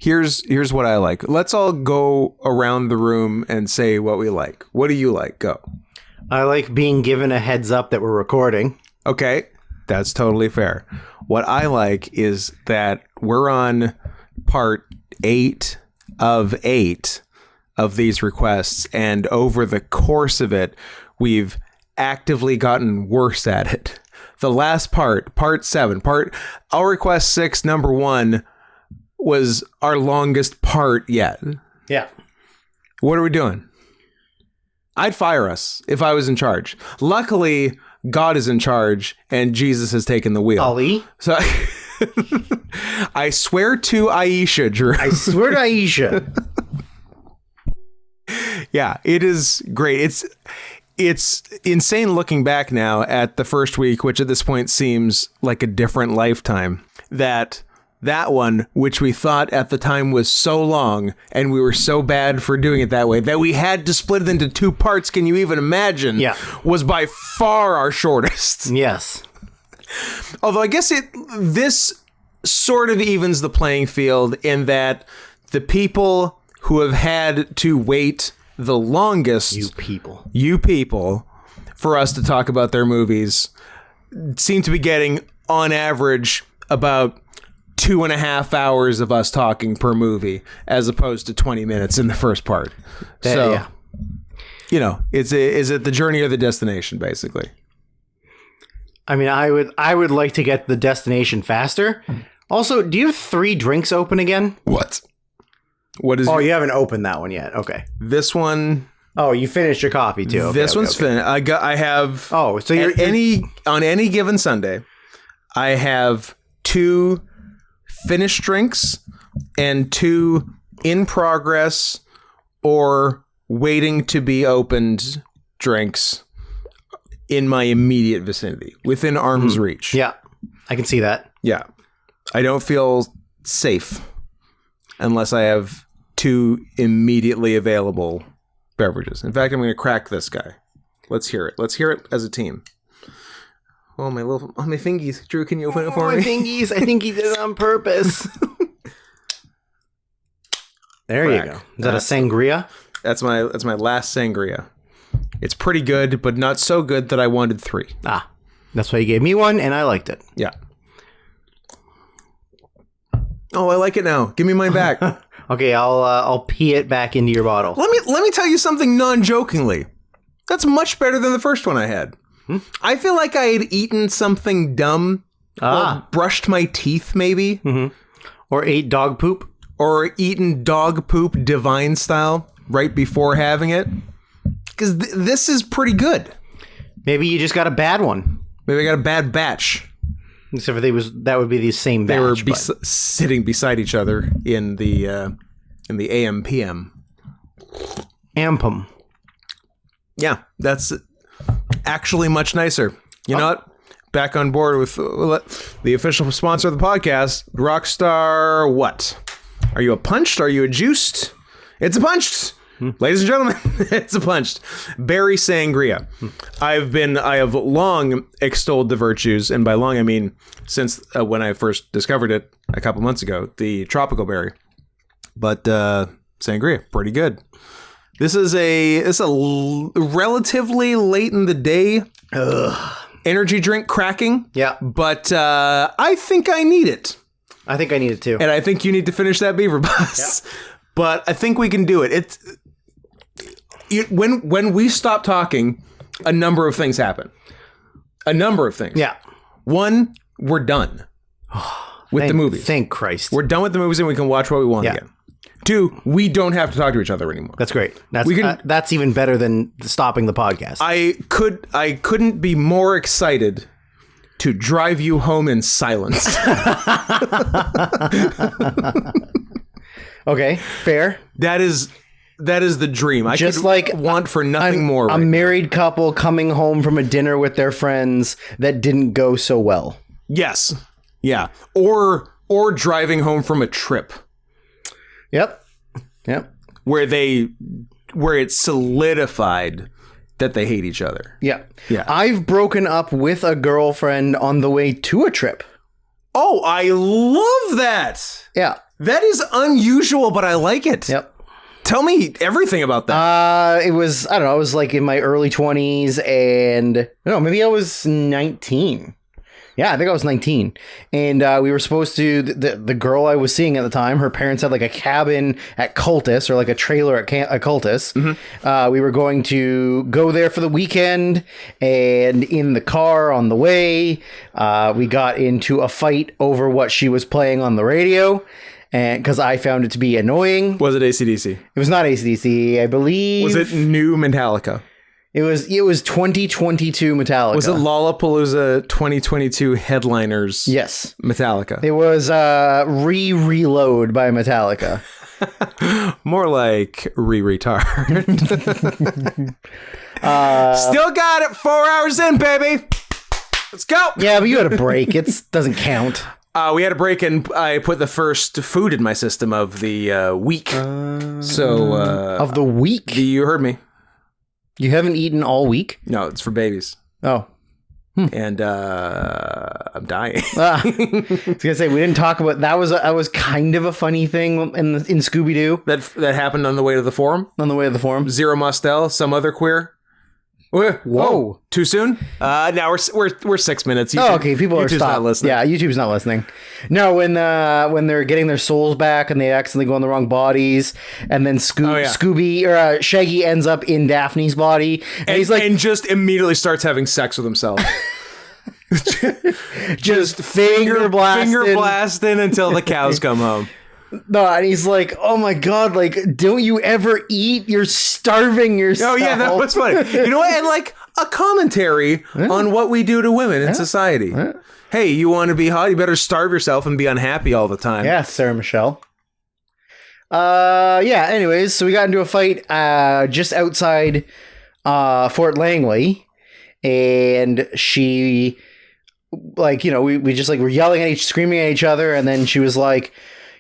Here's what I like. Let's all go around the room and say what we like. What do you like? Go. I like being given a heads up that we're recording. Okay, that's totally fair. What I like is that we're on part 8 of 8 of these requests, and over the course of it, we've actively gotten worse at it. The last part 7, our request 6, number 1, was our longest part yet. Yeah. What are we doing? I'd fire us if I was in charge. Luckily, God is in charge and Jesus has taken the wheel. Ali? So I swear to Aisha, Drew. I swear to Aisha. Yeah, it is great. It's insane looking back now at the first week, which at this point seems like a different lifetime, that one, which we thought at the time was so long and we were so bad for doing it that way that we had to split it into 2 parts. Can you even imagine? Yeah. Was by far our shortest. Yes. Although I guess this sort of evens the playing field in that the people who have had to wait the longest, you people, for us to talk about their movies seem to be getting, on average, about 2.5 hours of us talking per movie, as opposed to 20 minutes in the first part. So, yeah. Is it the journey or the destination, basically? I mean, I would like to get the destination faster. Also, do you have 3 drinks open again? What is? Oh, you haven't opened that one yet. Okay. This one. Oh, you finished your coffee too. Okay, this one's finished. I have. Oh, so on any given Sunday, I have 2 finished drinks and 2 in progress or waiting to be opened drinks in my immediate vicinity, within arm's reach. Yeah, I can see that. Yeah. I don't feel safe unless I have 2 immediately available beverages. In fact, I'm going to crack this guy. Let's hear it. Let's hear it as a team. Oh, my fingies. Drew, can you open it for me? My fingies. I think he did it on purpose. There Crack. You go. Is that a sangria? That's my last sangria. It's pretty good, but not so good that I wanted 3. Ah, that's why you gave me one, and I liked it. Yeah. Oh, I like it now. Give me mine back. Okay, I'll pee it back into your bottle. Let me tell you something non-jokingly. That's much better than the first one I had. I feel like I had eaten something dumb. Or brushed my teeth, maybe. Mm-hmm. Or ate dog poop. Or eaten dog poop divine style right before having it. Because this is pretty good. Maybe you just got a bad one. Maybe I got a bad batch. Except for that would be the same batch. They were sitting beside each other in the AM PM. Ampum. Yeah, that's actually much nicer. You know what? Back on board with the official sponsor of the podcast, Rockstar. What? Are you a punched? Are you a juiced? It's a punched. Ladies and gentlemen, it's a punched berry sangria. I have long extolled the virtues, and by long I mean since when I first discovered it a couple months ago, the tropical berry. But sangria, pretty good. This is a relatively late in the day energy drink cracking. Yeah, but I think I need it. I think I need it too, and I think you need to finish that beaver bus. Yep. But I think we can do it. When we stop talking, a number of things happen. A number of things. Yeah. 1, we're done with the movies. Thank Christ. We're done with the movies and we can watch what we want again. 2, we don't have to talk to each other anymore. That's great. That's even better than stopping the podcast. I couldn't be more excited to drive you home in silence. Okay, fair. That is the dream. I just want for nothing more. A married couple coming home from a dinner with their friends that didn't go so well. Yes. Yeah. Or driving home from a trip. Yep. Where it's solidified that they hate each other. Yeah. Yeah. I've broken up with a girlfriend on the way to a trip. Oh, I love that. Yeah. That is unusual, but I like it. Yep. Tell me everything about that. It was, I don't know, I was like in my early 20s and, I don't know, maybe I was 19. Yeah, I think I was 19. And we were supposed to, the girl I was seeing at the time, her parents had like a cabin at Cultus, or like a trailer at Cultus. Mm-hmm. We were going to go there for the weekend, and in the car on the way, we got into a fight over what she was playing on the radio. And because I found it to be annoying. Was it AC/DC? It was not AC/DC, I believe. Was it new Metallica? It was 2022 Metallica. Was it Lollapalooza 2022 headliners? Yes. Metallica. It was Reload by Metallica. More like retard. Still got it. 4 hours in, baby. Let's go. Yeah, but you had a break. It doesn't count. We had a break, and I put the first food in my system of the week. Of the week? You heard me. You haven't eaten all week? No, it's for babies. Oh. And I'm dying. I was gonna say, we didn't talk about that. Was kind of a funny thing in Scooby-Doo that happened on the way to the forum. On the way to the forum, Zero Mostel, some other queer. Whoa! Oh, too soon? Now we're 6 minutes. YouTube, okay, people are not listening. Yeah, YouTube's not listening. No, when they're getting their souls back and they accidentally go in the wrong bodies, and then Scooby or Shaggy ends up in Daphne's body, and he's like, and just immediately starts having sex with himself. just finger blasting until the cows come home. No, and he's like, oh my God, like, don't you ever eat? You're starving yourself. Oh, yeah, that was funny. You know what? And like a commentary on what we do to women in society. Hey, you want to be hot? You better starve yourself and be unhappy all the time. Yeah, Sarah Michelle. Yeah, anyways, so we got into a fight just outside Fort Langley, and she, like, you know, we just like were yelling at screaming at each other, and then she was like,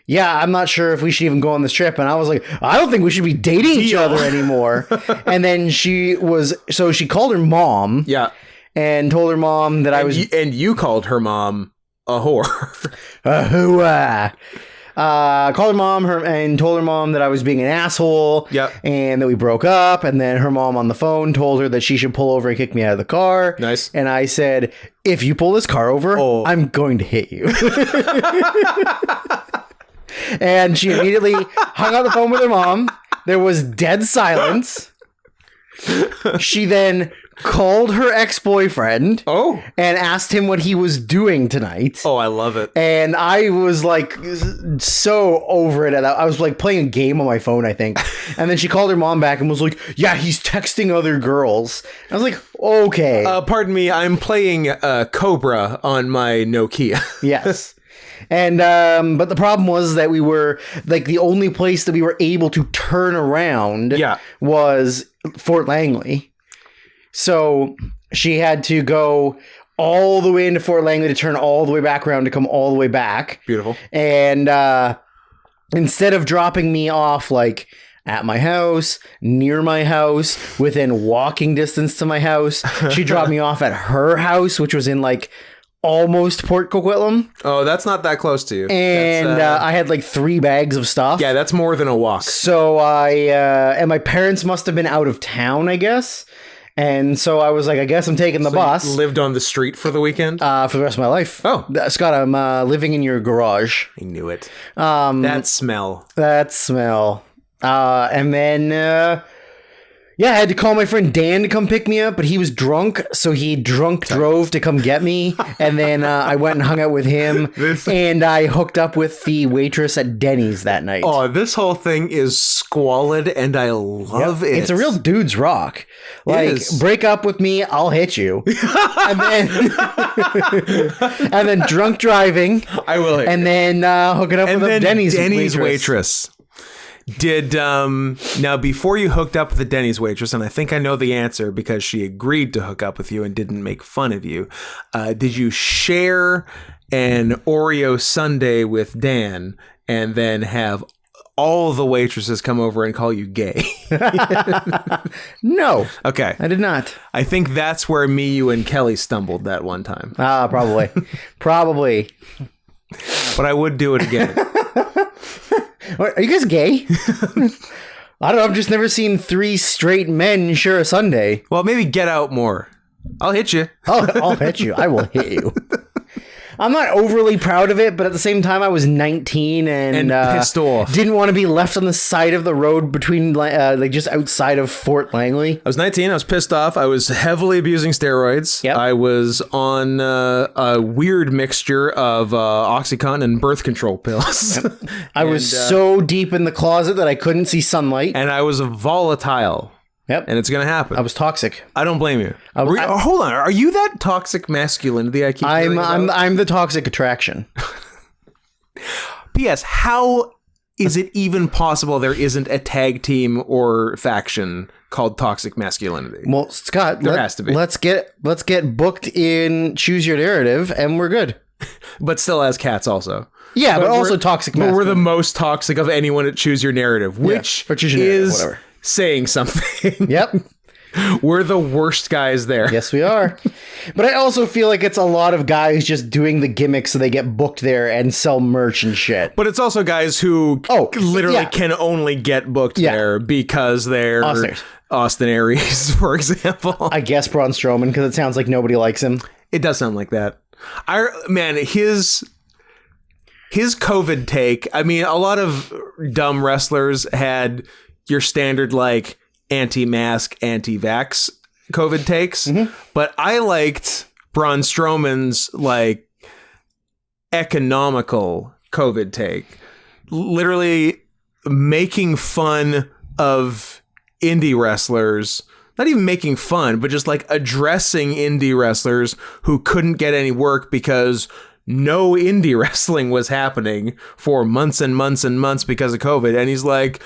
yeah, I'm not sure if we should even go on this trip. And I was like, I don't think we should be dating each other anymore. And then she called her mom. Yeah. And told her mom that I was... And you called her mom a whore. Called her mom and told her mom that I was being an asshole. Yep. And that we broke up. And then her mom on the phone told her that she should pull over and kick me out of the car. Nice. And I said, if you pull this car over, I'm going to hit you. And she immediately hung up the phone with her mom. There was dead silence. She then called her ex-boyfriend. And asked him what he was doing tonight. Oh, I love it. And I was like so over it. I was like playing a game on my phone, I think. And then she called her mom back and was like, yeah, he's texting other girls. I was like, okay. Pardon me, I'm playing Cobra on my Nokia. Yes. And but the problem was that we were like the only place that we were able to turn around was Fort Langley. So she had to go all the way into Fort Langley to turn all the way back around to come all the way back. Beautiful. And instead of dropping me off like at my house, near my house, within walking distance to my house, she dropped me off at her house, which was in like almost Port Coquitlam. Oh, that's not that close to you. And I had like 3 bags of stuff. Yeah, that's more than a walk. So and my parents must have been out of town, I guess. And so I was like, I guess I'm taking the bus. You lived on the street for the weekend? For the rest of my life. Oh. Scott, I'm living in your garage. I knew it. That smell. And then... yeah, I had to call my friend Dan to come pick me up, but he was drunk, so he drove to come get me, and then I went and hung out with him, and I hooked up with the waitress at Denny's that night. Oh, this whole thing is squalid, and I love it. It's a real dude's rock. Like, break up with me, I'll hit you. and then drunk driving. I will hit and then hooking up with a Denny's waitress. Did now before you hooked up with the Denny's waitress, and I think I know the answer because she agreed to hook up with you and didn't make fun of you, did you share an Oreo sundae with Dan and then have all the waitresses come over and call you gay? No. Okay. I did not. I think that's where me, you, and Kelly stumbled that one time. Probably. Probably. But I would do it again. Are you guys gay? I don't know. I've just never seen 3 straight men share a sundae. Well, maybe get out more. I'll hit you. I'll hit you. I will hit you. I'm not overly proud of it, but at the same time, I was 19 and pissed off. Didn't want to be left on the side of the road between, like, just outside of Fort Langley. I was 19. I was pissed off. I was heavily abusing steroids. Yep. I was on a weird mixture of OxyContin and birth control pills. I was so deep in the closet that I couldn't see sunlight. And I was volatile. Yep. And it's going to happen. I was toxic. I don't blame you. Hold on. Are you that toxic masculinity I keep hearing about? I'm the toxic attraction. P.S. How is it even possible there isn't a tag team or faction called toxic masculinity? Well, Scott, there has to be. Let's get booked in Choose Your Narrative, and we're good. But still as cats also. Yeah, but also toxic masculinity. But we're the most toxic of anyone at Choose Your Narrative, which or Choose Your Narrative, is whatever. Saying something. Yep. We're the worst guys there. Yes, we are. But I also feel like it's a lot of guys just doing the gimmicks so they get booked there and sell merch and shit. But it's also guys who literally can only get booked there because they're Austin Aries, for example. I guess Braun Strowman, because it sounds like nobody likes him. It does sound like that. His COVID take, I mean, a lot of dumb wrestlers had your standard, like, anti-mask, anti-vax COVID takes. Mm-hmm. But I liked Braun Strowman's, like, economical COVID take. Literally making fun of indie wrestlers. Not even making fun, but just, like, addressing indie wrestlers who couldn't get any work because no indie wrestling was happening for months and months and months because of COVID. And he's like,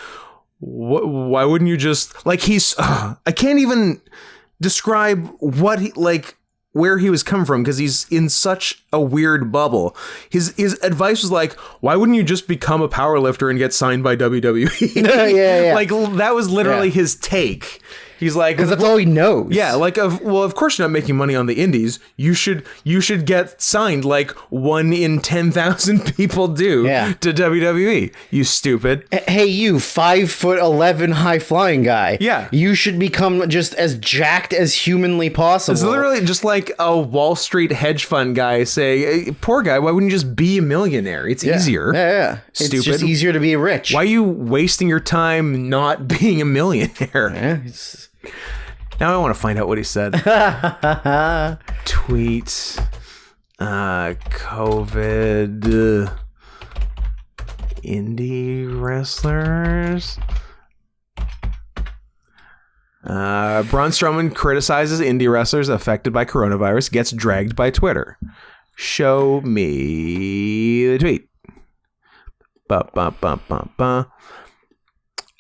why wouldn't you just, like, I can't even describe what he, like, where he was coming from, because he's in such a weird bubble. His advice was like, why wouldn't you just become a powerlifter and get signed by WWE? yeah. Like, that was literally his take. He's like, because that's all he knows. Yeah, like, of course you're not making money on the indies. You should get signed like 1 in 10,000 people do to WWE. You stupid. Hey, you 5'11" high flying guy. Yeah, you should become just as jacked as humanly possible. It's literally just like a Wall Street hedge fund guy saying, hey, "Poor guy, why wouldn't you just be a millionaire? It's easier." Yeah. Stupid. It's just easier to be rich. Why are you wasting your time not being a millionaire? Yeah, now I want to find out what he said. Tweet. COVID. Indie wrestlers. Braun Strowman criticizes indie wrestlers affected by coronavirus, gets dragged by Twitter. Show me the tweet.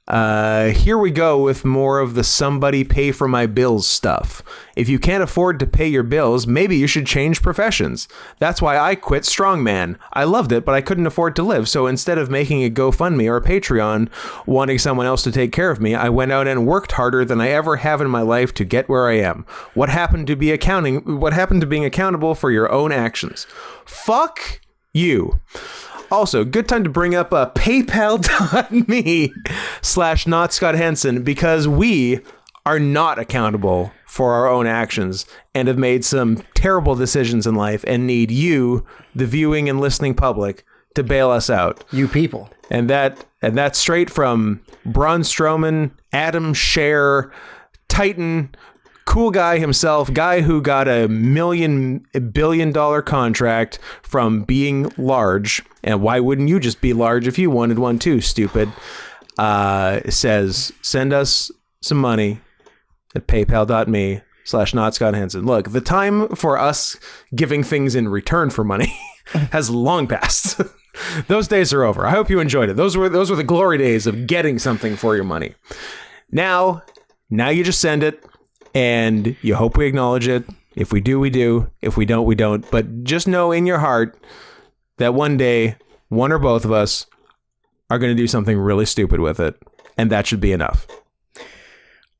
Here we go with more of the somebody pay for my bills stuff. If you can't afford to pay your bills, maybe you should change professions. That's why I quit strongman. I loved it, but I couldn't afford to live. So instead of making a GoFundMe or a Patreon, wanting someone else to take care of me, I went out and worked harder than I ever have in my life to get where I am. What happened to being accountable for your own actions? Fuck you. Also, good time to bring up paypal.me/NotScottHenson, because we are not accountable for our own actions and have made some terrible decisions in life and need you, the viewing and listening public, to bail us out. You people. And that's straight from Braun Strowman, Adam Scher, Titan, cool guy himself, guy who got a $1 billion contract from being large. And why wouldn't you just be large if you wanted one too, stupid? Says, send us some money at paypal.me/NotScottHenson. Look, the time for us giving things in return for money has long passed. Those days are over. I hope you enjoyed it. Those were the glory days of getting something for your money. Now you just send it. And you hope we acknowledge it. If we do, we do. If we don't, we don't. But just know in your heart that one day, one or both of us are going to do something really stupid with it. And that should be enough.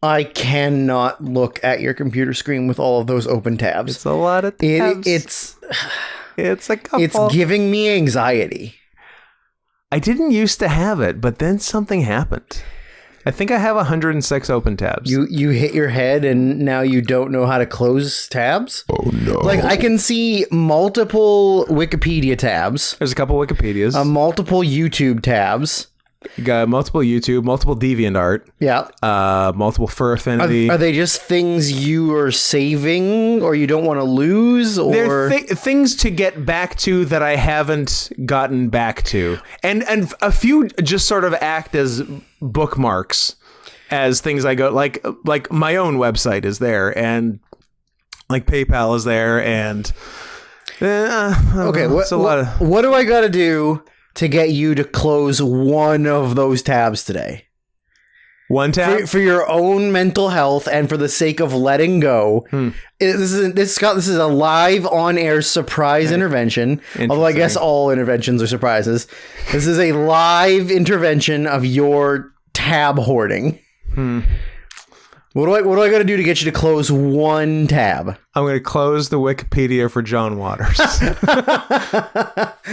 I cannot look at your computer screen with all of those open tabs. It's a lot of tabs. It's a couple. It's giving me anxiety. I didn't used to have it, but then something happened. I think I have 106 open tabs. You hit your head and now you don't know how to close tabs? Oh, no. Like, I can see multiple Wikipedia tabs. There's a couple Wikipedias. Multiple YouTube tabs. You got multiple YouTube, multiple DeviantArt. Yeah. Multiple Fur Affinity. Are they just things you are saving or you don't want to lose? Or They're things to get back to that I haven't gotten back to. And a few just sort of act as bookmarks, as things I go, like my own website is there, and like PayPal is there, and okay, what do I got to do to get you to close one of those tabs today? One tab? For your own mental health and for the sake of letting go. This is a live on-air surprise intervention. Although I guess all interventions are surprises. This is a live intervention of your tab hoarding. What do I got to do to get you to close one tab? I'm going to close the Wikipedia for John Waters.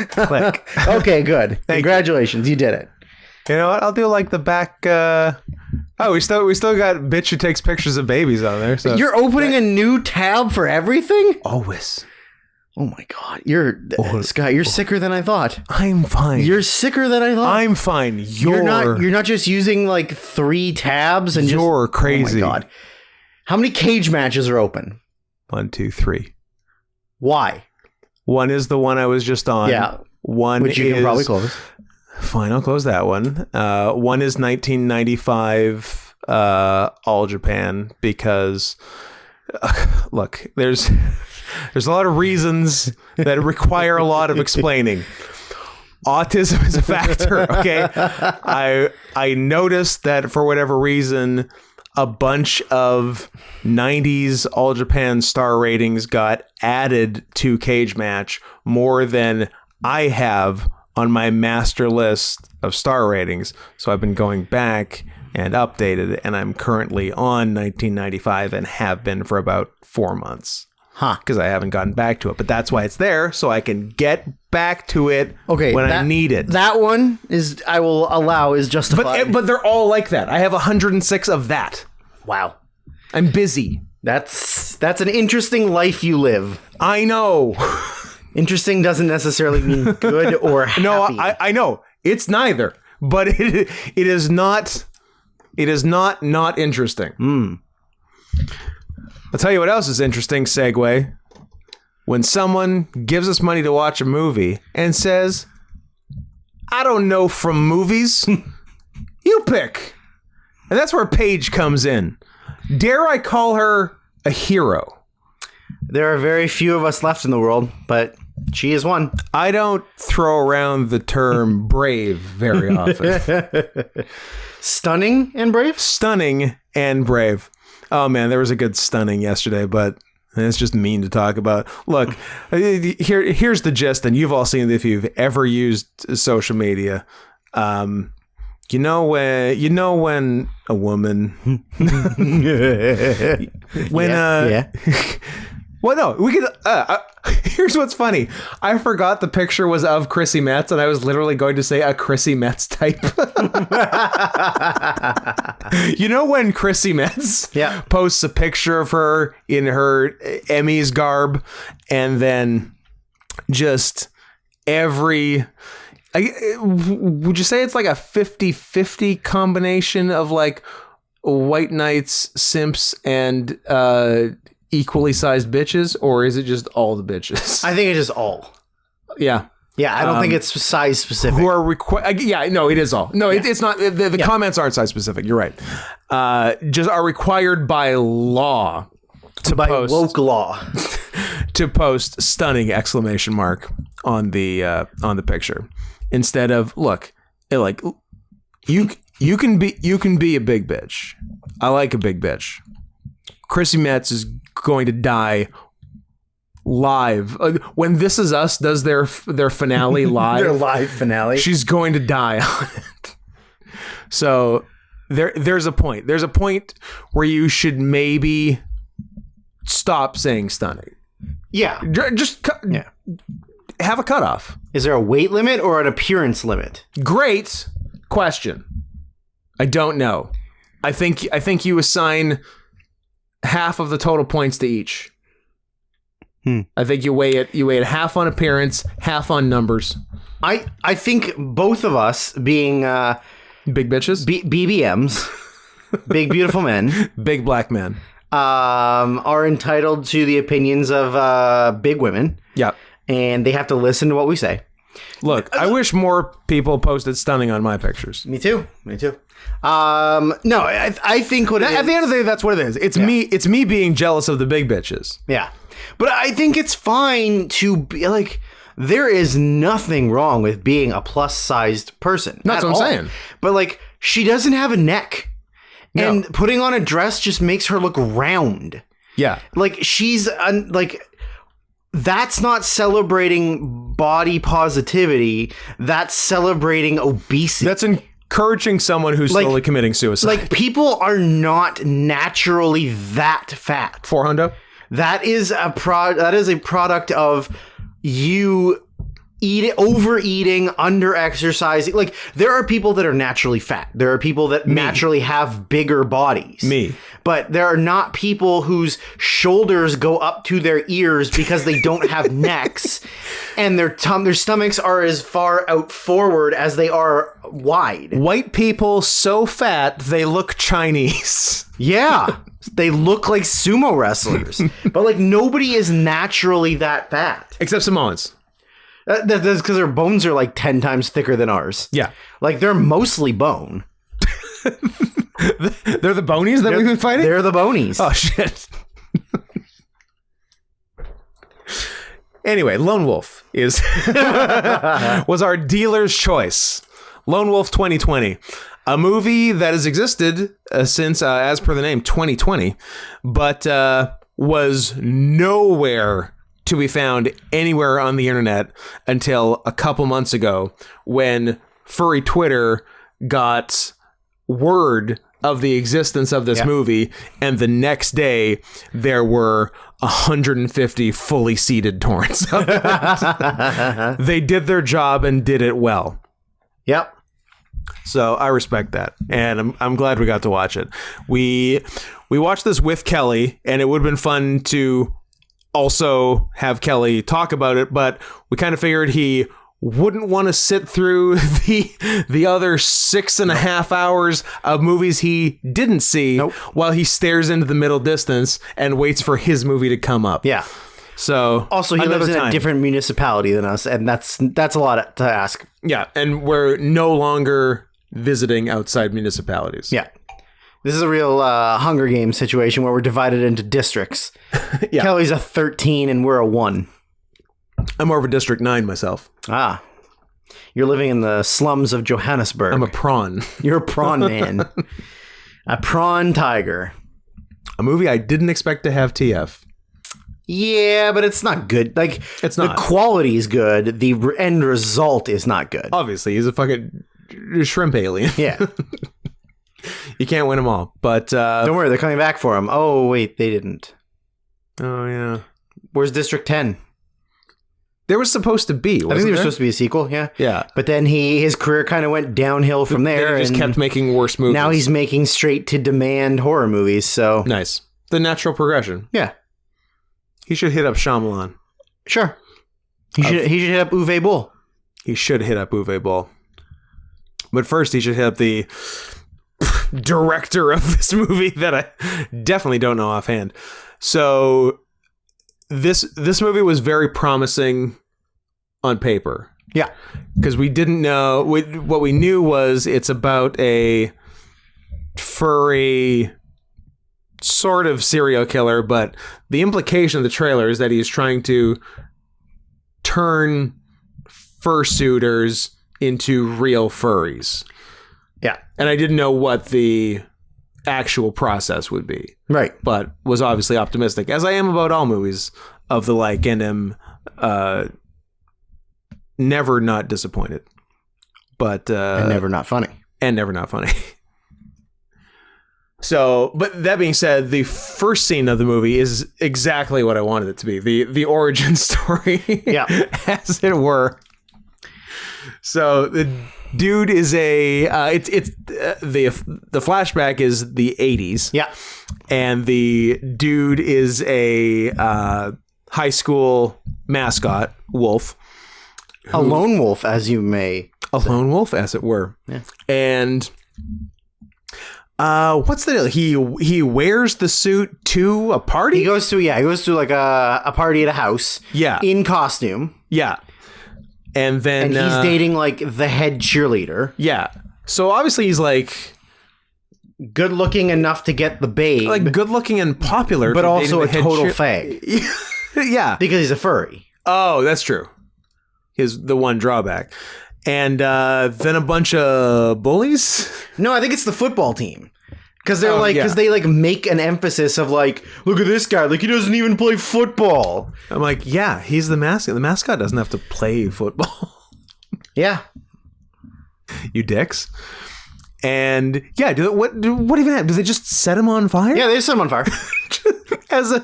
Click. Okay, good. Congratulations, you did it. You know what? I'll do like the back. We still got bitch who takes pictures of babies on there. So you're opening a new tab for everything? Always. Oh my God, Scott, you're sicker than I thought. I'm fine. You're sicker than I thought. I'm fine. You're not just using like 3 tabs and you're crazy. Oh my God. How many cage matches are open? 1, 2, 3. Why? One is the one I was just on. Yeah. One which you can probably close. Fine, I'll close that one. One is 1995 All Japan because look, there's a lot of reasons that require a lot of explaining. Autism is a factor, okay? I noticed that for whatever reason, a bunch of 90s All Japan star ratings got added to Cage Match more than I have on my master list of star ratings. So I've been going back and updated, and I'm currently on 1995 and have been for about 4 months. Because I haven't gotten back to it. But that's why it's there, so I can get back to it when I need it. That one I will allow is justified. But they're all like that. I have 106 of that. Wow. I'm busy. That's an interesting life you live. I know. Interesting doesn't necessarily mean good or happy. No, I know. It's neither. But it is not interesting. I'll tell you what else is interesting, segue. When someone gives us money to watch a movie and says, I don't know from movies, you pick. And that's where Paige comes in. Dare I call her a hero? There are very few of us left in the world, but she is one. I don't throw around the term brave very often. Stunning and brave? Stunning and brave. Oh, man, there was a good stunning yesterday, but it's just mean to talk about. Look, here's the gist, and you've all seen it if you've ever used social media. You know when a woman... Well, no, we could... here's what's funny. I forgot the picture was of Chrissy Metz, and I was literally going to say a Chrissy Metz type. You know when Chrissy Metz posts a picture of her in her Emmys garb, and then just every... would you say it's like a 50-50 combination of like white knights, simps, and... equally sized bitches, or is it just all the bitches? I think it's just all. Yeah. Yeah, I don't think it's size specific. Who are it is all. No, it's not. The comments aren't size specific. You're right. Just are required by law to post woke law to post stunning exclamation mark on the picture instead of look like you can be a big bitch. I like a big bitch. Chrissy Metz is going to die live when This Is Us does their finale live. Their live finale. She's going to die on it. So there's a point. There's a point where you should maybe stop saying stunning. Yeah. have a cutoff. Is there a weight limit or an appearance limit? Great question. I don't know. I think you assign half of the total points to each. I think you weigh it half on appearance, half on numbers. I think both of us being Big bitches, BBMs, big beautiful men, big black men, are entitled to the opinions of big women. Yeah, and they have to listen to what we say. Look, I wish more people posted stunning on my pictures. Me too. No, I think At the end of the day, that's what it is. It's me. It's me being jealous of the big bitches. Yeah, but I think it's fine to be like. There is nothing wrong with being a plus-sized person. That's what I'm saying. But like, she doesn't have a neck, and putting on a dress just makes her look round. Yeah, like she's like. That's not celebrating body positivity. That's celebrating obesity. That's encouraging someone who's slowly committing suicide. Like, people are not naturally that fat. 400. That is a product of you overeating, under exercising. Like, there are people that are naturally fat. There are people that naturally have bigger bodies. Me. But there are not people whose shoulders go up to their ears because they don't have necks, and their stomachs are as far out forward as they are wide. White people so fat they look Chinese. Yeah. They look like sumo wrestlers. But like, nobody is naturally that fat. Except Samoans. That's because their bones are like 10 times thicker than ours. Yeah. Like, they're mostly bone. They're the bonies that we've been fighting? They're the bonies. Oh, shit. Anyway, Lone Wolf was our dealer's choice. Lone Wolf 2020. A movie that has existed since, as per the name, 2020, but was nowhere to be found anywhere on the internet until a couple months ago, when Furry Twitter got word of the existence of this movie, and the next day there were 150 fully seeded torrents of it. They did their job and did it well. Yep. So I respect that, and I'm glad we got to watch it. We watched this with Kelly, and it would have been fun to also have Kelly talk about it, but we kind of figured he wouldn't want to sit through the other 6.5 hours of movies he didn't see while he stares into the middle distance and waits for his movie to come up. Yeah. So also, he lives in a different municipality than us, and that's a lot to ask. Yeah, and we're no longer visiting outside municipalities. Yeah. This is a real Hunger Games situation where we're divided into districts. Yeah. Kelly's a 13 and we're a 1. I'm more of a District 9 myself. Ah. You're living in the slums of Johannesburg. I'm a prawn. You're a prawn man. A prawn tiger. A movie I didn't expect to have TF. Yeah, but it's not good. Like, it's not. The quality is good. The end result is not good. Obviously, he's a fucking shrimp alien. Yeah. You can't win them all. But don't worry, they're coming back for him. Oh, wait, they didn't. Oh, yeah. Where's District 10? There was supposed to be. I think there was supposed to be a sequel, yeah. Yeah. But then his career kind of went downhill from there. Then he just kept making worse movies. Now he's making straight to demand horror movies, so. Nice. The natural progression. Yeah. He should hit up Shyamalan. Sure. He should hit up Uwe Boll. He should hit up Uwe Boll. But first, he should hit up the director of this movie that I definitely don't know offhand. So this movie was very promising on paper. Yeah. Because we didn't know. What we knew was it's about a furry sort of serial killer, but the implication of the trailer is that he's trying to turn fursuiters into real furries. Yeah. And I didn't know what the actual process would be. Right. But was obviously optimistic, as I am about all movies of the like, and am never not disappointed. But and never not funny. And never not funny. So, but that being said, the first scene of the movie is exactly what I wanted it to be. The origin story, Yeah. as it were. So the dude is the flashback is the 80s. Yeah. And the dude is a high school mascot wolf. A lone wolf, as you may. A lone wolf, as it were. Yeah. And what's the deal? He wears the suit to a party? He goes to like a party at a house. Yeah. In costume. Yeah. And then And he's dating like the head cheerleader. Yeah. So obviously he's like Good looking enough to get the babe. like good looking and popular, but for also a dating the total head fag. Yeah. Because he's a furry. Oh, that's true. Is the one drawback. And then a bunch of bullies. No, I think it's the football team. Because they're yeah. they like make an emphasis of like, look at this guy, like he doesn't even play football. I'm like, yeah, he's the mascot. The mascot doesn't have to play football. Yeah. You dicks. And yeah, what even happened? Do they just set him on fire? Yeah, they just set him on fire. as a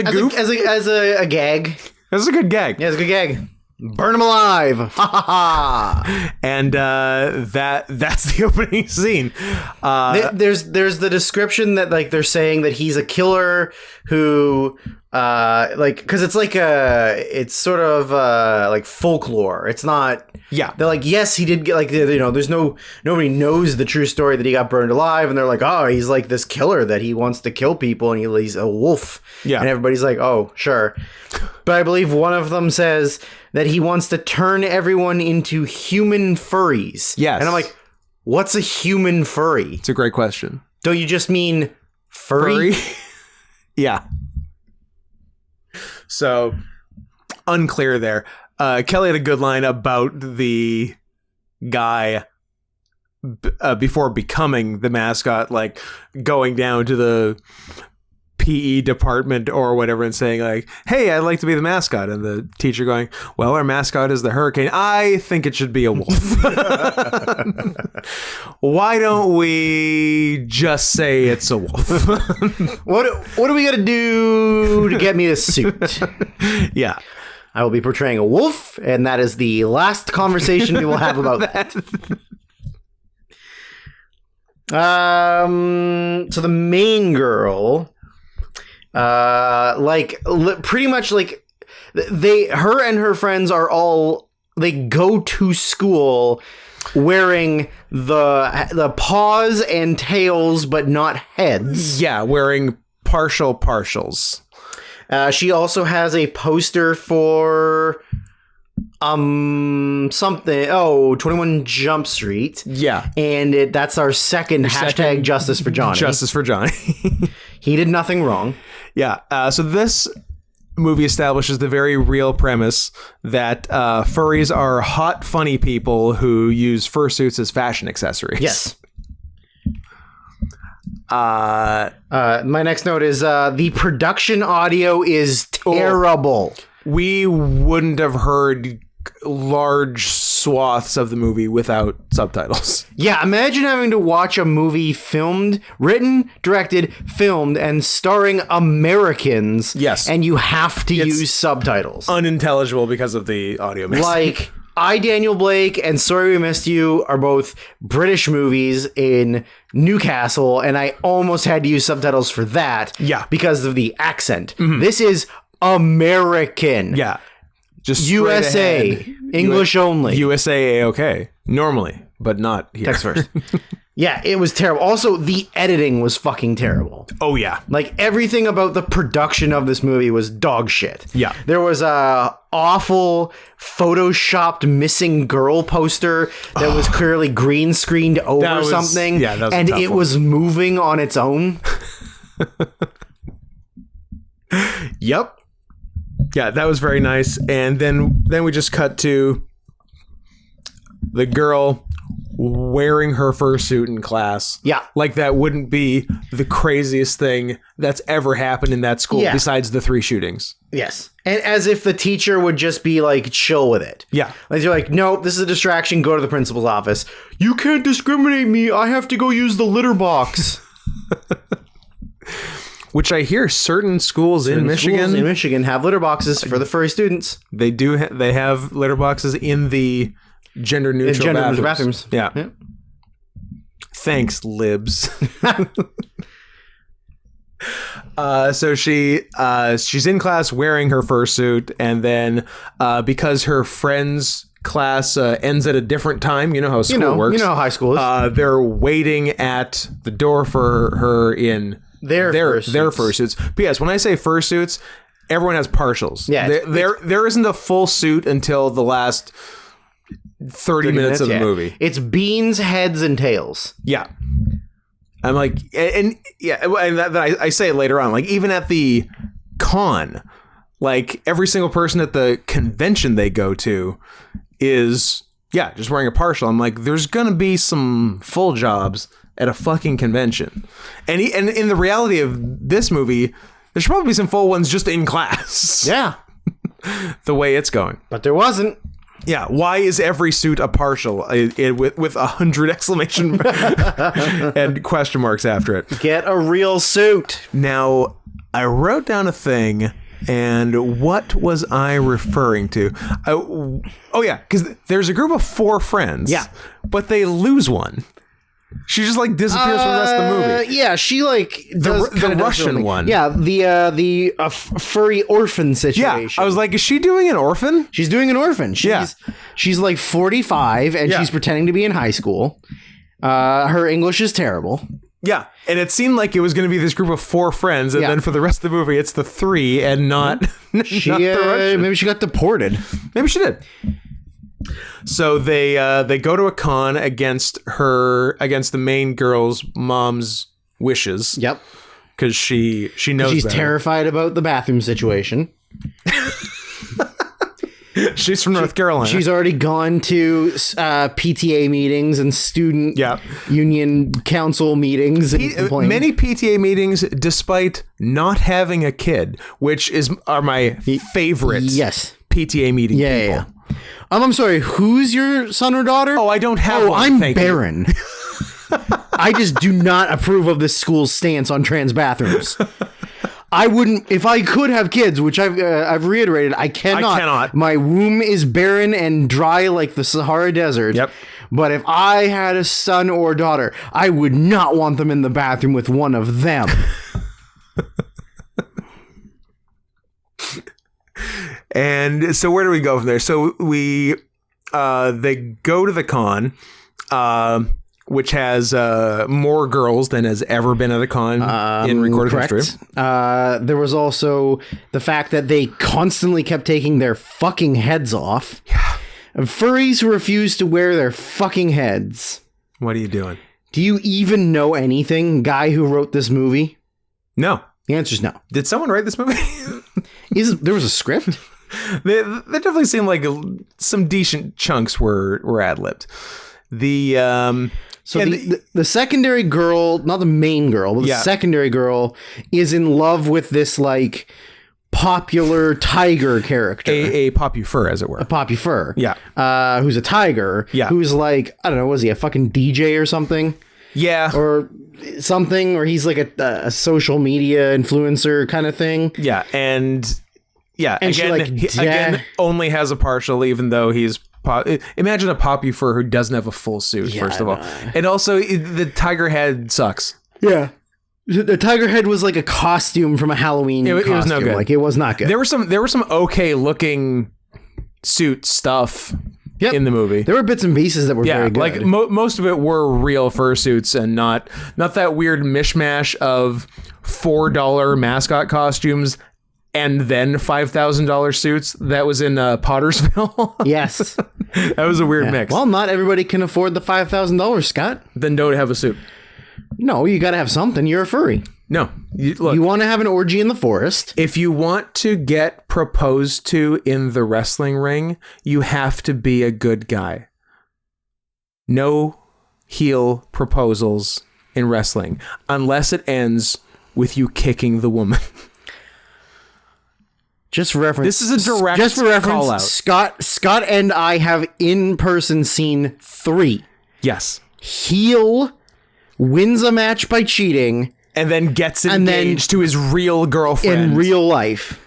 goof? As a gag. That's a good gag. Yeah, it's a good gag. Burn him alive. Ha ha ha. And that's the opening scene. There's the description that like they're saying that he's a killer who like because it's sort of like folklore. It's not. Yeah. They're like, yes, he did get like there's nobody knows the true story that he got burned alive, and they're like, oh, he's like this killer that he wants to kill people, and he's a wolf. Yeah. And everybody's like, oh, sure. But I believe one of them says that he wants to turn everyone into human furries. Yes. And I'm like, what's a human furry? It's a great question. Don't you just mean furry? Yeah. So unclear there. Kelly had a good line about the guy before becoming the mascot, like going down to the PE department or whatever and saying like, hey, I'd like to be the mascot. And the teacher going, well, our mascot is the hurricane. I think it should be a wolf. Why don't we just say it's a wolf? What do we got to do to get me this suit? Yeah. I will be portraying a wolf, and that is the last conversation we will have about that. So the main girl, pretty much like her and her friends are all, they go to school wearing the paws and tails, but not heads. Yeah, wearing partials. She also has a poster for something. Oh, 21 Jump Street. Yeah. And that's our second hashtag justice for Johnny. Justice for Johnny. He did nothing wrong. Yeah. So this movie establishes the very real premise that furries are hot, funny people who use fursuits as fashion accessories. Yes. My next note is the production audio is terrible. We wouldn't have heard large swaths of the movie without subtitles. Yeah, imagine having to watch a movie written, directed, filmed, and starring Americans. Yes. And you have to use subtitles. Unintelligible because of the audio mix. Like, I, Daniel Blake, and Sorry We Missed You are both British movies in Newcastle, and I almost had to use subtitles for that. Yeah. Because of the accent. Mm-hmm. This is American. Yeah. Just USA. ahead. English only. USA A-OK. Normally, but not here. Text first. Yeah, it was terrible. Also, the editing was fucking terrible. Oh, yeah. Like, everything about the production of this movie was dog shit. Yeah. There was a awful photoshopped missing girl poster that was clearly green screened over something. Yeah, that was and a tough it one. was moving on its own. Yep. Yeah, that was very nice. And then we just cut to the girl wearing her fursuit in class. Yeah. Like that wouldn't be the craziest thing that's ever happened in that school besides the 3 shootings. Yes. And as if the teacher would just be like chill with it. Yeah. Like you're like, nope, this is a distraction. Go to the principal's office. You can't discriminate me. I have to go use the litter box. Which I hear certain schools in Michigan have litter boxes for the furry students. They do. They have litter boxes in the gender neutral bathrooms. Yeah. Thanks, libs. So she's in class wearing her fursuit, and then because her friend's class ends at a different time, you know how school works. You know how high school is. They're waiting at the door for her in their fursuits. But yes, when I say fursuits, everyone has partials. Yeah, there isn't a full suit until the last 30 minutes of the movie. It's beans, heads, and tails. Yeah. I'm like, and I say it later on, like even at the con, like every single person at the convention they go to is, just wearing a partial. I'm like, there's going to be some full jobs at a fucking convention. And in the reality of this movie, there should probably be some full ones just in class. Yeah. The way it's going. But there wasn't. Yeah, why is every suit a partial with 100 exclamation and question marks after it? Get a real suit. Now, I wrote down a thing, and what was I referring to? Because there's a group of 4 friends. Yeah. But they lose one. She just like disappears from the rest of the movie. Yeah, she like does the Russian one. Yeah, the furry orphan situation. Yeah, I was like, is she doing an orphan? She's doing an orphan. She's like 45 and she's pretending to be in high school. Her English is terrible. Yeah, and it seemed like it was going to be this group of 4 friends, and then for the rest of the movie, it's the 3 and not, not the Russian. Maybe she got deported. Maybe she did. So they go to a con against the main girl's mom's wishes. Yep. Because she knows she's better. Terrified about the bathroom situation. She's from North Carolina. She's already gone to PTA meetings and student union council meetings. Many PTA meetings, despite not having a kid, which are my favorite PTA meeting people. Yeah. I'm sorry, who's your son or daughter? Oh, I don't have one. I'm barren. I just do not approve of this school's stance on trans bathrooms. I wouldn't, if I could have kids, which I've reiterated, I cannot. My womb is barren and dry like the Sahara Desert. Yep. But if I had a son or daughter, I would not want them in the bathroom with one of them. And so where do we go from there? So they go to the con, which has more girls than has ever been at a con in recorded history. There was also the fact that they constantly kept taking their fucking heads off. Yeah. Furries who refuse to wear their fucking heads. What are you doing? Do you even know anything, guy who wrote this movie? No. The answer's no. Did someone write this movie? There was a script? They definitely seemed like some decent chunks were ad-libbed. The secondary girl, not the main girl, but the secondary girl is in love with this like popular tiger character. A poppy fur, as it were. A poppy fur. Yeah. Who's a tiger. Yeah. Who's like, I don't know, was he a fucking DJ or something? Yeah. Or something, or he's like a social media influencer kind of thing. Yeah. And again, she again, only has a partial, even though he's... Imagine a poppy fur who doesn't have a full suit, first of all. And also, the tiger head sucks. Yeah. The tiger head was like a costume from a Halloween costume. It was no good. Like, it was not good. There were some okay looking suit stuff in the movie. There were bits and pieces that were very good. Like most of it were real fursuits and not that weird mishmash of $4 mascot costumes and then $5,000 suits that was in Pottersville. Yes. That was a weird mix. Well, not everybody can afford the $5,000, Scott. Then don't have a suit. No, you got to have something. You're a furry. No. Look, you want to have an orgy in the forest. If you want to get proposed to in the wrestling ring, you have to be a good guy. No heel proposals in wrestling unless it ends with you kicking the woman. Just for reference. This is a direct call out. Scott and I have in person seen 3. Yes. Heel wins a match by cheating, and then gets And then- engaged to his real girlfriend in real life.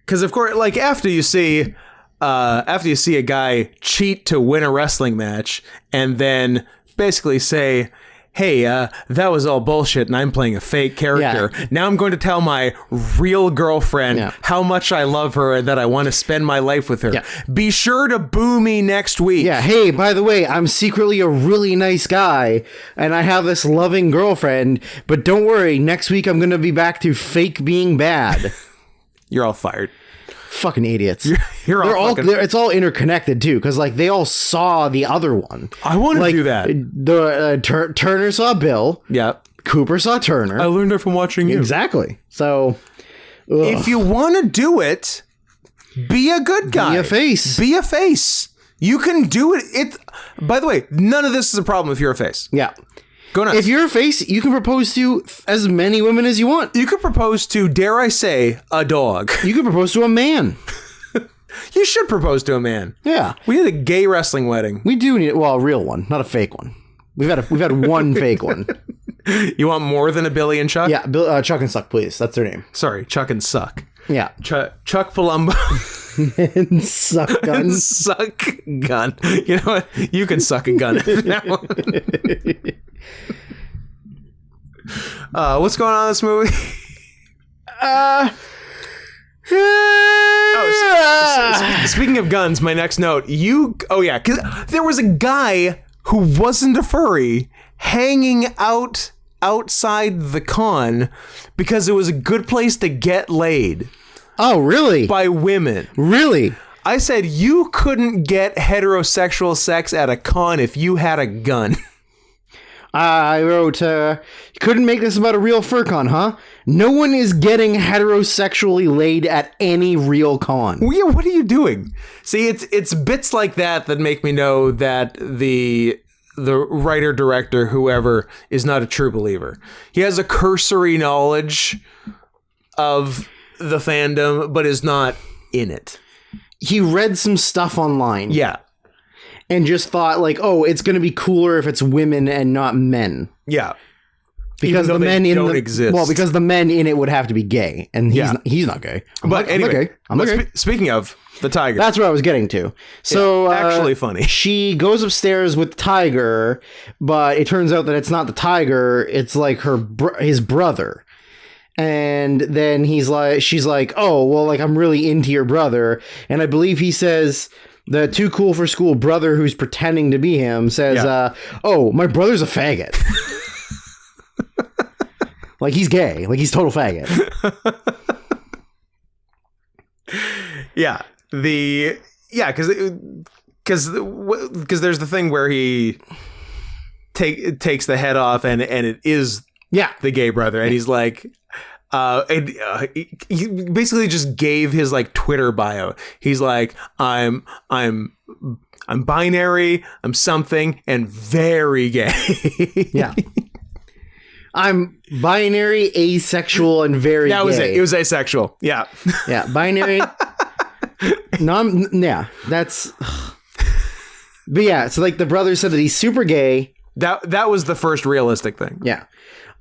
Because of course, like after you see a guy cheat to win a wrestling match and then basically say, hey, that was all bullshit and I'm playing a fake character. Yeah. Now I'm going to tell my real girlfriend Yeah. how much I love her and that I want to spend my life with her. Yeah. Be sure to boo me next week. Yeah, hey, by the way, I'm secretly a really nice guy, and I have this loving girlfriend, but don't worry, next week I'm going to be back to fake being bad. You're all fired. Fucking idiots. You're They're all all fucking... it's all interconnected too, because like they all saw the other one. I want to do that. The Turner saw Bill. Yeah. Cooper saw Turner. I learned it from watching you. Exactly. So, If you want to do it, be a good guy. Be a face. Be a face. You can do it. By the way, none of this is a problem if you're a face. yeah. Go nuts. If you're a face, you can propose to as many women as you want. You could propose to, dare I say, a dog. You can propose to a man. You should propose to a man. Yeah. We need a gay wrestling wedding. We do need, well, a real one, not a fake one. We've had one fake one. You want more than a Billy and Chuck? Yeah, Bill, Chuck and Suck, please. That's their name. Sorry, Chuck and Suck. Yeah. Chuck Palumbo. And Suck Gun. Suck gun. You know what? You can suck a gun. What's going on in this movie? Speaking of guns, my next note. Because there was a guy who wasn't a furry hanging out outside the con because it was a good place to get laid Oh, really? by women. Really? I said you couldn't get heterosexual sex at a con if you had a gun. I wrote, you couldn't make this about a real fur con, huh? No one is getting heterosexually laid at any real con. Well, yeah, what are you doing? See, it's bits like that that make me know that the writer, director, whoever, is not a true believer. He has a cursory knowledge of the fandom, but is not in it. He read some stuff online. Yeah. And just thought like, oh, it's going to be cooler if it's women and not men. Yeah. Because the men in don't the exist. Well, because the men in it would have to be gay, and he's not gay. But anyway, I'm not gay. Speaking of the tiger, That's what I was getting to. So actually funny. She goes upstairs with the tiger, but it turns out that it's not the tiger. It's like his brother. And then she's like, oh, well, like I'm really into your brother, and I believe he says. The too cool for school brother who's pretending to be him says, oh, my brother's a faggot. Like he's gay. Like he's total faggot. Yeah. Because there's the thing where he takes the head off and it is the gay brother. And he's like... he basically just gave his like Twitter bio. He's like, I'm binary, I'm something, and very gay. Yeah. I'm binary, asexual, and very gay. That was it. It was asexual. Yeah. Yeah. Binary. That's... But yeah, so like the brother said that he's super gay. That was the first realistic thing. Yeah.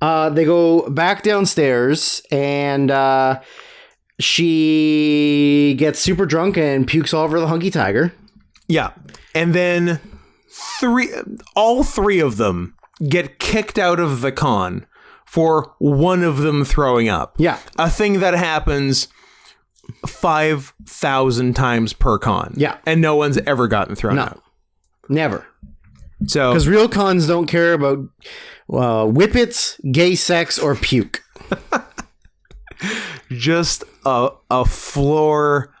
They go back downstairs and she gets super drunk and pukes all over the hunky tiger. Yeah. And then all three of them get kicked out of the con for one of them throwing up. Yeah. A thing that happens 5,000 times per con. Yeah. And no one's ever gotten thrown out. Never. So, because real cons don't care about whippets, gay sex, or puke. Just a floor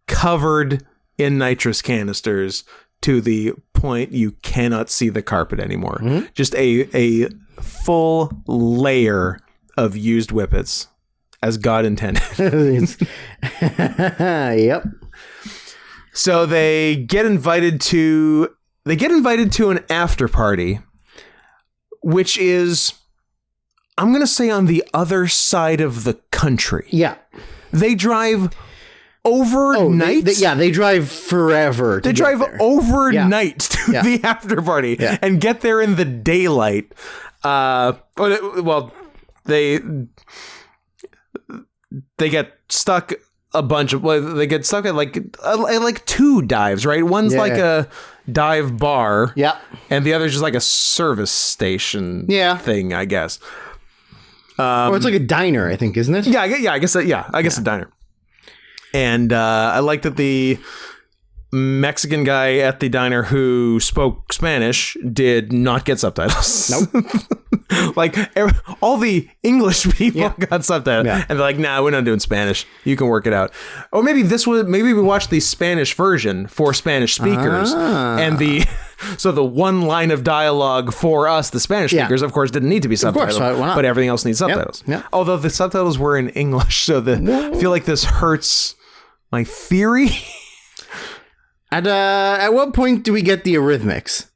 covered in nitrous canisters to the point you cannot see the carpet anymore. Mm-hmm. Just a full layer of used whippets, as God intended. Yep. So they get invited to an after party, which is, I'm going to say, on the other side of the country. Yeah. They drive overnight. They drive forever. They drive overnight to Yeah. the after party and get there in the daylight. Well, they get stuck a bunch of, they get stuck at like two dives, right? One's like a dive bar, and the other's just like a service station thing, I guess. Or it's like a diner, I think, isn't it? I guess a diner. And I like that the Mexican guy at the diner who spoke Spanish did not get subtitles. Nope. Like all the English people got subtitles, and they're like, "Nah, we're not doing Spanish. You can work it out." Or maybe we watched the Spanish version for Spanish speakers, and the one line of dialogue for us, the Spanish speakers, of course, didn't need to be subtitled, but everything else needs subtitles. Yep. Although the subtitles were in English, so I feel like this hurts my theory. At what point do we get the Eurythmics?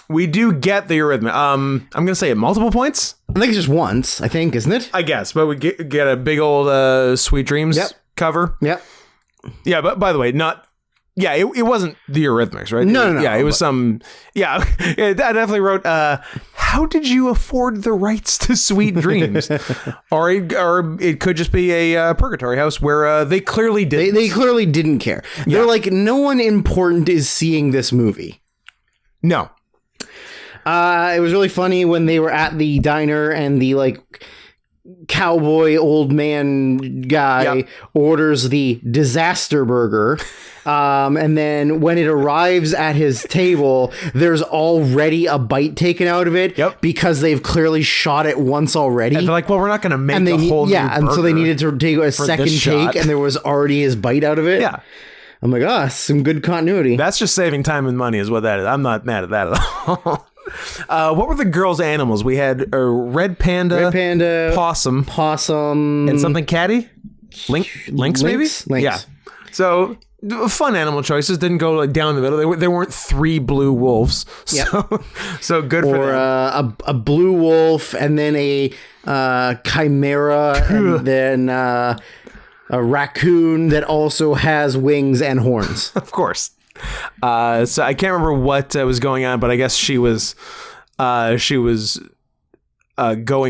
We do get the Eurythmics. I'm going to say at multiple points. I think it's just once, I think, isn't it? I guess, but we get a big old Sweet Dreams cover. Yep. Yeah, but by the way, it wasn't the Eurythmics, right? No. Yeah, it was some... Yeah, I definitely wrote, how did you afford the rights to Sweet Dreams? or it could just be a Purgatory House where they clearly didn't. They clearly didn't care. They're like, no one important is seeing this movie. No. It was really funny when they were at the diner and the like cowboy old man guy orders the disaster burger. And then when it arrives at his table, there's already a bite taken out of it because they've clearly shot it once already. And they're like, well, we're not going to make a whole new burger. And so they needed to take a second take, and there was already his bite out of it. Yeah. I'm like, some good continuity. That's just saving time and money is what that is. I'm not mad at that at all. What were the girls' animals? We had a red panda, possum, and something catty? Lynx maybe? Lynx. Yeah. So fun animal choices. Didn't go like down the middle. There weren't three blue wolves. So good for them. A blue wolf, and then a chimera, and then a raccoon that also has wings and horns. Of course. So I can't remember what was going on, but I guess she was going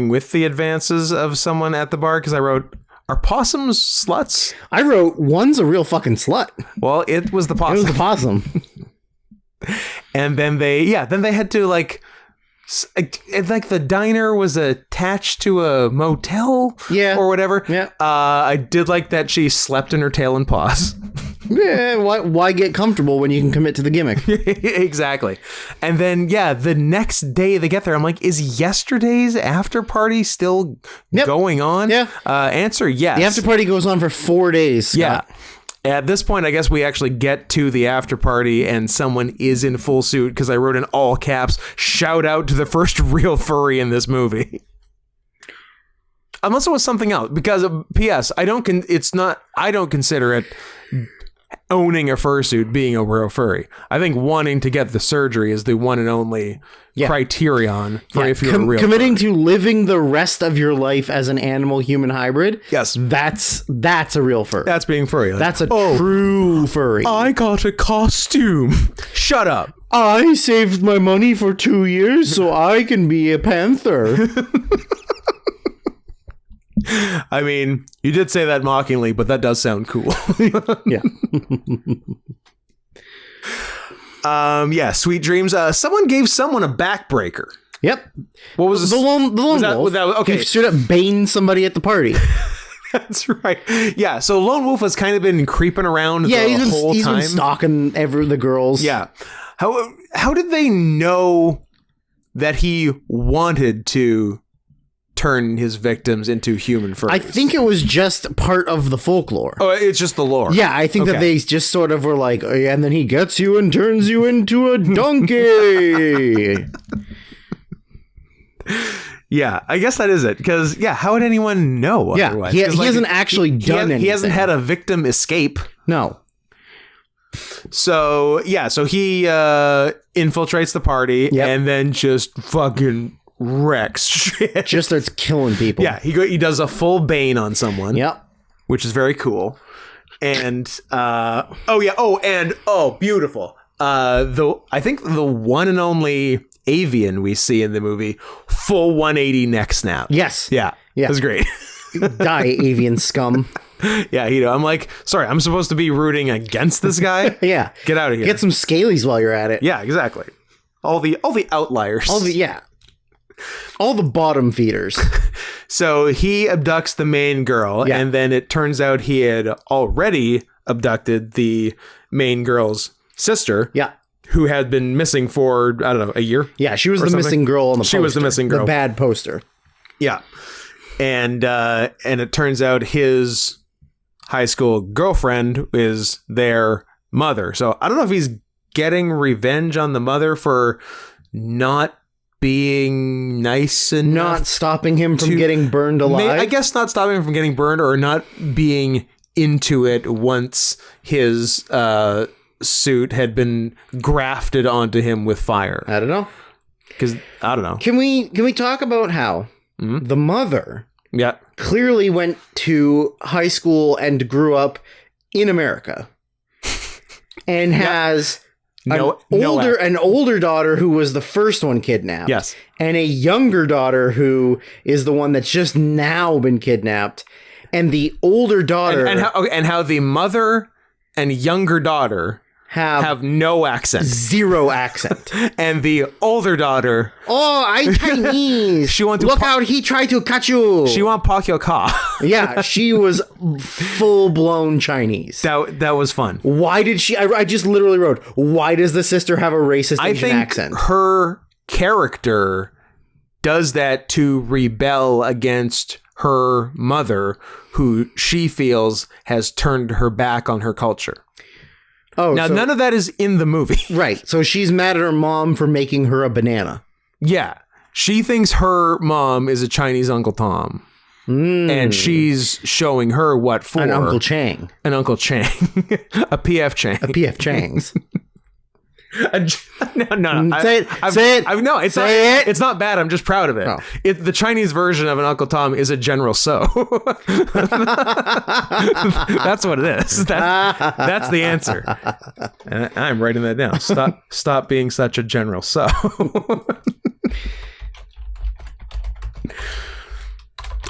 with the advances of someone at the bar, because I wrote, are possums sluts? I wrote, one's a real fucking slut. Well, it was the possum. It was the possum. And then they had to like the diner was attached to a motel or whatever. Yeah. I did like that she slept in her tail and paws. Yeah, why get comfortable when you can commit to the gimmick? Exactly. And then, the next day they get there, I'm like, is yesterday's after party still going on? Yeah. Answer, yes. The after party goes on for 4 days, Scott. Yeah. At this point, I guess we actually get to the after party and someone is in full suit, because I wrote in all caps, shout out to the first real furry in this movie. Unless it was something else, because P.S. I don't consider it owning a fursuit being a real furry. I think wanting to get the surgery is the one and only criterion for if you're a real committing furry. to living the rest of your life as an animal human hybrid. Yes, that's a real furry. That's being furry. Like, that's a true furry. I got a costume. Shut up. I saved my money for 2 years so I can be a panther. I mean, you did say that mockingly, but that does sound cool. Yeah. Sweet Dreams. Someone gave someone a backbreaker. Yep. What was the lone wolf? Okay. He straight up baned somebody at the party. That's right. Yeah. So Lone Wolf has kind of been creeping around the whole time. He's been stalking the girls. Yeah. How did they know that he wanted to turn his victims into human furries? I think it was just part of the folklore. Oh, it's just the lore. Yeah, I think that they just sort of were like, oh, yeah, and then he gets you and turns you into a donkey. Yeah, I guess that is it. Because, how would anyone know otherwise? He hasn't actually done anything. He hasn't had a victim escape. No. So he infiltrates the party and then just fucking wrecks shit. Just starts killing people. Yeah, he does a full bane on someone. Yep. Which is very cool. And beautiful. I think the one and only avian we see in the movie, full 180 neck snap. Yes. Yeah. It was great. Die, avian scum. Yeah, I'm like, sorry, I'm supposed to be rooting against this guy? Yeah. Get out of here. Get some scalies while you're at it. Yeah, exactly. All the outliers. All the bottom feeders. So he abducts the main girl, and then it turns out he had already abducted the main girl's sister. Yeah. Who had been missing for, I don't know, a year? Yeah, she was the missing girl on the poster. She was the missing girl. The bad poster. Yeah. And it turns out his high school girlfriend is their mother. So I don't know if he's getting revenge on the mother for not being nice enough. Not stopping him from getting burned alive. I guess not stopping him from getting burned, or not being into it once his suit had been grafted onto him with fire. I don't know. Because I don't know. Can we talk about how the mother clearly went to high school and grew up in America and has an older daughter who was the first one kidnapped. Yes. And a younger daughter who is the one that's just now been kidnapped. And the older daughter and how the mother and younger daughter have no accent. Zero accent. And the older daughter, I Chinese. She want to look out, he tried to cut you. She want pak your ka. Yeah, she was full blown Chinese. That was fun. Why did she? I just literally wrote, why does the sister have a racist Asian accent? Her character does that to rebel against her mother, who she feels has turned her back on her culture. Oh, now none of that is in the movie. Right. So she's mad at her mom for making her a banana. Yeah. She thinks her mom is a Chinese Uncle Tom. And she's showing her what for. An Uncle Chang. An Uncle Chang. A PF Chang. A PF Chang's. No. Say it. No, it's not bad. I'm just proud of it. Oh. The Chinese version of an Uncle Tom is a General So. That's what it is. That's the answer. And I'm writing that down. Stop being such a General So.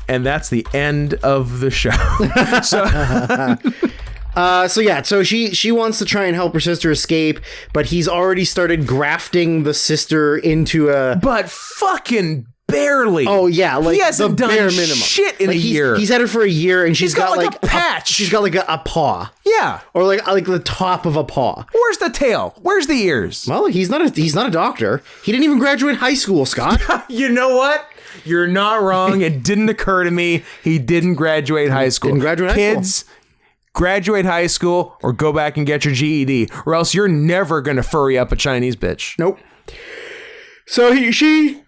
And that's the end of the show. So she wants to try and help her sister escape, but he's already started grafting the sister into a... But fucking barely. Oh, yeah. Like, he hasn't done bare minimum. Shit in a year. He's had her for a year, and she's got like a patch. She's got like a paw. Yeah. Or like the top of a paw. Where's the tail? Where's the ears? Well, he's not a doctor. He didn't even graduate high school, Scott. You know what? You're not wrong. It didn't occur to me. He didn't graduate high school. Didn't graduate high school. Kids, graduate high school or go back and get your GED, or else you're never going to furry up a Chinese bitch. Nope. So she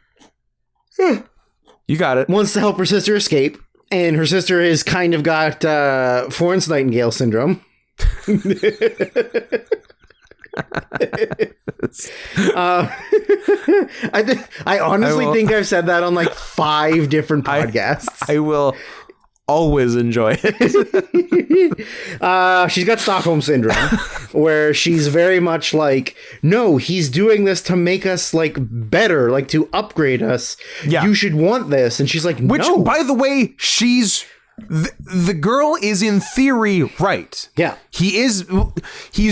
you got it. Wants to help her sister escape, and her sister has kind of got Florence Nightingale syndrome. I honestly think I've said that on like 5 different podcasts. I will always enjoy it. She's got Stockholm syndrome, where she's very much like, no, he's doing this to make us like better, like to upgrade us. Yeah. You should want this. And she's like, no. Which, by the way, the girl is in theory right. Yeah. He's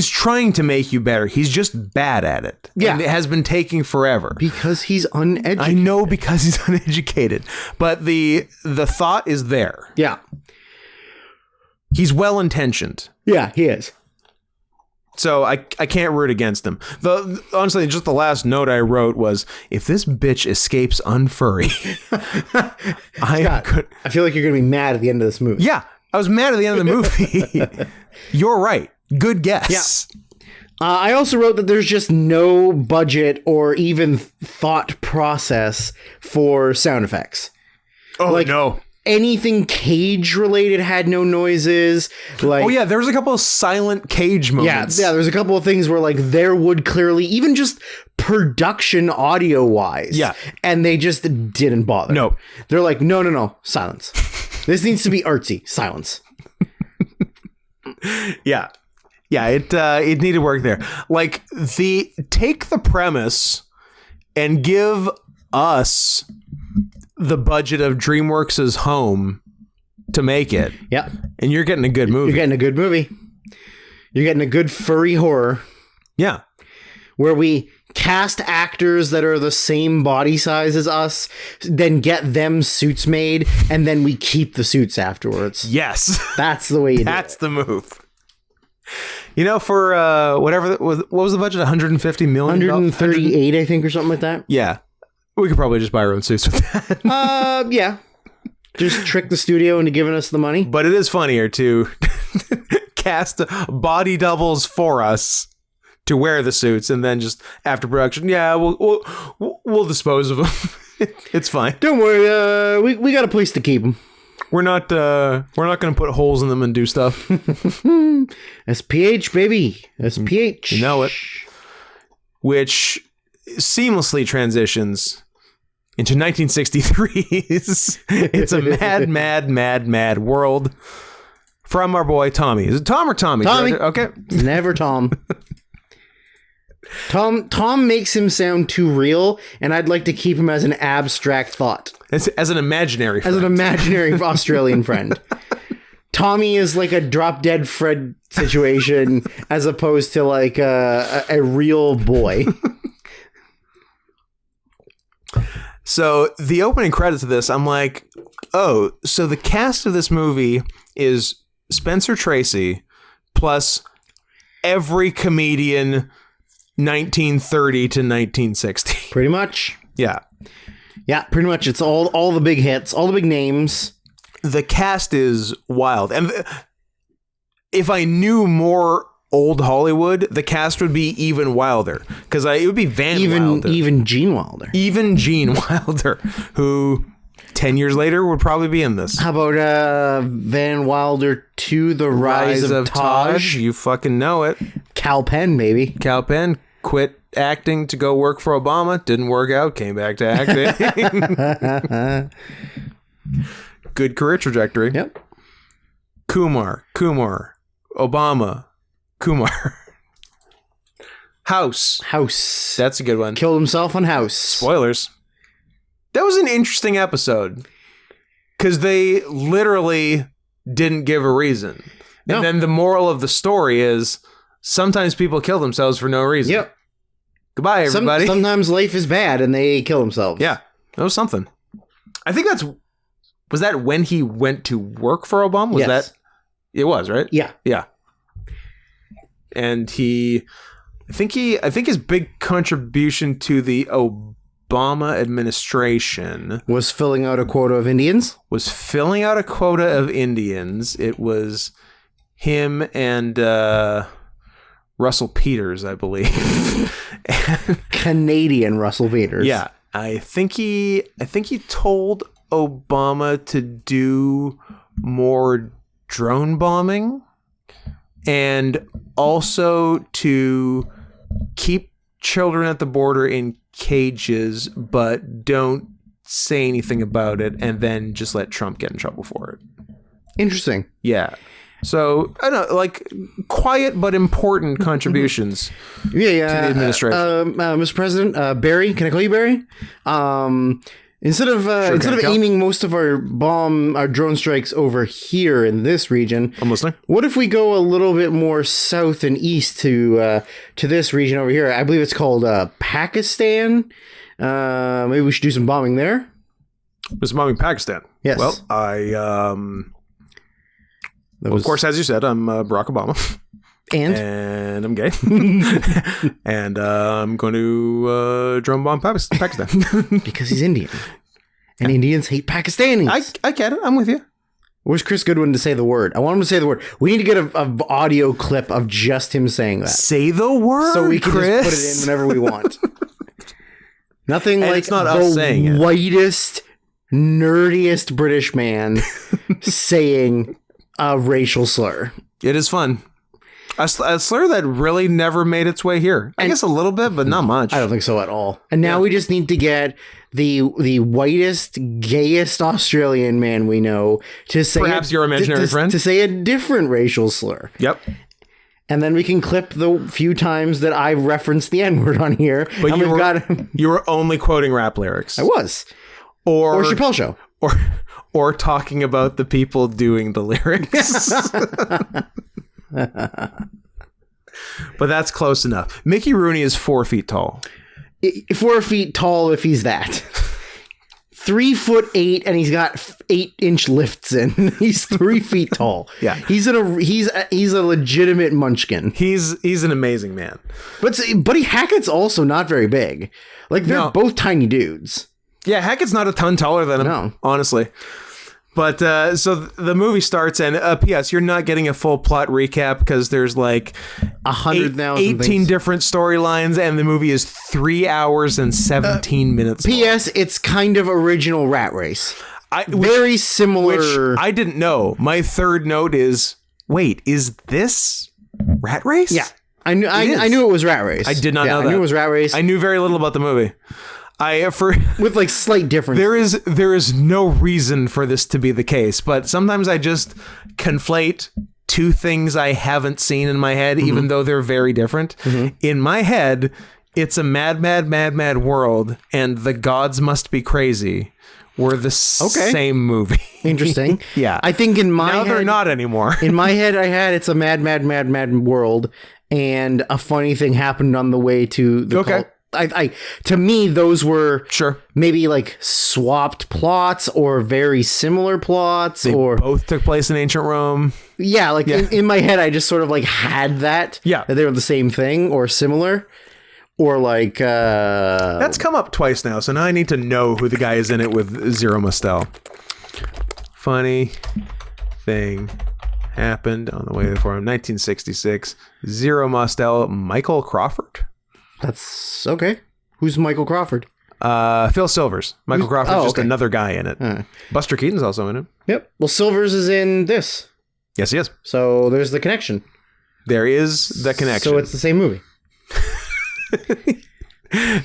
trying to make you better. He's just bad at it. Yeah. And it has been taking forever. Because he's uneducated. I know, because he's uneducated. But the thought is there. Yeah. He's well-intentioned. Yeah, he is. So I can't root against him. Honestly, just the last note I wrote was, if this bitch escapes unfurry, I feel like you're going to be mad at the end of this movie. Yeah, I was mad at the end of the movie. You're right. Good guess. Yeah. I also wrote that there's just no budget or even thought process for sound effects. Oh, like, no. Anything cage related had no noises. Like, oh yeah, there was a couple of silent cage moments. Yeah, there's a couple of things where like there would clearly, even just production audio wise. Yeah. And they just didn't bother. No. They're like, no, silence. This needs to be artsy. Silence. Yeah. Yeah, it needed work there. Like, take the premise and give us the budget of DreamWorks' Home to make it. Yep. And you're getting a good movie. You're getting a good movie. You're getting a good furry horror. Yeah. Where we cast actors that are the same body size as us, then get them suits made, and then we keep the suits afterwards. Yes. That's the way you do it. That's the move. You know, for what was the budget? 150 million? 138, I think, or something like that. Yeah. We could probably just buy our own suits with that. Yeah. Just trick the studio into giving us the money. But it is funnier to cast body doubles for us to wear the suits, and then just after production, yeah, we'll dispose of them. It's fine. Don't worry, we got a place to keep them. We're not going to put holes in them and do stuff. SPH, baby. SPH. You know it. Which seamlessly transitions into 1963's It's a mad world from our boy Tommy. Is it Tom or Tommy? Tommy. Okay. Never Tom. Tom makes him sound too real, and I'd like to keep him as an abstract thought. As an imaginary friend. As an imaginary Australian friend. Tommy is like a drop dead Fred situation as opposed to like a real boy. So the opening credits of this, I'm like, oh, so the cast of this movie is Spencer Tracy plus every comedian 1930 to 1960. Pretty much. Yeah. Yeah, pretty much. It's all the big hits, all the big names. The cast is wild. And if I knew more old Hollywood, the cast would be even wilder. Because it would be Wilder. Even Gene Wilder. Even Gene Wilder, who 10 years later would probably be in this. How about Van Wilder 2, The Rise of Taj? You fucking know it. Cal Penn, baby. Cal Penn quit acting to go work for Obama. Didn't work out. Came back to acting. Good career trajectory. Yep. Kumar. Obama. Kumar. House. That's a good one. Killed himself on House. Spoilers. That was an interesting episode. Because they literally didn't give a reason. No. And then the moral of the story is sometimes people kill themselves for no reason. Yep. Goodbye, everybody. Sometimes life is bad and they kill themselves. Yeah. That was something. I think was that when he went to work for Obama? Yes. It was, right? Yeah. Yeah. And I think his big contribution to the Obama administration was filling out a quota of Indians. It was him and Russell Peters, I believe. Canadian Russell Peters. Yeah. I think he told Obama to do more drone bombing and also to keep children at the border in cages, but don't say anything about it, and then just let Trump get in trouble for it. Interesting. Yeah. So, I don't know, like, quiet but important contributions to the administration. Mr. President, Barry, can I call you Barry? Instead of aiming most of our drone strikes over here in this region, I'm listening. What if we go a little bit more south and east to this region over here? I believe it's called Pakistan. Maybe we should do some bombing there. Was bombing Pakistan? Yes. Well, of course, as you said, I'm Barack Obama. And I'm gay. And I'm going to drone bomb Pakistan. Because he's Indian. And Indians hate Pakistanis. I get it. I'm with you. Where's Chris Goodwin to say the word? I want him to say the word. We need to get an audio clip of just him saying that. Say the word, so we can Chris. just put it in whenever we want. Nothing and like it's not us saying it. Whitest, nerdiest British man saying a racial slur. It is fun. A slur that really never made its way here. I guess a little bit, but not much. I don't think so at all. And now we just need to get the whitest, gayest Australian man we know to say perhaps your imaginary friend to say a different racial slur. Yep. And then we can clip the few times that I referenced the N-word on here. But and you were only quoting rap lyrics. I was. Or Chappelle Show. Or talking about the people doing the lyrics. But that's close enough. Mickey Rooney is 4 feet tall. 4 feet tall if he's that. 3'8", and he's got 8-inch lifts in. He's 3 feet tall. Yeah, he's a legitimate munchkin. He's an amazing man. But Buddy Hackett's also not very big. Like they're both tiny dudes. Yeah, Hackett's not a ton taller than him, honestly. But so the movie starts, and P.S. You're not getting a full plot recap because there's like 18 different storylines, and the movie is 3 hours and 17 minutes. P.S. It's kind of original Rat Race. Very similar. Which I didn't know. My third note is, wait, is this Rat Race? Yeah, I knew it was Rat Race. I did not know that. I knew it was Rat Race. I knew very little about the movie. With like slight differences. There is no reason for this to be the case, but sometimes I just conflate two things I haven't seen in my head, even though they're very different. In my head, it's a mad world, and the gods must be crazy. Were the same movie. Interesting. Yeah. I think in my head, they're not anymore. In my head, I had it's a mad world, and a funny thing happened on the way to the cult. To me, those were maybe like swapped plots or very similar plots. They both took place in ancient Rome. Yeah, like in my head, I just sort of like had that. Yeah, that they were the same thing or similar, or like that's come up twice now. So now I need to know who the guy is in it with Zero Mostel. Funny thing happened on the way for him. 1966. Zero Mostel. Michael Crawford. That's okay. Who's Michael Crawford? Phil Silvers. Michael Crawford's just another guy in it. Buster Keaton's also in it. Yep. Well, Silvers is in this. Yes, he is. So there's the connection. There is the connection. So it's the same movie.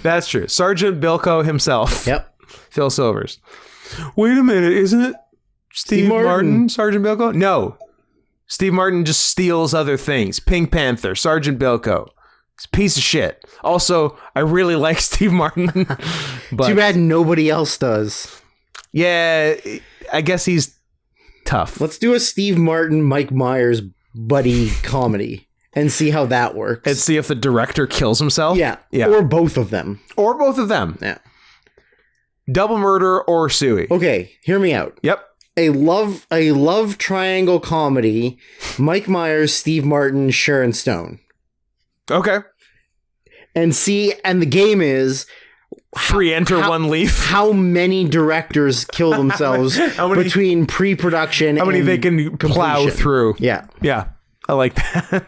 That's true. Sergeant Bilko himself. Yep. Phil Silvers. Wait a minute. Isn't it Steve Martin? Sergeant Bilko? No. Steve Martin just steals other things. Pink Panther. Sergeant Bilko. It's a piece of shit. Also, I really like Steve Martin. But too bad nobody else does. Yeah, I guess he's tough. Let's do a Steve Martin, Mike Myers buddy comedy and see how that works. And see if the director kills himself. Yeah. Or both of them. Yeah. Double murder or suey. Okay, hear me out. Yep. A love triangle comedy. Mike Myers, Steve Martin, Sharon Stone. Okay. And the game is 3 enter, 1 leave. How many directors kill themselves between pre-production how many and they can plow through. Yeah. Yeah. I like that.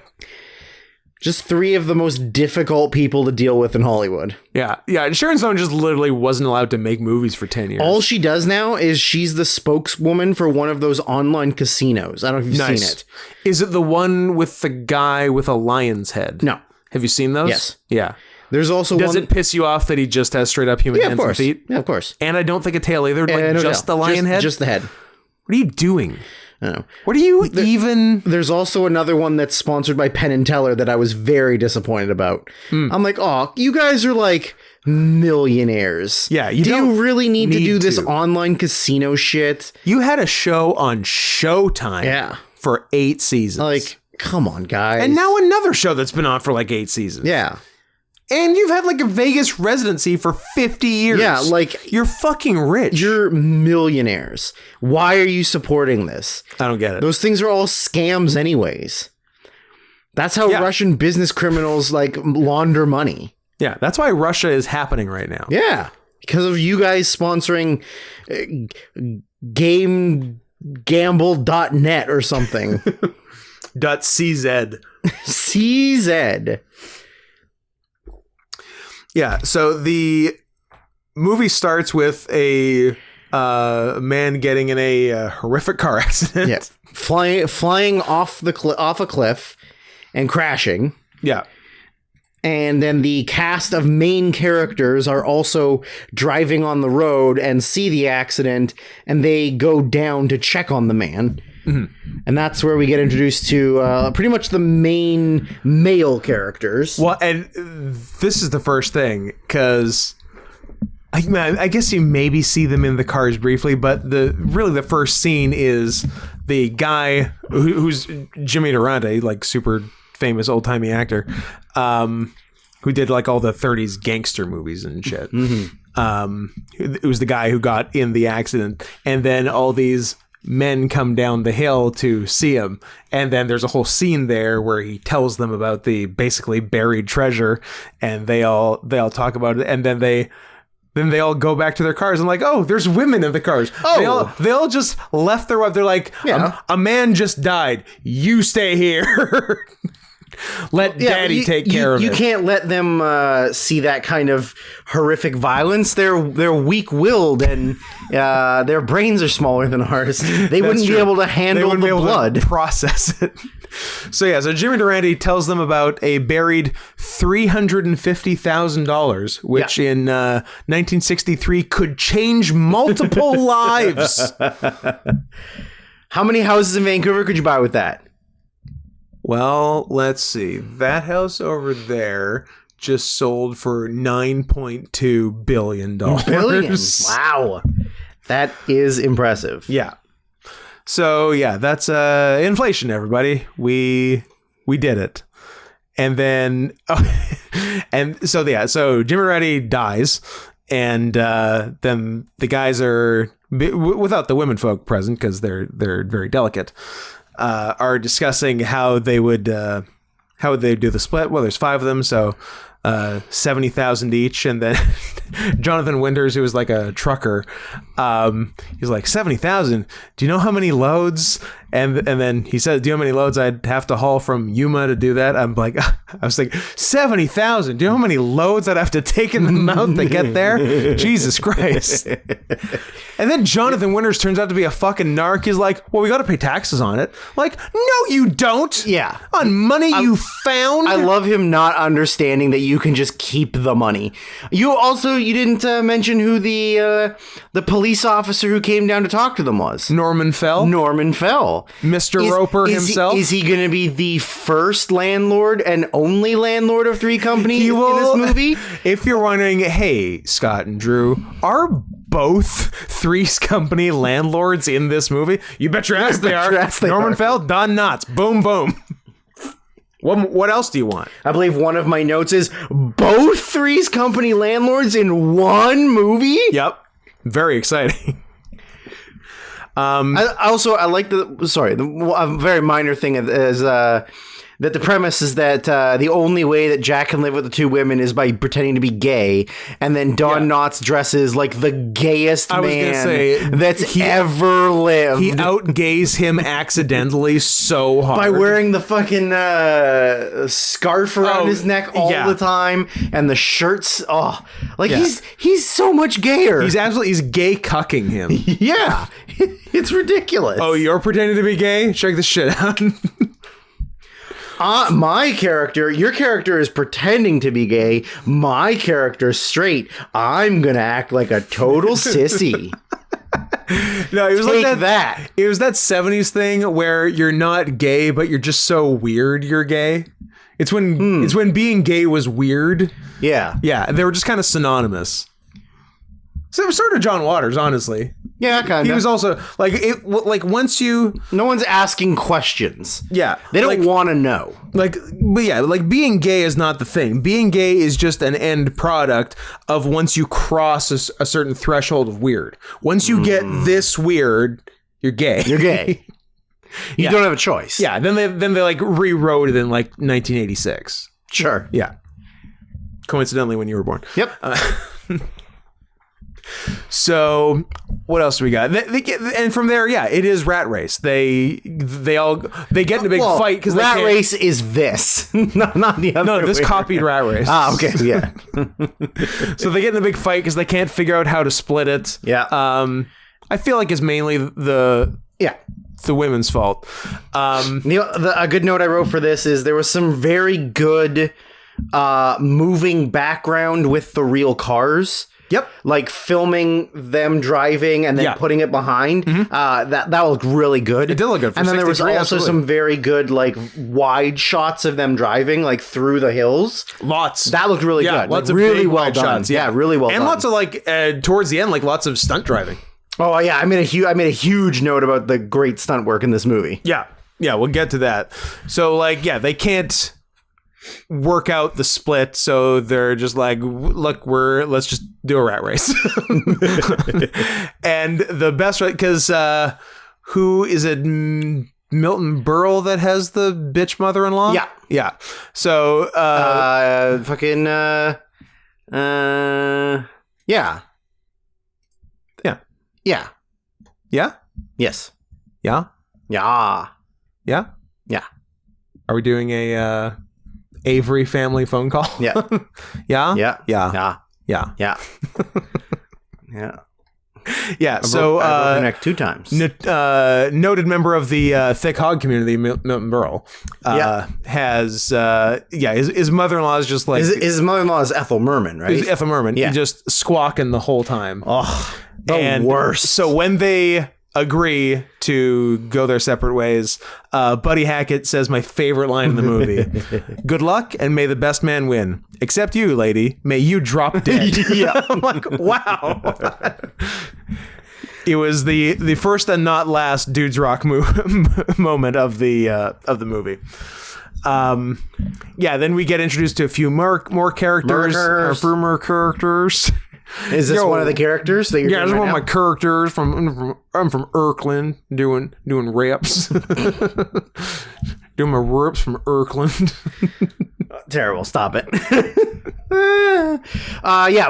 Just 3 of the most difficult people to deal with in Hollywood. Yeah. Yeah. Sharon Stone just literally wasn't allowed to make movies for 10 years. All she does now is she's the spokeswoman for one of those online casinos. I don't know if you've seen it. Is it the one with the guy with a lion's head? No. Have you seen those? Yes. Yeah. There's also Does it piss you off that he just has straight up human hands and feet? Yeah, of course. And I don't think a tail either. Like just the lion head? Just the head. What are you doing? I don't know. What are you even... There's also another one that's sponsored by Penn and Teller that I was very disappointed about. I'm like, oh, you guys are like millionaires. Yeah. Do you really need to do this online casino shit? You had a show on Showtime for 8 seasons. Like, come on, guys. And now another show that's been on for like 8 seasons. Yeah. And you've had like a Vegas residency for 50 years. Yeah, like... You're fucking rich. You're millionaires. Why are you supporting this? I don't get it. Those things are all scams anyways. That's how Russian business criminals like launder money. Yeah, that's why Russia is happening right now. Yeah, because of you guys sponsoring GameGamble.net or something. .cz. CZ. Yeah, so the movie starts with a man getting in a horrific car accident. Yeah, flying off a cliff and crashing. Yeah, And then the cast of main characters are also driving on the road and see the accident, and they go down to check on the man. Mm-hmm. And that's where we get introduced to pretty much the main male characters. Well, and this is the first thing, because I guess you maybe see them in the cars briefly, but the first scene is the guy who's Jimmy Durante, like super famous old-timey actor, who did like all the 30s gangster movies and shit. Mm-hmm. It was the guy who got in the accident, and then all these men come down the hill to see him, and then there's a whole scene there where he tells them about the basically buried treasure, and they all talk about it, and then they all go back to their cars and like, oh, there's women in the cars. Oh, they all just left their wife. They're like, a man just died. You stay here. Let daddy take care of it. You can't let them see that kind of horrific violence. They're weak-willed, and their brains are smaller than ours. They wouldn't be able to handle the blood. Process it. So Jimmy Durante tells them about a buried $350,000, which in 1963 could change multiple lives. How many houses in Vancouver could you buy with that? Well, let's see. That house over there just sold for $9.2 billion. Billion? Wow. That is impressive. Yeah. So, that's inflation, everybody. We did it. And then, so Jimmy Reddy dies, and then the guys are, without the women folk present, because they're very delicate, are discussing how they would do the split. Well, there's 5 of them, so $70,000 each, and then Jonathan Winters, who was like a trucker, he's like, $70,000. Do you know how many loads? And then he said, do you know how many loads I'd have to haul from Yuma to do that? I'm like, I was like, $70,000. Do you know how many loads I'd have to take in the mouth to get there? Jesus Christ. And then Jonathan Winters turns out to be a fucking narc. He's like, well, we got to pay taxes on it. Like, no, you don't. Yeah. On money you found. I love him not understanding that you can just keep the money. You didn't mention who the police officer who came down to talk to them was. Norman Fell. Mr. Roper himself. Is he going to be the first landlord and only landlord of 3 companies in this movie? If you're wondering, hey, Scott and Drew, are both Three's Company landlords in this movie? You bet your ass they are. Norman Fell, Don Knotts. Boom, boom. What else do you want? I believe one of my notes is both Three's Company landlords in one movie? Yep. Very exciting. I like a very minor thing is that the premise is that the only way that Jack can live with the 2 women is by pretending to be gay, and then Don Knotts dresses like the gayest man that's ever lived. He outgays him accidentally so hard by wearing the fucking scarf around his neck all the time, and the shirts. He's so much gayer. He's gay cucking him. Yeah, it's ridiculous. Oh, you're pretending to be gay? Check this shit out. Your character is pretending to be gay. My character's straight. I'm gonna act like a total sissy. No, it was like that. It was that 70s thing where you're not gay, but you're just so weird you're gay. It's when being gay was weird. Yeah. Yeah, they were just kind of synonymous. So it was sort of John Waters, honestly. Yeah, kind of. He was also once you... No one's asking questions. Yeah. They don't want to know. But being gay is not the thing. Being gay is just an end product of once you cross a certain threshold of weird. Once you get this weird, you're gay. You're gay. You don't have a choice. Yeah, then they rewrote it in 1986. Sure. Yeah. Coincidentally when you were born. Yep. So what else do we got? And from there, it is Rat Race. They get in a big fight because Rat Race is this, not the other. No, this copied Rat Race. Okay, yeah. So they get in a big fight because they can't figure out how to split it. Yeah. I feel like it's mainly the women's fault. A good note I wrote for this is there was some very good moving background with the real cars. Yep. Like filming them driving and then putting it behind. That looked really good. It did look good. And then there was also some very good like wide shots of them driving like through the hills. Lots. That looked really good. Lots like, of really big well wide done. shots. Yeah, really well done. And lots of like towards the end, like lots of stunt driving. Oh yeah, I made a huge note about the great stunt work in this movie. Yeah, we'll get to that. So like, they can't work out the split, so they're just like, look, let's just do a rat race. And the best, right? Because who is it? Milton Berle that has the bitch mother-in-law. Yeah. So Yeah. Yes. Yeah. Are we doing a Avery family phone call? Yeah. Yeah. So I broke her neck 2 times. Noted member of the thick hog community, Milton Berle, has his mother-in-law is just like his mother-in-law is Ethel Merman, right? Is Ethel Merman. Yeah. Just squawking the whole time. Oh, the worst. So when they agree to go their separate ways, Buddy Hackett says my favorite line in the movie: "Good luck and may the best man win. Except you, lady. May you drop dead." I'm like, wow. It was the first and not last Dudes Rock moment of the movie. Then we get introduced to a few more characters. More characters. Is this one of the characters that you're doing? This is right one now? of my characters I'm from Erkland doing reps. Doing my reps from Erkland. Terrible. Stop it.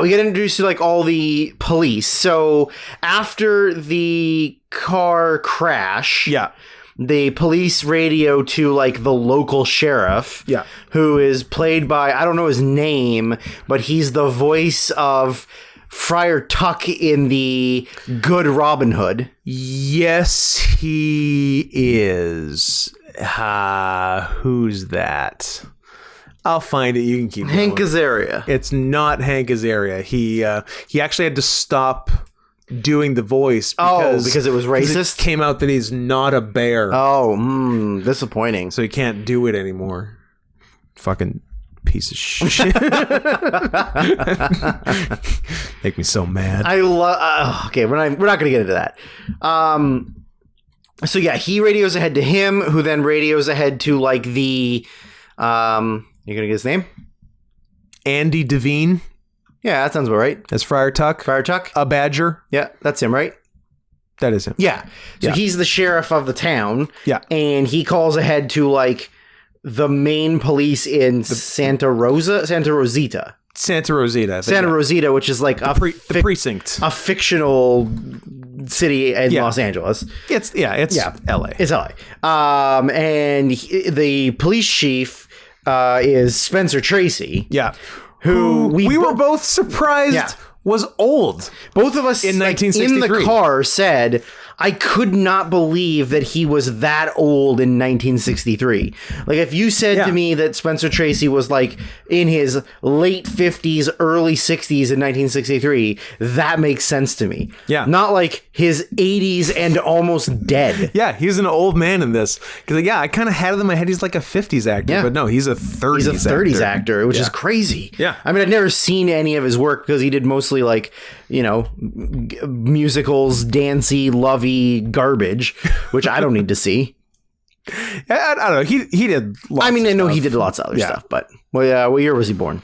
We get introduced to like all the police. So after the car crash, the police radio to like the local sheriff, who is played by, I don't know his name, but he's the voice of Friar Tuck in the Good Robin Hood. Yes, he is. Who's that? I'll find it. You can keep Hank going. Azaria. It's not Hank Azaria. He actually had to stop doing the voice because it was racist. It came out that he's not a bear. Disappointing. So he can't do it anymore. Fucking piece of shit. Make me so mad. I love. Okay, we're not going to get into that. So yeah, he radios ahead to him, who then radios ahead to like the. You're gonna get his name? Andy Devine. Yeah, that sounds about right. That's Friar Tuck. Friar Tuck. A badger. Yeah, that's him, right? That is him. Yeah. So he's the sheriff of the town. Yeah. And he calls ahead to like the main police in Santa Rosita. Santa Rosita, which is like the precinct. A fictional city in Los Angeles. It's LA. It's LA. And the police chief is Spencer Tracy. Yeah. Who we were both surprised was old. Both of us in 1963 in the car said, I could not believe that he was that old in 1963. Like, if you said to me that Spencer Tracy was like in his late 50s, early 60s in 1963, that makes sense to me. Yeah. Not like his 80s and almost dead. Yeah, he's an old man in this. Because, I kind of had it in my head he's like a 50s actor, but no, he's a 30s actor. He's a 30s actor, which is crazy. Yeah. I mean, I've never seen any of his work because he did mostly like, musicals, dancey, lovey garbage, which I don't need to see. I don't know. He did lots I know stuff. he did lots of other stuff, but what year was he born?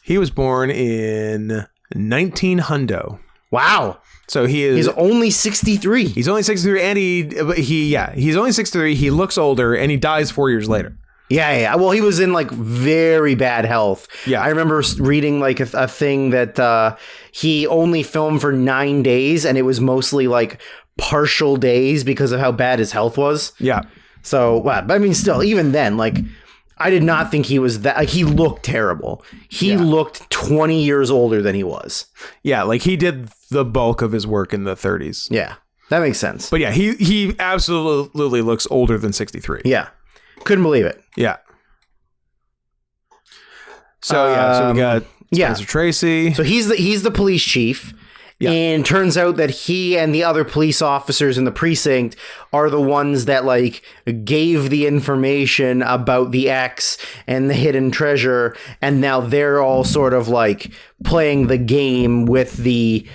He was born in 1900. Wow. So he's only 63. He's only 63 and he's only 63. He looks older and he dies 4 years later. Yeah. Well, he was in like very bad health. Yeah. I remember reading like a thing that he only filmed for 9 days and it was mostly like partial days because of how bad his health was. Yeah. So, still, even then, like, I did not think he was that. Like, he looked terrible. He looked 20 years older than he was. Yeah, like he did the bulk of his work in the 30s. Yeah, that makes sense. But he absolutely looks older than 63. Yeah. Couldn't believe it. Yeah. So so we got Spencer Tracy. So he's the police chief. Yeah. And turns out that he and the other police officers in the precinct are the ones that like gave the information about the X and the hidden treasure, and now they're all sort of like playing the game with the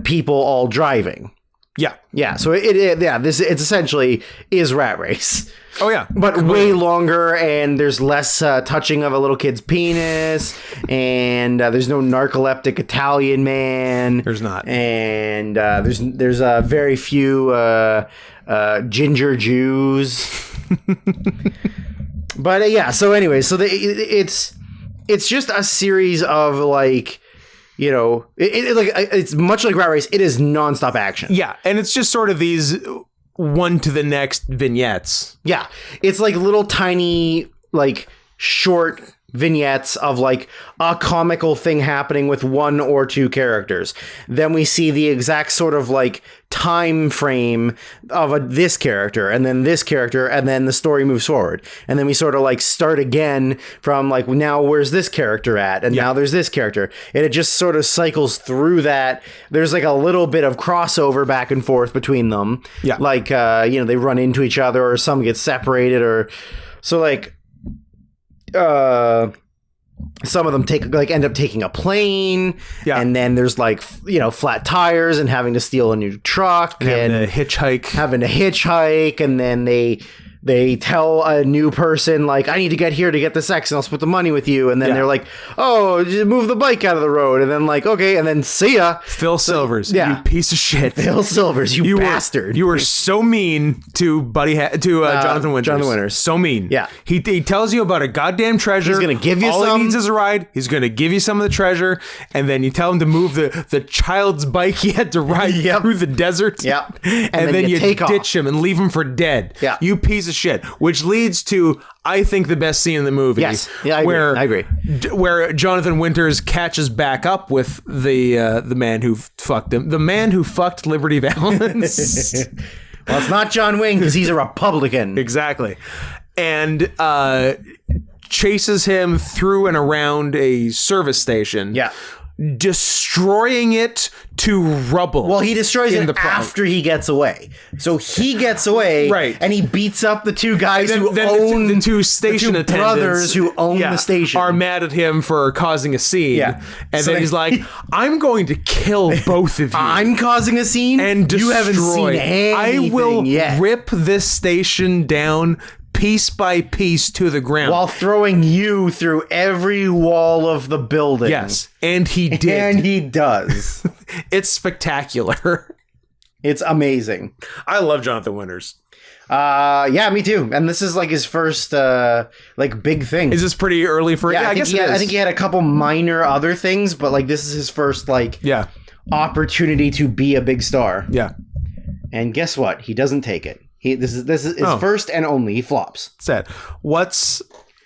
people all driving. Yeah. Yeah. So it's essentially is Rat Race. Oh yeah, but way longer, and there's less touching of a little kid's penis, and there's no narcoleptic Italian man. There's not, and there's very few ginger Jews. But yeah. So anyway, so it's just a series of like. You know, it's much like Rat Race. It is nonstop action. Yeah, and it's just sort of these one to the next vignettes. Yeah, it's like little tiny, like short vignettes of like a comical thing happening with one or two characters. Then we see the exact sort of like time frame of this character and then this character, and then the story moves forward. And then we sort of like start again from like, now where's this character at? And now there's this character. And it just sort of cycles through that. There's like a little bit of crossover back and forth between them. Yeah. Like, they run into each other, or some get separated, or so like, some of them end up taking a plane, and then there's like flat tires and having to steal a new truck and having to hitchhike, and then they tell a new person like, I need to get here to get the sex and I'll split the money with you, and then they're like, oh, just move the bike out of the road, and then like, okay, and then see ya. Phil Silvers, you piece of shit. Phil Silvers, you bastard. You were so mean to Jonathan Winters. Jonathan Winters. So mean. Yeah. He tells you about a goddamn treasure. He's going to give you All some. All he needs is a ride. He's going to give you some of the treasure, and then you tell him to move the child's bike he had to ride through the desert. Yep. And then you ditch him and leave him for dead. Yeah. You piece of shit. Which leads to, I think, the best scene in the movie. Yes. Yeah, I agree. Where Jonathan Winters catches back up with the man who fucked him. The man who fucked Liberty Valance. Well, it's not John Wayne because he's a Republican. Exactly. And chases him through and around a service station. Yeah. Destroying it to rubble. Well, he destroys it after he gets away. So he gets away, right, and he beats up the two guys who own the two station attendants, brothers who own the station, are mad at him for causing a scene. Yeah. And so then he's like, "I'm going to kill both of you. I'm causing a scene, and destroy. You haven't seen anything I will yet. Rip this station down." Piece by piece to the ground. While throwing you through every wall of the building. Yes, and he did. And he does. It's spectacular. It's amazing. I love Jonathan Winters. Yeah, me too. And this is like his first big thing. Is this pretty early for I guess I think he had a couple minor other things, but like this is his first opportunity to be a big star. Yeah. And guess what? He doesn't take it. This is his first and only. He flops. Sad. He does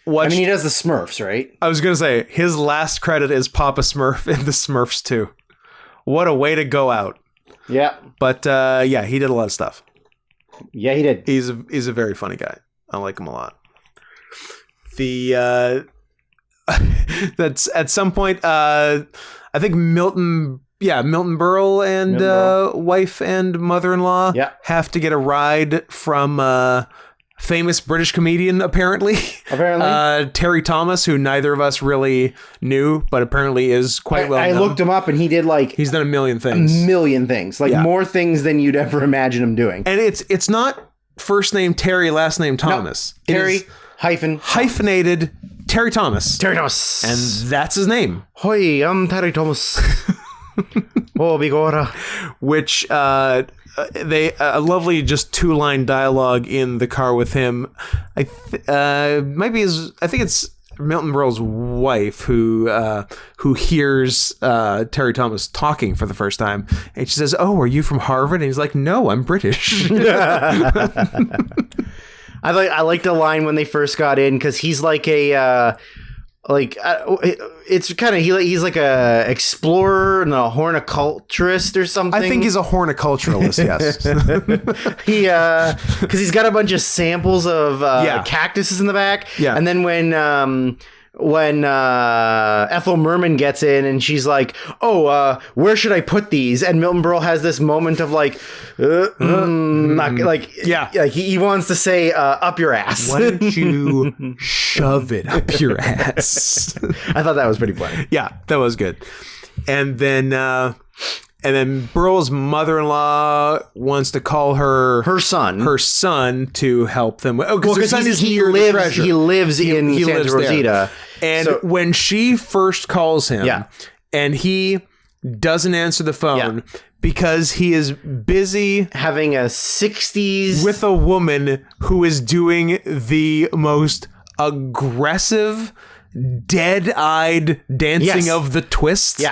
the Smurfs, right? I was going to say, his last credit is Papa Smurf in the Smurfs 2. What a way to go out. Yeah. But he did a lot of stuff. Yeah, he did. He's a very funny guy. I like him a lot. That's at some point, I think Milton Berle and wife and mother-in-law have to get a ride from famous British comedian, apparently. Terry Thomas, who neither of us really knew, but apparently is quite well known. I looked him up, and he did he's done a million things. More things than you'd ever imagine him doing. And it's not first name Terry, last name Thomas. No, Terry hyphenated Terry Thomas. Terry Thomas. And that's his name. Hi, I'm Terry Thomas. Oh, bigora. Which they a lovely just 2-line dialogue in the car with him. I think it's Milton Berle's wife who hears Terry Thomas talking for the first time, and she says, "Oh, are you from Harvard?" And he's like, "No, I'm British." I like the line when they first got in, because he's like it's kind of he's like a explorer and a horticulturist or something. I think he's a horticulturalist. Yes. Because he's got a bunch of samples of cactuses in the back. Yeah. And then when when Ethel Merman gets in and she's like, "Oh, where should I put these?" And Milton Berle has this moment of like, he wants to say, "Up your ass." Why don't you shove it up your ass? I thought that was pretty funny. Yeah, that was good. And then Burl's mother-in-law wants to call her son to help them. Oh, because her son is he lives in Santa Rosita. And when she first calls him, and he doesn't answer the phone because he is busy having a 60s with a woman who is doing the most aggressive, dead-eyed dancing of the twists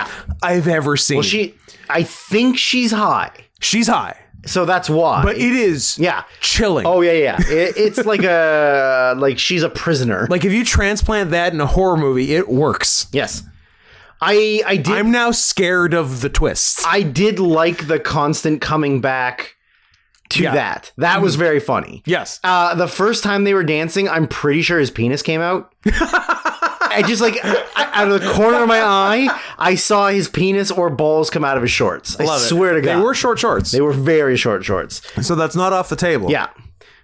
I've ever seen. Well, I think she's high. She's high. So that's why. But it is chilling. Oh, yeah. It's like she's a prisoner. Like if you transplant that in a horror movie, it works. Yes. I did. I'm now scared of the twists. I did like the constant coming back to that. That was very funny. Yes. The first time they were dancing, I'm pretty sure his penis came out. I just out of the corner of my eye, I saw his penis or balls come out of his shorts. I swear to God. They were short shorts. They were very short shorts. So that's not off the table. Yeah.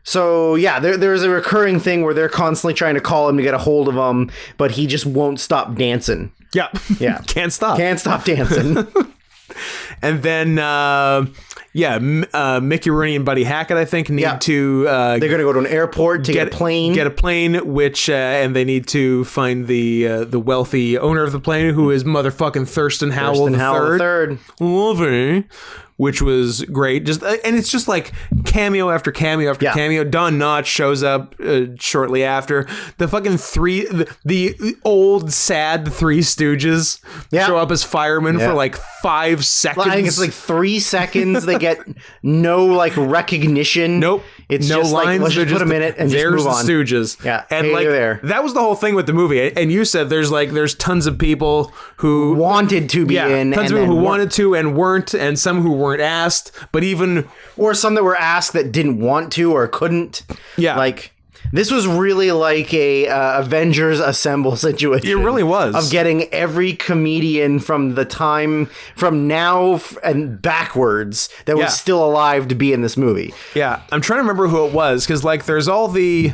So, there's a recurring thing where they're constantly trying to call him to get a hold of him, but he just won't stop dancing. Yeah. Yeah. Can't stop dancing. And then, Mickey Rooney and Buddy Hackett, I think, need to... they're going to go to an airport to get a plane. Get a plane, which... and they need to find the wealthy owner of the plane, who is motherfucking Thurston Howell III. Lovely. Which was great. And it's just like cameo after cameo after cameo. Don Knotts shows up shortly after. The fucking the old sad Three Stooges show up as firemen for like 5 seconds. I think it's like 3 seconds. They get no recognition. Nope. It's no just lines. Like, let's just put them in it and just move on. There's the Stooges. Yeah. And there. That was the whole thing with the movie. And you said there's tons of people who wanted to be in. Tons of people who wanted to and weren't, and some who weren't asked, but even... Or some that were asked that didn't want to or couldn't. Yeah. This was really like a Avengers Assemble situation. It really was. Of getting every comedian from the time, from now and backwards, that was still alive to be in this movie. Yeah. I'm trying to remember who it was, because there's all the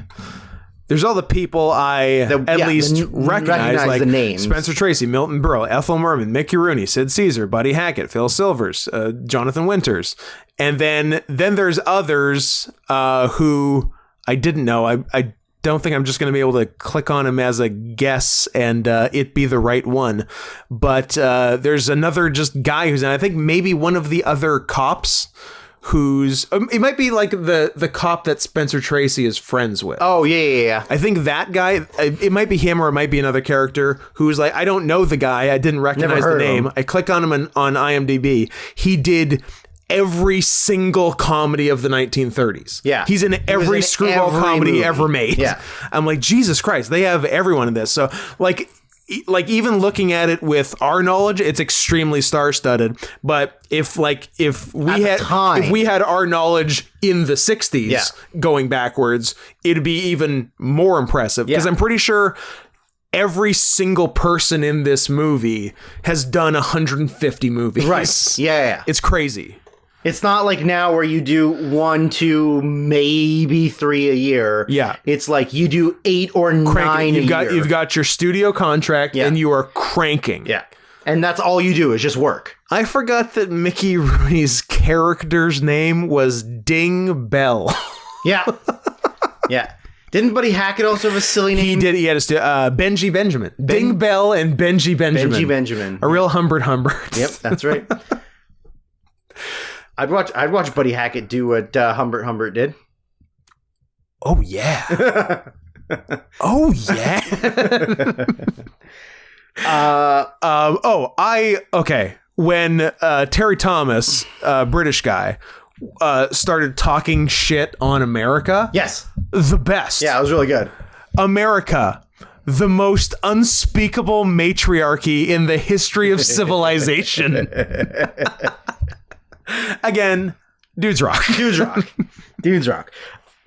people I recognize, like the names. Spencer Tracy, Milton Berle, Ethel Merman, Mickey Rooney, Sid Caesar, Buddy Hackett, Phil Silvers, Jonathan Winters. And then there's others who... I didn't know. I don't think I'm just going to be able to click on him as a guess and it be the right one. But there's another just guy who's in, I think maybe one of the other cops who's... it might be like the cop that Spencer Tracy is friends with. Oh, yeah. I think that guy, it might be him or it might be another character who's like, I don't know the guy. I didn't recognize the name. I click on him on IMDb. He did... every single comedy of the 1930s. Yeah. He's in every screwball comedy movie ever made. Yeah. I'm like, Jesus Christ, they have everyone in this. So like even looking at it with our knowledge, it's extremely star-studded. But if we had our knowledge in the 60s going backwards, it'd be even more impressive. Because I'm pretty sure every single person in this movie has done 150 movies. Right. Yeah. It's crazy. It's not like now where you do 1, 2, maybe 3 a year. Yeah. It's like you do 8 or 9 a year. You've got your studio contract and you are cranking. Yeah. And that's all you do is just work. I forgot that Mickey Rooney's character's name was Ding Bell. Yeah. Yeah. Didn't Buddy Hackett also have a silly name? He did. He had a Benji Benjamin. Ding Bell and Benji Benjamin. Benji Benjamin. A real Humbert. Yep, that's right. I'd watch Buddy Hackett do what Humbert did. Oh yeah. Oh yeah. Okay. When Terry Thomas, British guy, started talking shit on America. Yes. The best. Yeah, it was really good. America, the most unspeakable matriarchy in the history of civilization. Again, dudes rock. Dudes rock. Dudes rock.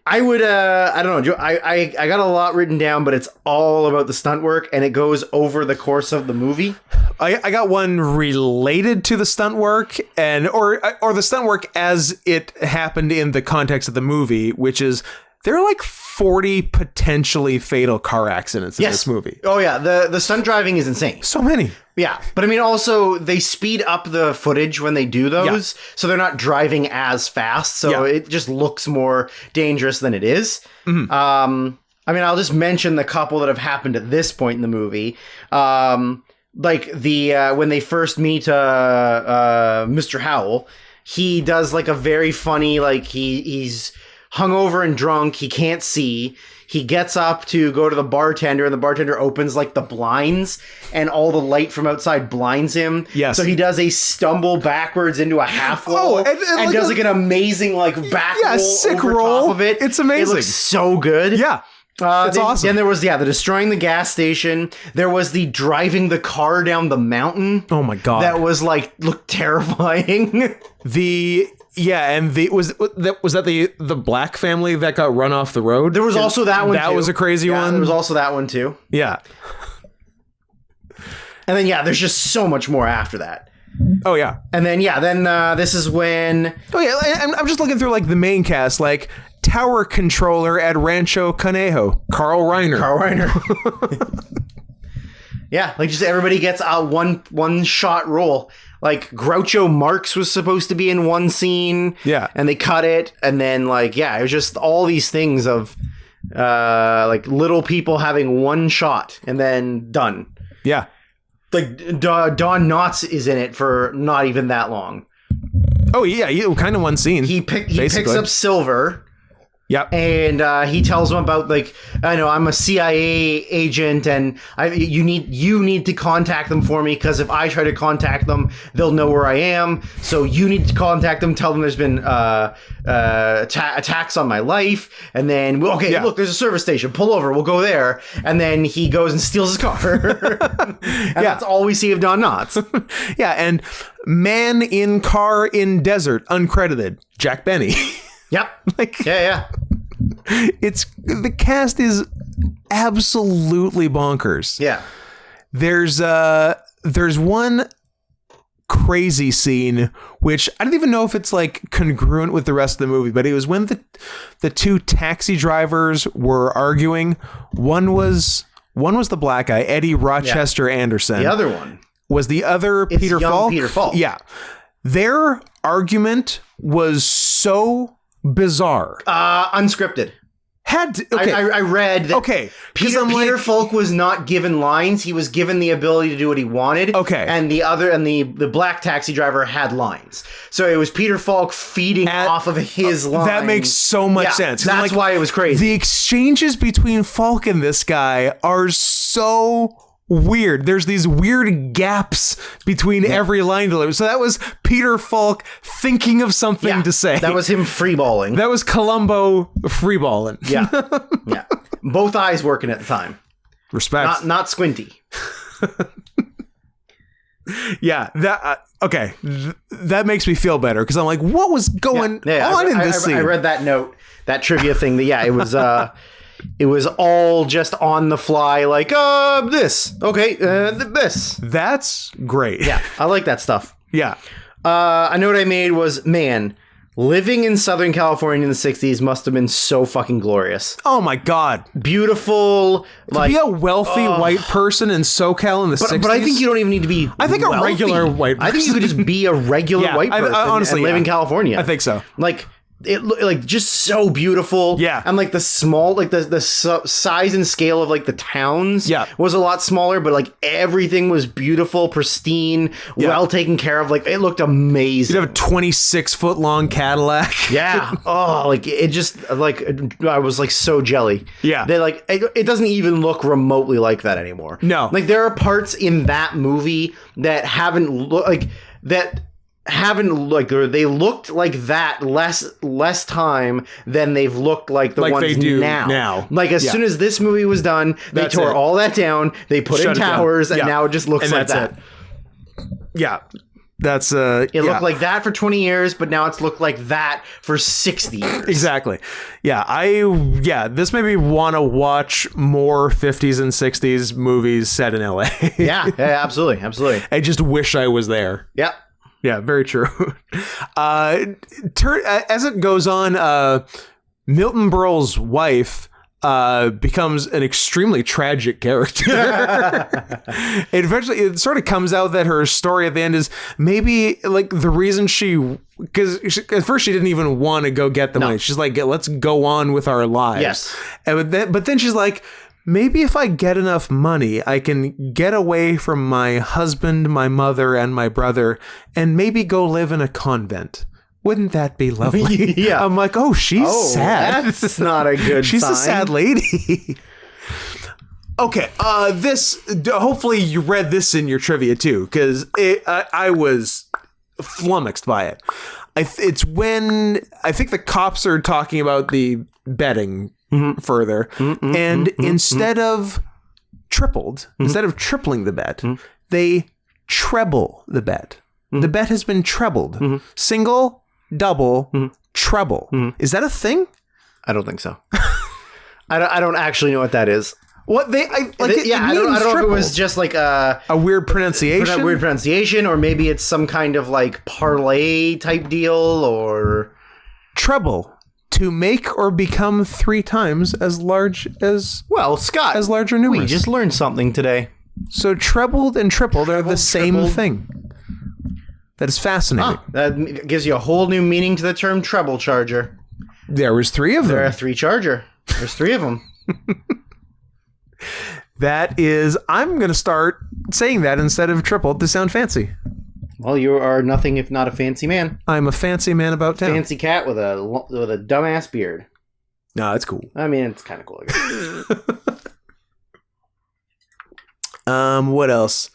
I would, I don't know. I got a lot written down, but it's all about the stunt work, and it goes over the course of the movie. I got one related to the stunt work or the stunt work as it happened in the context of the movie, which is there are like 40 potentially fatal car accidents in this movie. Oh yeah, the stunt driving is insane. So many. Yeah, but I mean, also they speed up the footage when they do those, so they're not driving as fast, so it just looks more dangerous than it is. Mm-hmm. I mean, I'll just mention the couple that have happened at this point in the movie. Like when they first meet Mr. Howell, he does like a very funny, like he's hungover and drunk, he can't see. He gets up to go to the bartender, and the bartender opens like the blinds, and all the light from outside blinds him. Yes. So he does a stumble backwards into a half roll, and does like an amazing like back roll sick over roll. top of it. It's amazing. It looks so good. Yeah. It's awesome. Then there was the destroying the gas station. There was the driving the car down the mountain. Oh my god, that was like looked terrifying. Was that the black family that got run off the road? There was also that one. That was a crazy one. There was also that one too. Yeah. And then there's just so much more after that. Oh yeah. And then this is when. Oh yeah, I'm just looking through like the main cast, like tower controller at Rancho Conejo, Carl Reiner. Yeah, like just everybody gets a one shot role. Like Groucho Marx was supposed to be in one scene. Yeah. And they cut it. And then it was just all these things of like little people having one shot and then done. Yeah. Like Don Knotts is in it for not even that long. Oh yeah, kind of one scene. He picks up Silver. Yep. And he tells him about I'm a CIA agent, and you need to contact them for me, because if I try to contact them, they'll know where I am. So you need to contact them, tell them there's been attacks on my life, and then look, there's a service station. Pull over, we'll go there. And then he goes and steals his car. And that's all we see of Don Knotts. Yeah, and man in car in desert, uncredited, Jack Benny. Yep. It's the cast is absolutely bonkers. Yeah. There's one crazy scene which I don't even know if it's like congruent with the rest of the movie, but it was when the two taxi drivers were arguing. One was the black guy, Eddie Rochester Anderson. The other one was the other Peter Falk. Peter Falk. Yeah. Their argument was so bizarre. Unscripted. I read that Peter Falk was not given lines. He was given the ability to do what he wanted. Okay. And the black taxi driver had lines. So it was Peter Falk feeding off of his lines. That makes so much sense. That's why it was crazy. The exchanges between Falk and this guy are so weird. There's these weird gaps between every line delivery. So that was Peter Falk thinking of something to say. That was him freeballing. That was Columbo freeballing. Yeah. Yeah. Both eyes working at the time. Respect. Not squinty. Yeah. That makes me feel better, because I'm like, what was going on in this scene? I read that note, that trivia thing. It was it was all just on the fly, like, this. Okay, this. That's great. Yeah, I like that stuff. Yeah. A note I made was, man, living in Southern California in the 60s must have been so fucking glorious. Oh my God. Beautiful. To be a wealthy white person in SoCal in the 60s. But I think you don't even need to be I think wealthy. A regular white person. I think you could just be a regular white person honestly, and live in California. I think so. Like, it looked like just so beautiful. Yeah. And like the small, like the size and scale of like the towns was a lot smaller, but like everything was beautiful, pristine, well taken care of. Like it looked amazing. You'd have a 26-foot long Cadillac. Yeah. Oh, like it just like, I was like so jelly. Yeah. They like, it doesn't even look remotely like that anymore. No. Like there are parts in that movie that they looked like that less time than they've looked like the ones they do now. Like as soon as this movie was done, they tore all that down, they put in towers, and now it just looks like that. Yeah. That's It looked like that for 20 years, but now it's looked like that for 60 years. Exactly. Yeah, this made me want to watch more 50s and 60s movies set in LA. yeah, absolutely. I just wish I was there. Yep. Yeah, very true. As it goes on, Milton Berle's wife becomes an extremely tragic character. It sort of comes out that her story at the end is maybe like the reason because at first she didn't even want to go get the money. She's like, let's go on with our lives. Yes. But then she's like, maybe if I get enough money, I can get away from my husband, my mother, and my brother, and maybe go live in a convent. Wouldn't that be lovely? Yeah. I'm like, she's sad. That's not a good She's sign. a sad lady. Okay, hopefully you read this in your trivia too, because I was flummoxed by it. It's when I think the cops are talking about the betting further, and instead of tripling the bet, they treble the bet. The bet has been trebled. Single, double, treble. Is that a thing? I don't think so. I don't actually know what that is. What I don't know if it was just like a weird pronunciation. Or maybe it's some kind of like parlay type deal or treble, to make or become 3 times as large as Scott, as large or numerous. We just learned something today. So trebled and tripled are the same thing. That is fascinating. That gives you a whole new meaning to the term treble charger. There was 3 of them. There are 3 charger. There's 3 of them. That is, I'm going to start saying that instead of tripled to sound fancy. Well, you are nothing if not a fancy man. I'm a fancy man about town. Fancy cat with a dumbass beard. No, that's cool. I mean, it's kind of cool, I guess. What else?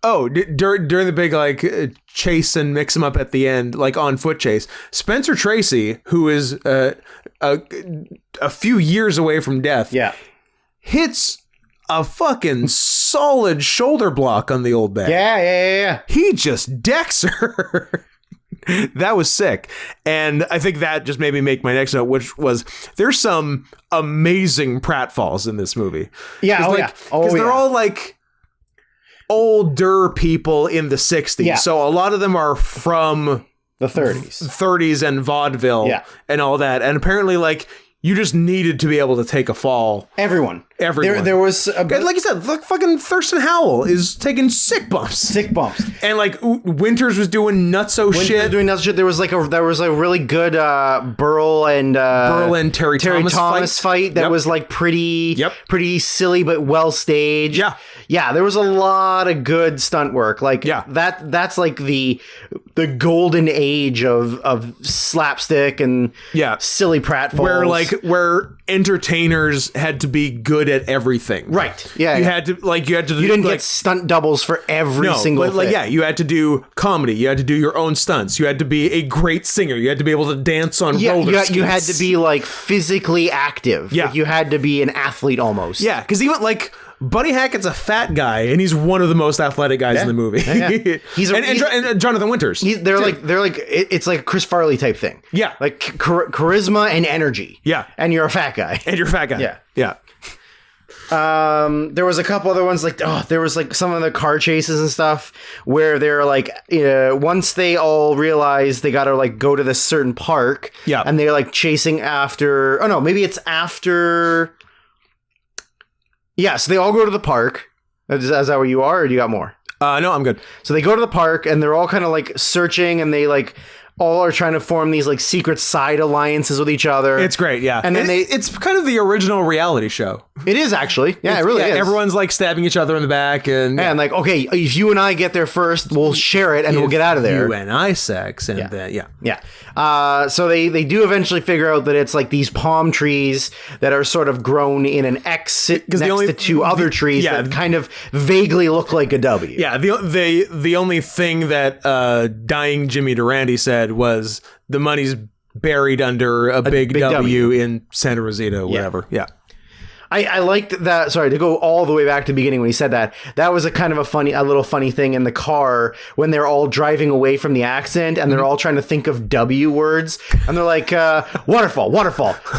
During the big chase and mix them up at the end, like on foot chase, Spencer Tracy, who is a few years away from death, hits a fucking solid shoulder block on the old bag. Yeah. He just decks her. That was sick. And I think that just made me make my next note, which was there's some amazing pratfalls in this movie. Yeah. Because they're all like older people in the 60s. Yeah. So a lot of them are from the 30s. 30s and vaudeville and all that. And apparently like you just needed to be able to take a fall. Everyone. There was like you said, look, fucking Thurston Howell is taking sick bumps. And like Winters was doing nutso shit. There was a really good Burl and Terry Thomas fight that was like pretty silly but well staged. Yeah, there was a lot of good stunt work. Like that's like the golden age of slapstick and silly pratfalls. Where entertainers had to be good at everything. Right. You had to you didn't get stunt doubles for every single thing. You had to do comedy, you had to do your own stunts, you had to be a great singer, you had to be able to dance on roller skates. You had to be like physically active. Yeah. Like, you had to be an athlete almost. Yeah, because even like Buddy Hackett's a fat guy, and he's one of the most athletic guys in the movie. Yeah. And Jonathan Winters. It's like a Chris Farley type thing. Yeah, like charisma and energy. Yeah, and you're a fat guy. Yeah. There was a couple other ones there was like some of the car chases and stuff where they're like once they all realize they got to like go to this certain park. Yeah, and they're like chasing after. Oh no, maybe it's after. Yeah, so they all go to the park. Is that where you are, or do you got more? No, I'm good. So they go to the park, and they're all kind of like searching, and they like all are trying to form these like secret side alliances with each other. It's great, yeah. And then it's kind of the original reality show. It is actually. Yeah, it really is. Everyone's like stabbing each other in the back and like, okay, if you and I get there first, we'll share it and we'll get out of there. You and I sex and so they do eventually figure out that it's like these palm trees that are sort of grown in an X next to 2 other trees that kind of vaguely look like a W. Yeah, the only thing that dying Jimmy Durante said was the money's buried under a big W in Santa Rosita or whatever. Yeah. I liked that. Sorry, to go all the way back to the beginning when he said that. That was a kind of a little funny thing in the car when they're all driving away from the accident and they're all trying to think of W words. And they're like, waterfall.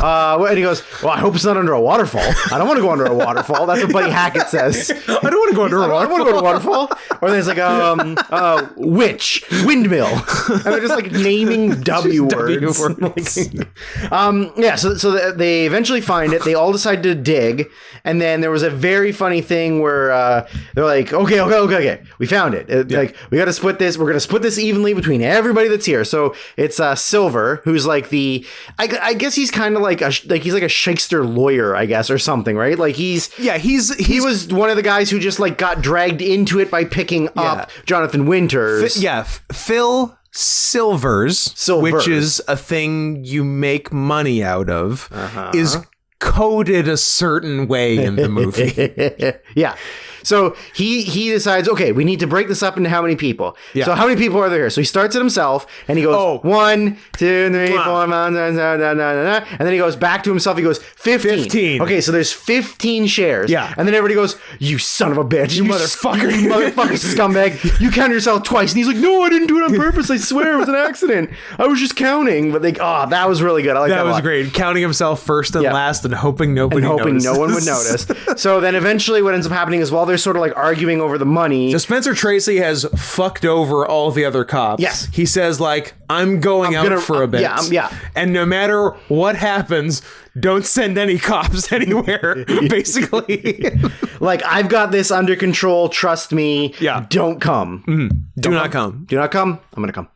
And he goes, well, I hope it's not under a waterfall. I don't want to go under a waterfall. That's what Buddy Hackett says. I don't want to go under a waterfall. I don't want to go to a waterfall. Or there's like, witch, windmill. And they're just like naming W words. So they eventually find it. They all decide to dig. And then there was a very funny thing where they're like, okay, we found it. Like, we got to split this. We're going to split this evenly between everybody that's here. So it's Silver, who's like I guess he's kind of like he's like a Shakespeare lawyer, I guess, or something, right? Like he was one of the guys who just like got dragged into it by picking up Jonathan Winters. Phil Silvers, which is a thing you make money out of, is coded a certain way in the movie. Yeah. So he decides, okay, we need to break this up into how many people. Yeah. So how many people are there here? So he starts it himself and he goes 1, 2, 3, 4, and then he goes back to himself. He goes 15. Okay, so there's 15 shares. Yeah. And then everybody goes, you son of a bitch. You motherfucker. You motherfucking scumbag. You counted yourself twice. And he's like, no, I didn't do it on purpose. I swear it was an accident. I was just counting. But that was really good. I like that. That was great. Counting himself first and last and hoping no one would notice. So then eventually what ends up happening is while they're sort of like arguing over the money. So Spencer Tracy has fucked over all the other cops. Yes. He says like, I'm going out for a bit. Yeah. And no matter what happens, don't send any cops anywhere, basically. Like, I've got this under control. Trust me. Yeah. Don't come. Do not come. Do not come. I'm going to come.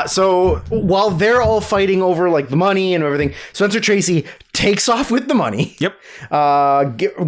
So while they're all fighting over like the money and everything, Spencer Tracy takes off with the money. Yep.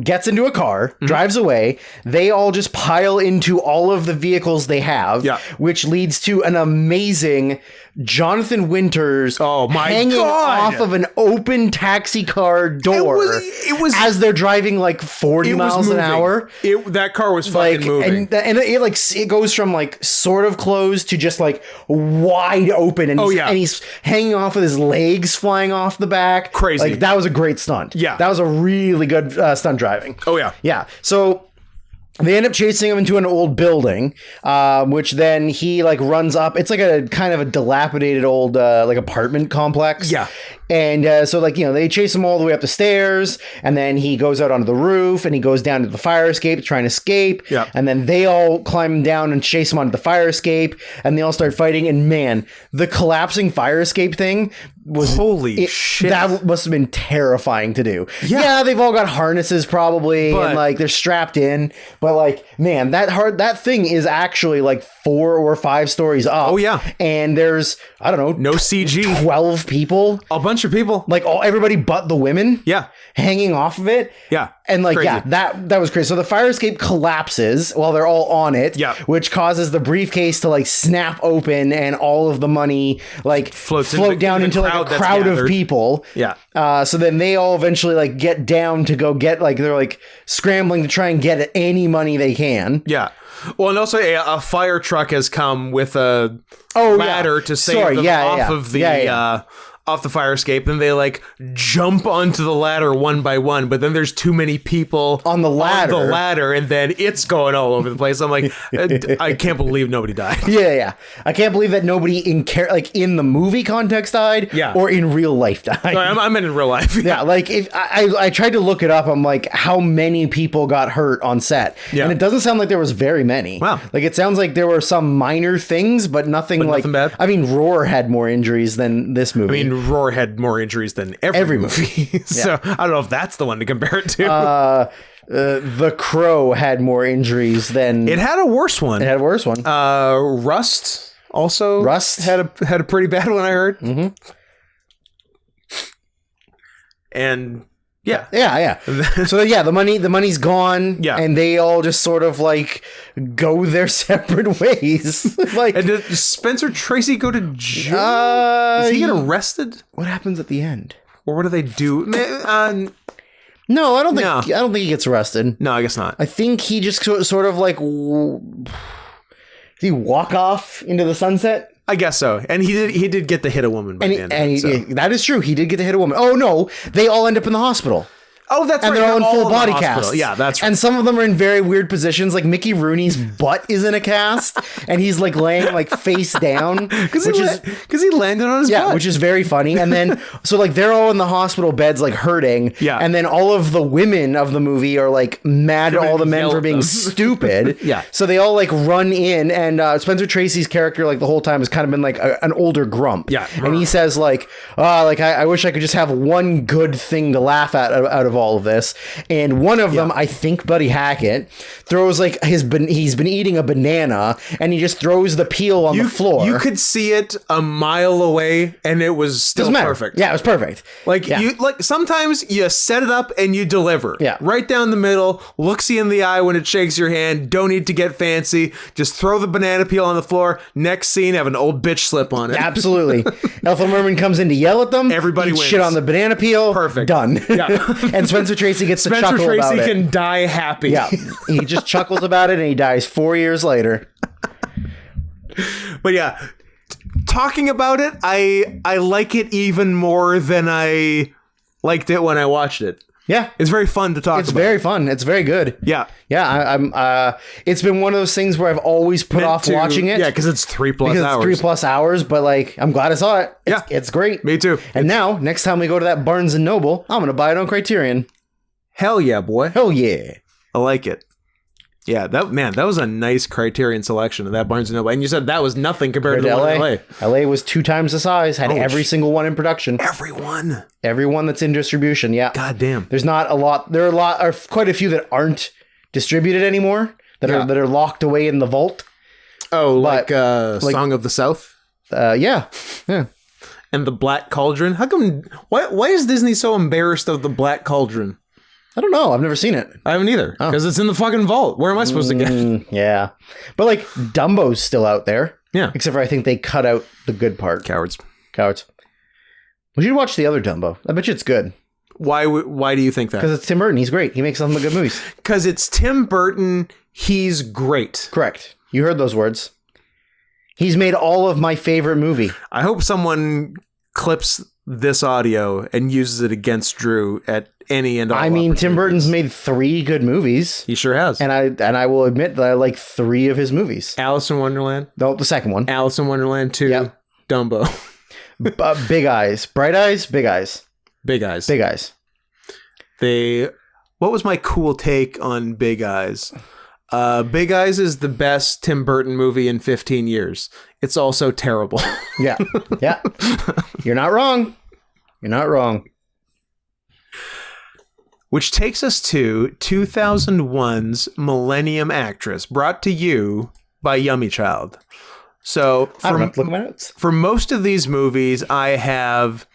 Gets into a car, drives away. They all just pile into all of the vehicles they have, which leads to an amazing Jonathan Winters hanging off of an open taxi car door. It was as they're driving like 40 miles an hour. That car was fucking moving. And it goes from like sort of closed to just like wide open. And he's hanging off with his legs flying off the back. Crazy. Like, that was a great stunt. Yeah. That was a really good stunt driving. Oh, yeah. Yeah. So they end up chasing him into an old building, which then he like runs up. It's like a kind of a dilapidated old like apartment complex. Yeah. And so like, they chase him all the way up the stairs, and then he goes out onto the roof and he goes down to the fire escape trying to escape. Yeah. And then they all climb down and chase him onto the fire escape, and they all start fighting. And man, the collapsing fire escape thing was holy shit. That must have been terrifying to do. Yeah, they've all got harnesses probably, and like they're strapped in, but like, man, that thing is actually like 4 or 5 stories up. Oh yeah. And there's, I don't know, no CG, 12 people, a bunch of people, like everybody but the women, hanging off of it. Yeah. And like, crazy. that was crazy. So the fire escape collapses while they're all on it, which causes the briefcase to like snap open and all of the money like float down into like a crowd of people. Yeah. So then they all eventually like get down to go get, like, they're like scrambling to try and get any money they can. Yeah. Well, and also a fire truck has come with a ladder to save them off of the off the fire escape, and they like jump onto the ladder one by one, but then there's too many people on the ladder, and then it's going all over the place. I'm like, I can't believe nobody died. Yeah. I can't believe that nobody in the movie context died, or in real life died. Sorry, I meant in real life. Yeah, like if I tried to look it up, I'm like, how many people got hurt on set? Yeah. And it doesn't sound like there was very many. Wow. Like, it sounds like there were some minor things, but nothing bad. I mean, Roar had more injuries than this movie. I mean, Roar had more injuries than every movie. So I don't know if that's the one to compare it to. The Crow had more injuries than... It had a worse one. Rust also had a pretty bad one, I heard. Mm-hmm. And yeah. So the money's gone. Yeah. And they all just sort of like go their separate ways. Like, and did Spencer Tracy go to jail? Does he get arrested? What happens at the end? Or what do they do? No, I don't think he gets arrested. No, I guess not. I think he just sort of like, did he walk off into the sunset? I guess so. And he did get to hit a woman by the end of it, so. That is true. He did get to hit a woman. Oh, no. They all end up in the hospital. Oh, that's and right. they're all in full the body hospital. casts. Yeah, that's right. And some of them are in very weird positions. Like Mickey Rooney's butt is in a cast, and he's like laying like face down, because he landed on his butt. which is very funny. And then so like they're all in the hospital beds like hurting. Yeah. And then all of the women of the movie are like mad at all the men yell for at being them. stupid. Yeah. So they all like run in, and Spencer Tracy's character like the whole time has kind of been like an older grump. Yeah. And he says like, I wish I could just have one good thing to laugh at out of all of this. And one of them, I think Buddy Hackett, throws like he's been eating a banana, and he just throws the peel on the floor. You could see it a mile away, and it was still Doesn't matter. perfect. Yeah, it was perfect. Like sometimes you set it up and you deliver. Yeah. Right down the middle, looks you in the eye when it shakes your hand. Don't need to get fancy. Just throw the banana peel on the floor. Next scene, have an old bitch slip on it. Absolutely. Ethel Merman comes in to yell at them. Everybody eats wins. shit on the banana peel. Perfect. Done. Yeah. And Spencer Tracy gets to Spencer chuckle Tracy about it. can die happy. Yeah. He just chuckles about it, and he dies 4 years later. But yeah, talking about it, I like it even more than I liked it when I watched it. Yeah. It's very fun to talk It's about. very fun. It's very good. Yeah. Yeah, I'm. It's been one of those things where I've always put off watching it. Yeah, because it's 3+ because hours. it's 3+ hours. But like, I'm glad I saw it. It's great. Me too. And now, next time we go to that Barnes and Noble, I'm gonna buy it on Criterion. Hell yeah, boy. Hell yeah. I like it. Yeah, that was a nice Criterion selection of that Barnes & Noble. And you said that was nothing compared to the one in LA. LA was 2 times the size, had every single one in production. Everyone that's in distribution, yeah. God damn. There's not a lot. There are quite a few that aren't distributed anymore, that are locked away in the vault. Oh, like Song of the South? Yeah. And the Black Cauldron? How come, why is Disney so embarrassed of the Black Cauldron? I don't know. I've never seen it. I haven't either. Because it's in the fucking vault. Where am I supposed to get it? Yeah. But like Dumbo's still out there. Yeah. Except for I think they cut out the good part. Cowards. We should watch the other Dumbo. I bet you it's good. Why do you think that? Because it's Tim Burton. He's great. He makes some good movies. Because it's Tim Burton. He's great. Correct. You heard those words. He's made all of my favorite movie. I hope someone clips this audio and uses it against Drew at any and all. I mean, Tim Burton's made 3 good movies. He sure has. And I will admit that I like 3 of his movies. Alice in Wonderland. No, the second one. Alice in Wonderland 2. Yep. Dumbo. Big Eyes. Bright Eyes, Big Eyes. Big Eyes. Big Eyes. What was my cool take on Big Eyes? Big Eyes is the best Tim Burton movie in 15 years. It's also terrible. Yeah. Yeah. You're not wrong. You're not wrong. Which takes us to 2001's Millennium Actress, brought to you by Yummy Child. So I don't have to look at my notes. For most of these movies, I have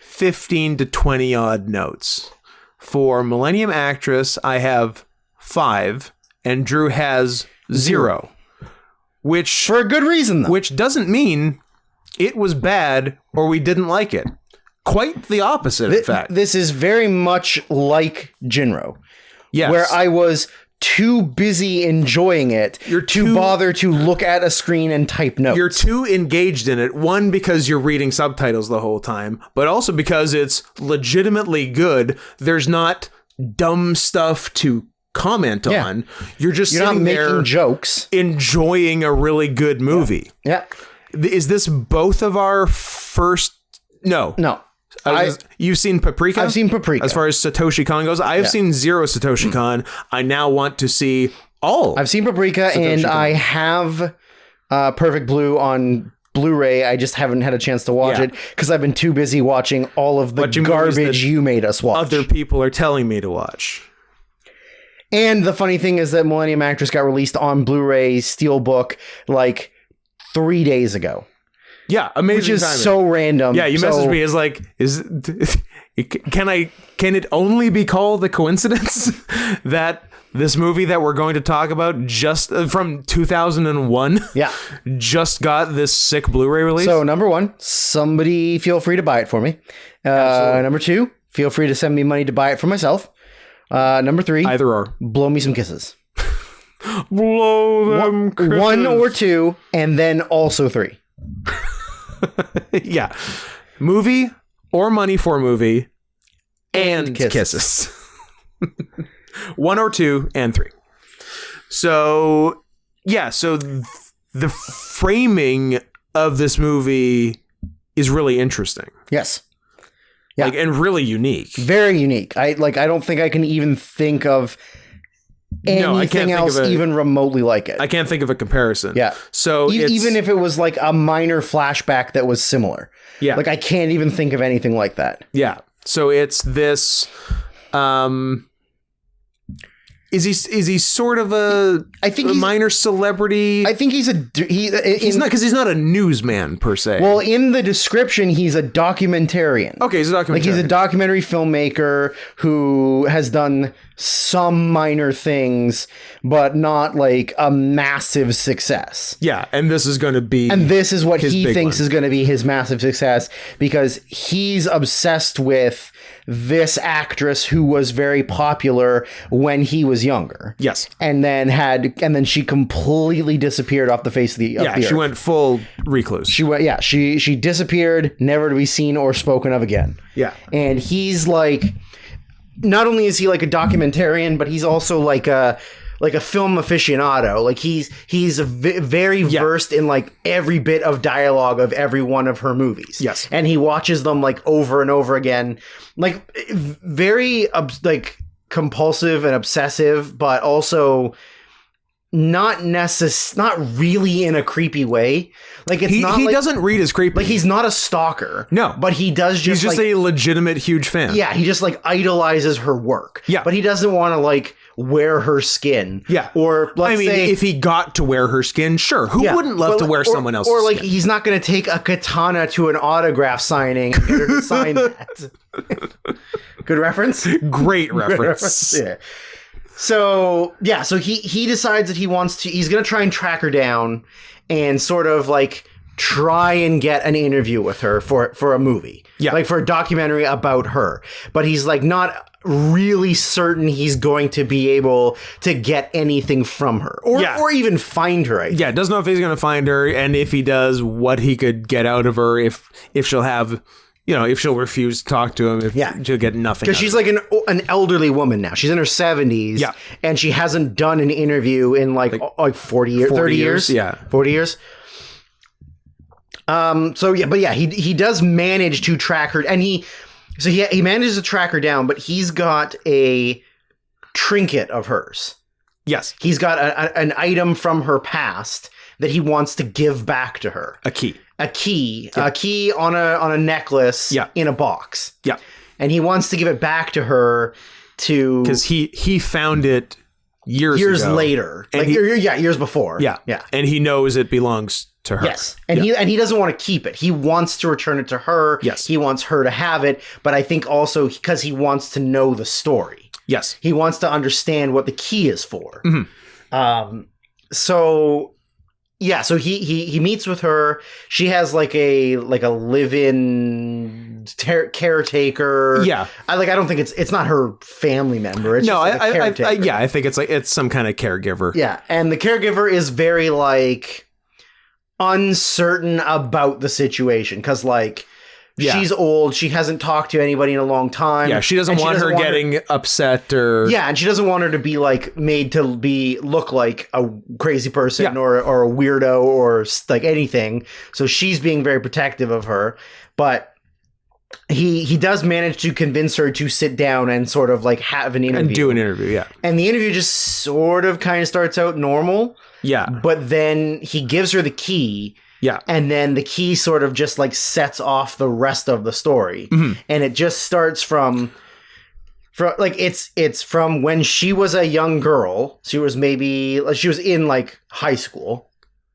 15 to 20 odd notes. For Millennium Actress, I have 5, and Drew has 0. Which, for a good reason, though. Which doesn't mean it was bad or we didn't like it. Quite the opposite, in fact. This is very much like Jinro. Yes. Where I was too busy enjoying it to bother to look at a screen and type notes. You're too engaged in it. One, because you're reading subtitles the whole time, but also because it's legitimately good. There's not dumb stuff to comment on. You're just sitting not there making jokes, enjoying a really good movie. Yeah. Is this both of our first? No. You've seen Paprika? I've seen Paprika. As far as Satoshi Kon goes, I have seen 0 Satoshi Kon. I now want to see all. I've seen Paprika, Satoshi and Kon. I have Perfect Blue on Blu-ray. I just haven't had a chance to watch it because I've been too busy watching all of the garbage you made us watch. Other people are telling me to watch. And the funny thing is that Millennium Actress got released on Blu-ray Steelbook like 3 days ago. Yeah, amazing. Which is timing. so random. Yeah, you messaged me as like, can it only be called a coincidence that this movie that we're going to talk about just from 2001 just got this sick Blu-ray release? So number 1, somebody feel free to buy it for me. Number 2, feel free to send me money to buy it for myself. Number 3, either or. Blow me some kisses. Blow them kisses. 1 or 2, and then also 3. Yeah. Movie or money for movie and kisses. 1 or 2 and 3. So, yeah. So the framing of this movie is really interesting. Yes. Yeah. Like, and really unique. Very unique. I don't think I can even think of anything else even remotely like it. I can't think of a comparison. Yeah. So even if it was like a minor flashback that was similar. Yeah. Like I can't even think of anything like that. Yeah. So it's this Is he sort of a minor celebrity? I think he's not, because he's not a newsman per se. Well, in the description, he's a documentarian. Okay, he's a documentarian. Like he's a documentary filmmaker who has done some minor things, but not like a massive success. Yeah, and this is going to be, and this is what he thinks is going to be his massive success because he's obsessed with this actress who was very popular when he was younger. Yes. And then she completely disappeared off the face of the earth. She went full recluse. She disappeared, never to be seen or spoken of again. Yeah. And he's like, not only is he like a documentarian, but he's also like a film aficionado. Like he's very versed in like every bit of dialogue of every one of her movies. Yes. And he watches them like over and over again, like very like compulsive and obsessive, but also not really in a creepy way. Like it's not. He doesn't read as creepy. Like he's not a stalker. No, but he does. He's just a legitimate huge fan. Yeah, he just like idolizes her work. Yeah, but he doesn't want to like wear her skin. Yeah, or let's say if he got to wear her skin, sure. Who wouldn't love to wear someone else's Or like skin? He's not going to take a katana to an autograph signing and get her to sign that. Good reference. Great reference. Yeah. So he decides that he's going to try and track her down and sort of like try and get an interview with her for a movie. Yeah. Like for a documentary about her. But he's like not really certain he's going to be able to get anything from her or even find her. Yeah. Doesn't know if he's going to find her, and if he does, what he could get out of her, if she'll have, if she'll refuse to talk to him, she'll get nothing. Because she's like an elderly woman now. She's in her 70s. Yeah. And she hasn't done an interview in like 40 years, 30 years. Yeah. 40 years. He does manage to track her, and he manages to track her down, but he's got a trinket of hers. Yes. He's got an item from her past that he wants to give back to her. A key on a necklace in a box. Yeah. And he wants to give it back to her because he found it years ago. Later. Years before. Yeah. Yeah. And he knows it belongs to her. Yes. And he doesn't want to keep it. He wants to return it to her. Yes. He wants her to have it, but I think also because he wants to know the story. Yes. He wants to understand what the key is for. Mm-hmm. So he meets with her. She has like a live-in caretaker. Yeah. I don't think it's not her family member. It's I think it's some kind of caregiver. Yeah. And the caregiver is very like uncertain about the situation because she's old. She hasn't talked to anybody in a long time. Yeah, she doesn't want her getting upset or... Yeah, and she doesn't want her to be like made to look like a crazy person or a weirdo or like anything. So she's being very protective of her. But he does manage to convince her to sit down and sort of like have an interview. And do an interview, yeah. And the interview just sort of kind of starts out normal. Yeah. But then he gives her the key. Yeah. And then the key sort of just like sets off the rest of the story. Mm-hmm. And it just starts from like it's from when she was a young girl. She was in like high school.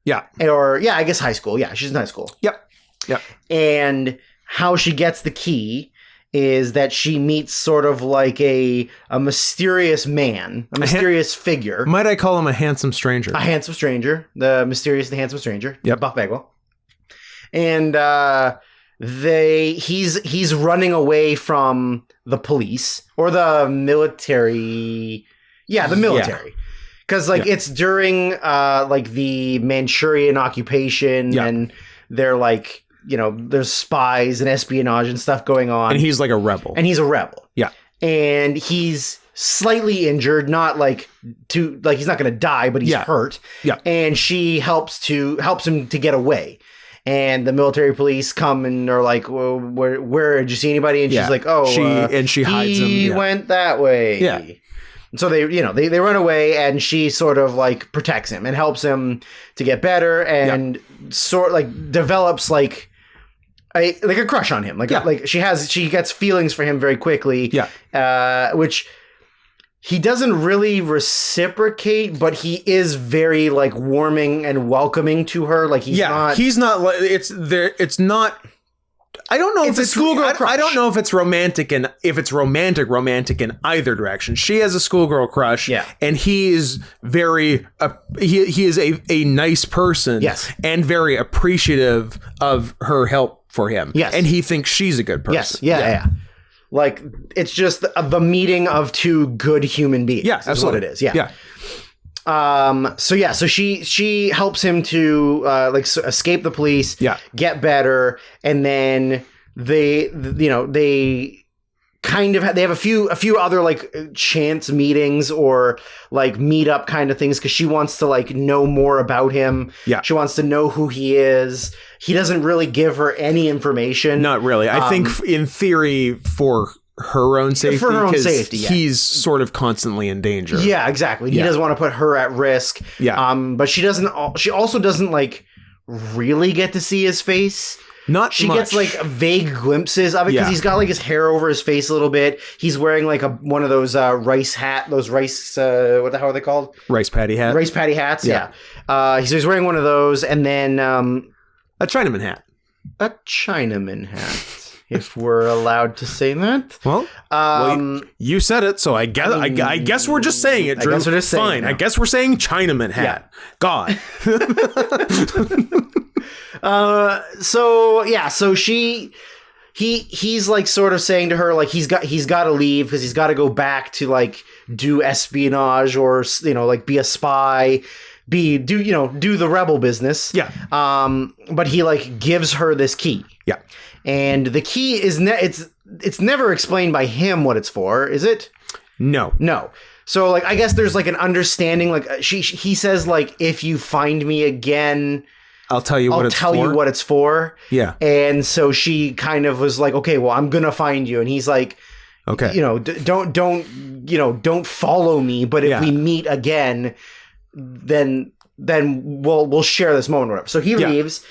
Yeah. I guess high school. Yeah, she's in high school. Yep. Yep. And how she gets the key is that she meets sort of like a mysterious man, a mysterious figure. Might I call him a handsome stranger? A handsome stranger. The mysterious, the handsome stranger. Yep. Buff Bagwell. And he's running away from the police or the military. Yeah, the military. Because it's during like the Manchurian occupation and they're like, there's spies and espionage and stuff going on. And he's like a rebel. And he's a rebel. Yeah. And he's slightly injured, not like he's not going to die, but he's hurt. Yeah. And she helps him to get away. And the military police come and are like, well, where did you see anybody? And she's like, oh, she hides him. He went that way. Yeah. So they run away, and she sort of like protects him and helps him to get better, and sort like develops like a crush on him. Like she gets feelings for him very quickly. Yeah. Which he doesn't really reciprocate, but he is very like warming and welcoming to her. Like he's not like it's not. I don't know if it's schoolgirl crush. I don't know if it's romantic and if it's romantic in either direction. She has a schoolgirl crush, and he is very he is a nice person, and very appreciative of her help for him. Yes, and he thinks she's a good person. Yes, yeah. Like it's just the meeting of two good human beings. Yeah, is what it is. Yeah. So she helps him to escape the police, get better, and then they kind of they have a few other like chance meetings or like meetup kind of things because she wants to like know more about him. Yeah, she wants to know who he is. He doesn't really give her any information. Not really. I think in theory for her own safety. For her own safety, he's sort of constantly in danger. Yeah, exactly. He doesn't want to put her at risk. Yeah. But she also doesn't like really get to see his face. She much. Gets like vague glimpses of it because he's got like his hair over his face a little bit. He's wearing like one of those rice what the hell are they called? Rice patty hats. Rice patty hats. Yeah. He's wearing one of those, and then a Chinaman hat. A Chinaman hat. If we're allowed to say that. Well, you said it, so I guess we're just saying it, Drew. I guess we're just saying Fine. I guess we're saying Chinaman hat. Yeah. God. So he's like sort of saying to her like he's got to leave because he's got to go back to like do espionage or like be a spy. Do the rebel business. Yeah. But he like gives her this key. Yeah. And the key is it's never explained by him what it's for, is it? No. So like I guess there's like an understanding like he says like if you find me again, I'll tell you what it's for. Yeah. And so she kind of was like, okay, well I'm going to find you, and he's like, okay, don't follow me, but if we meet again, then we'll share this moment or whatever. So he leaves.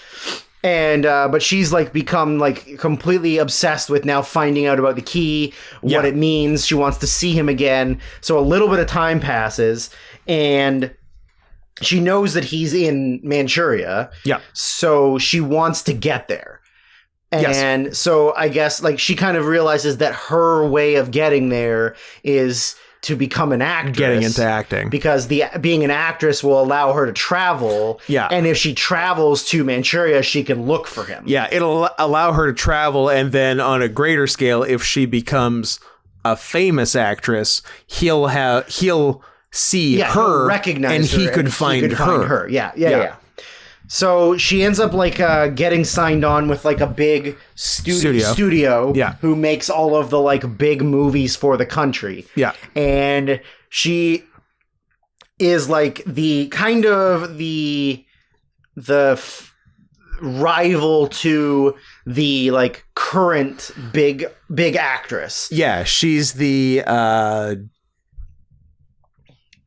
And but she's like become like completely obsessed with now finding out about the key, what it means. She wants to see him again. So a little bit of time passes, and she knows that he's in Manchuria. Yeah. So she wants to get there. And so I guess like she kind of realizes that her way of getting there is to become an actress. Getting into acting. Because being an actress will allow her to travel. Yeah. And if she travels to Manchuria, she can look for him. Yeah, it'll allow her to travel, and then on a greater scale, if she becomes a famous actress, he'll see her, he'll recognize and her, he could find her. Yeah. So she ends up like getting signed on with like a big studio who makes all of the like big movies for the country. Yeah. And she is like the kind of the rival to the like current big actress. Yeah, she's the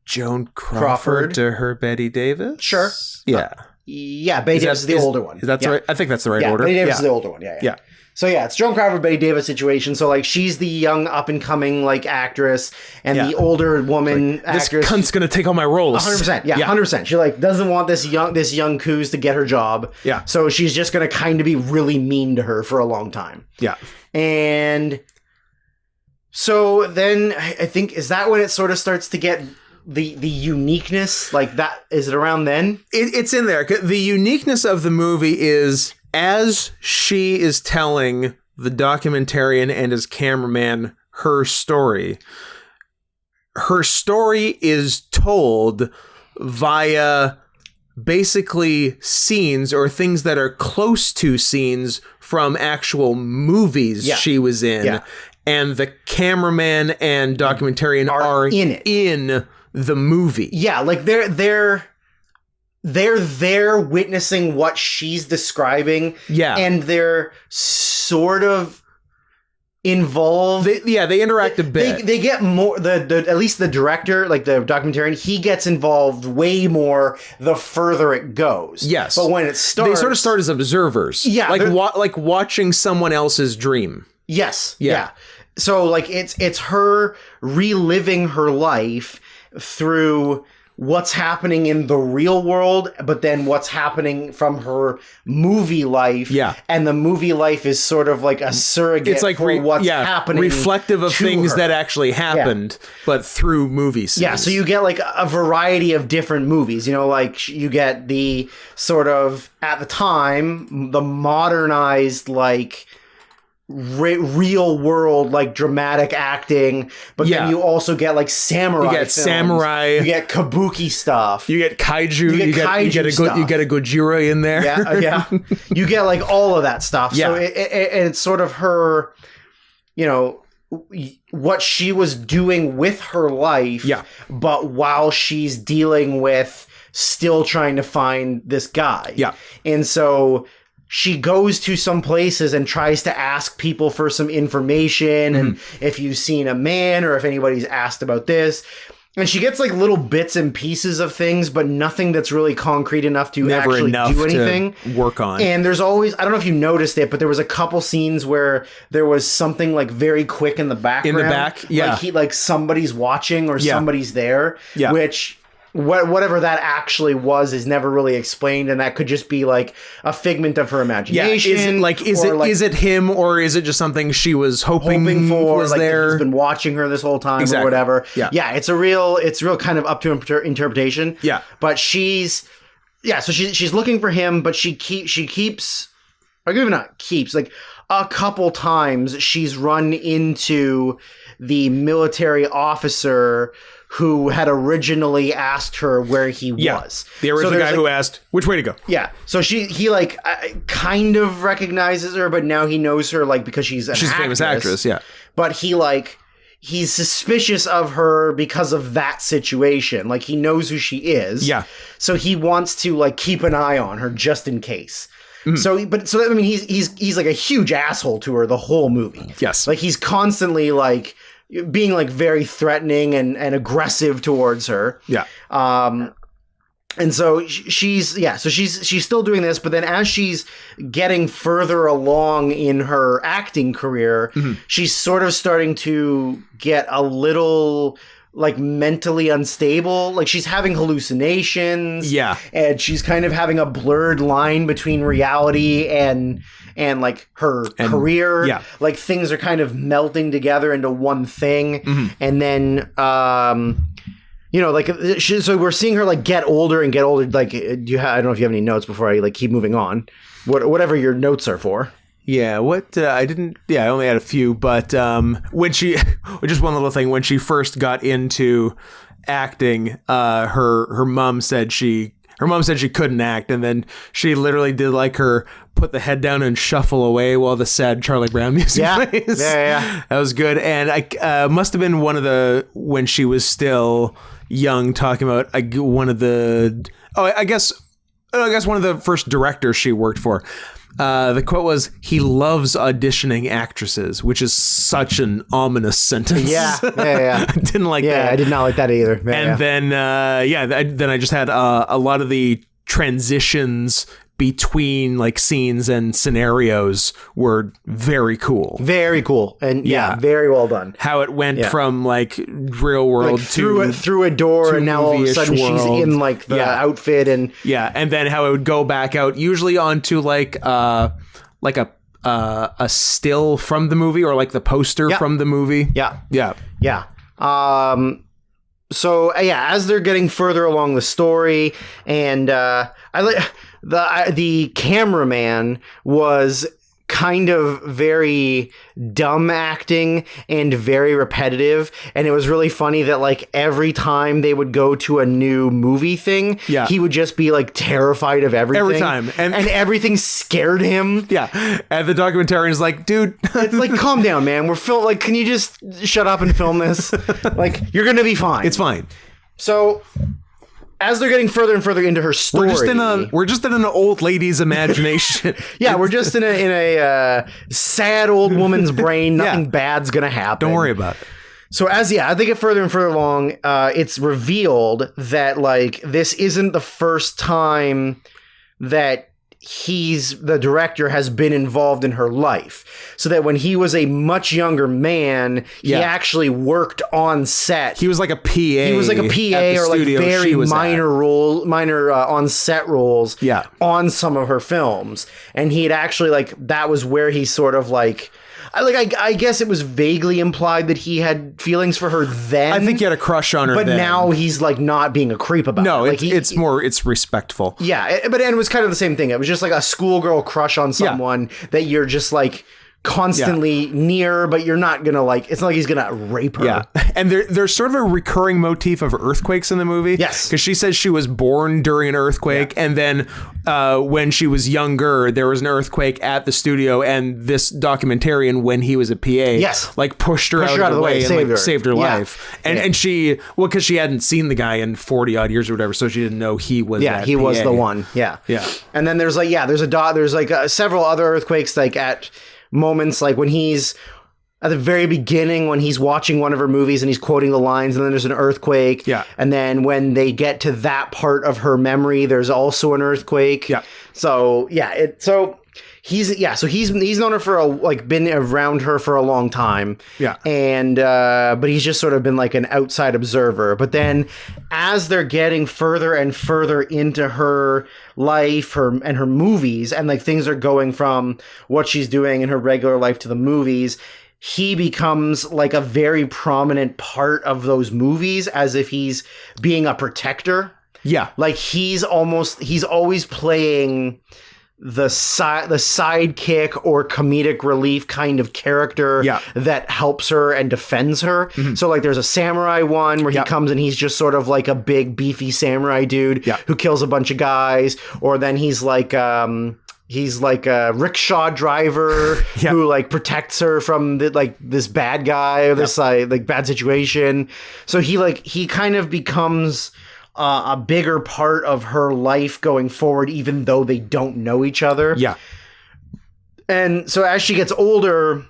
Joan Crawford to her Betty Davis. Sure. Yeah. Yeah, Betty Davis is the older one. Is that the right? I think that's the right order. Betty Davis is the older one. Yeah. So yeah, it's Joan Crawford, Betty Davis situation. So like she's the young up and coming like actress, and the older woman actress. This cunt's gonna take all my roles. 100%. Yeah, 100%. She like doesn't want this young coos to get her job. Yeah. So she's just gonna kind of be really mean to her for a long time. Yeah. And so then I think is that when it sort of starts to get the uniqueness, like that, is it around then? It's in there. The uniqueness of the movie is as she is telling the documentarian and his cameraman her story is told via basically scenes or things that are close to scenes from actual movies she was in, and the cameraman and documentarian are in the movie. Yeah, like they're there witnessing what she's describing. Yeah, and they're sort of involved. They interact a bit. They get more. The at least the director, like the documentarian, he gets involved way more the further it goes. Yes, but when it starts, they sort of start as observers. Yeah, like watching someone else's dream. Yes. Yeah. So like it's her reliving her life through what's happening in the real world, but then what's happening from her movie life. Yeah. And the movie life is sort of like a surrogate for what's happening. Reflective of things that actually happened, but through movie scenes. Yeah, so you get like a variety of different movies. You know, like you get the sort of, at the time, the modernized, like, real world, like, dramatic acting, but then you also get like samurai you get films. Samurai, you get kabuki stuff, you get kaiju, you get a Gojira in there. You get like all of that stuff. So it's sort of her, you know, what she was doing with her life, but while she's dealing with still trying to find this guy. And so she goes to some places and tries to ask people for some information, and if you've seen a man or if anybody's asked about this. And she gets like little bits and pieces of things, but nothing that's really concrete enough to actually do anything. To work on. And there's always, I don't know if you noticed it, but there was a couple scenes where there was something like very quick in the background. In the back, like somebody's watching or somebody's there, which whatever that actually was is never really explained, and that could just be like a figment of her imagination. Is it him, or is it just something she was hoping for? Was like there? He's been watching her this whole time, or whatever. It's real kind of up to interpretation. But she's looking for him, but she keeps, or maybe not keeps, like a couple times she's run into the military officer who had originally asked her where he was. The original guy who asked which way to go. Yeah. So he like kind of recognizes her, but now he knows her like because she's a famous actress. Yeah. But he's suspicious of her because of that situation. Like he knows who she is. Yeah. So he wants to like keep an eye on her just in case. So I mean he's like a huge asshole to her the whole movie. Yes. Like he's constantly like being like very threatening and aggressive towards her. Yeah. And so she's still doing this, but then as she's getting further along in her acting career, she's sort of starting to get a little like mentally unstable. Like she's having hallucinations. Yeah. And she's kind of having a blurred line between reality and like her career. Yeah. Like things are kind of melting together into one thing. And then, you know, like, so we're seeing her like get older and get older. Like, I don't know if you have any notes before I like keep moving on. Whatever your notes are for. Yeah, I only had a few, but when she, just one little thing, when she first got into acting, her mom said she couldn't act, and then she literally did like her put the head down and shuffle away while the sad Charlie Brown music plays. Yeah. That was good, and I must have been one of the, when she was still young, talking about one of the, I guess one of the first directors she worked for. The quote was, "He loves auditioning actresses," which is such an ominous sentence. Yeah. I didn't like that. Yeah, I did not like that either. Then I just had a lot of the transitions between like scenes and scenarios were very cool. Very cool. And very well done. How it went from like real world like through a door, and now all of a sudden she's in like the outfit, and and then how it would go back out usually onto like a still from the movie, or like the poster from the movie. So as they're getting further along the story, and I like the cameraman was kind of very dumb acting and very repetitive. And it was really funny that like every time they would go to a new movie thing, he would just be like terrified of everything. Every time. And everything scared him. Yeah. And the documentarian is like, dude. It's like, calm down, man. We're like, can you just shut up and film this? Like, you're going to be fine. It's fine. So as they're getting further and further into her story, we're just in an old lady's imagination. We're just in a sad old woman's brain. Nothing bad's gonna happen. Don't worry about it. So as they get further and further along, it's revealed that like this isn't the first time that the director has been involved in her life. So that when he was a much younger man, he actually worked on set. He was like a PA. He was like a PA or like very minor on set roles on some of her films. And he had actually like, that was where he sort of like, I guess it was vaguely implied that he had feelings for her then. I think he had a crush on her but then. now he's like not being a creep about it. No, like it's respectful. Yeah, but it was kind of the same thing. It was just like a schoolgirl crush on someone that you're just like constantly near, but you're not gonna like, it's not like he's gonna rape her. Yeah. And there's sort of a recurring motif of earthquakes in the movie. Yes. Because she says she was born during an earthquake, and then when she was younger, there was an earthquake at the studio, and this documentarian, when he was a PA, like pushed her out of the way and like, saved her life. And she, well, because she hadn't seen the guy in 40 odd years or whatever, so she didn't know he was he PA. was the one. Yeah. And then there's like, there's like several other earthquakes like at moments like when he's at the very beginning when he's watching one of her movies and he's quoting the lines, and then there's an earthquake. And then when they get to that part of her memory, there's also an earthquake. So he's known her for been around her for a long time. And but he's just sort of been like an outside observer. But then as they're getting further and further into her life, and her movies, and like things are going from what she's doing in her regular life to the movies, he becomes like a very prominent part of those movies, as if he's being a protector. Like he's always playing the sidekick or comedic relief kind of character that helps her and defends her. So like there's a samurai one where he comes and he's just sort of like a big beefy samurai dude who kills a bunch of guys, or then he's like a rickshaw driver who like protects her from this bad guy or this like bad situation. So he kind of becomes a bigger part of her life going forward, even though they don't know each other. And so as she gets older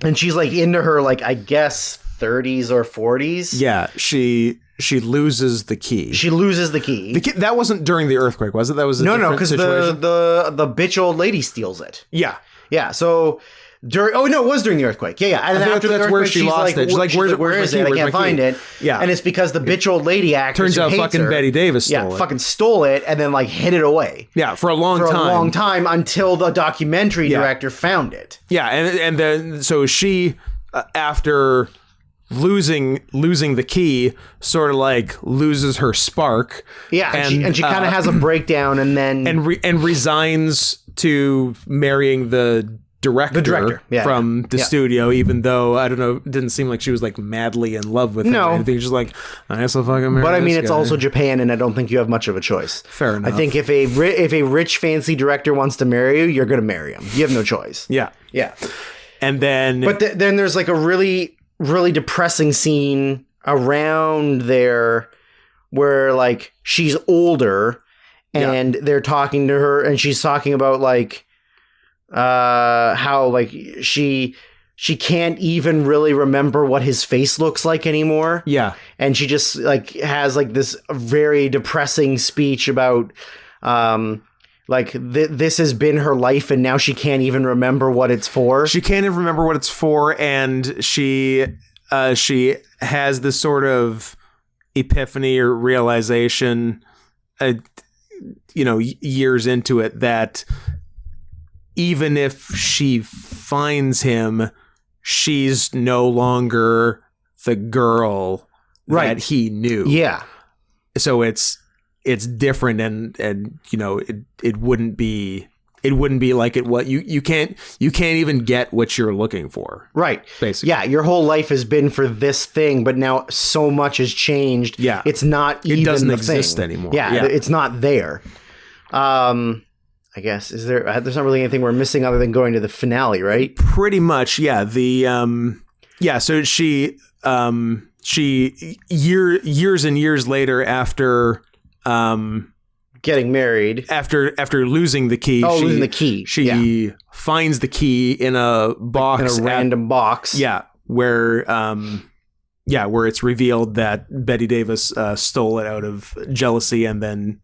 and she's like into her, like, I guess 30s or 40s. She loses the key. That wasn't during the earthquake, was it? That was a different because situation? the bitch old lady steals it. So it was during the earthquake. And after that's where she lost it. She's like, where is it? I can't find it. And it's because the bitch old lady actress turns out fucking Betty Davis stole it. Fucking stole it and then like hid it away. For a long time until the documentary director found it. And then so she after losing the key sort of like loses her spark. And she kind of has a breakdown and then and resigns to marrying the director from the studio, even though I don't know, it didn't seem like she was like madly in love with him or anything. Just like, I guess I'll fucking marry. But I mean, it's guy. also Japan, and I don't think you have much of a choice. Fair enough. I think if a rich fancy director wants to marry you, you're gonna marry him. You have no choice. And then then there's like a really, really depressing scene around there where like she's older and they're talking to her and she's talking about like how like she can't even really remember what his face looks like anymore. And she just like has like this very depressing speech about like this has been her life and now she can't even remember what it's for. And she has this sort of epiphany or realization years into it that even if she finds him, she's no longer the girl that he knew. So it's different and it wouldn't be it wouldn't be like it. What you can't even get what you're looking for. Right. Basically. Yeah. Your whole life has been for this thing, but now so much has changed. Yeah. It's not even It doesn't the exist thing. anymore. Yeah, it's not there. I guess there's not really anything we're missing other than going to the finale, right? Pretty much, yeah. So she years and years later after getting married, after losing the key. Losing the key. She finds the key in a box, in a random box. Yeah, where it's revealed that Betty Davis stole it out of jealousy and then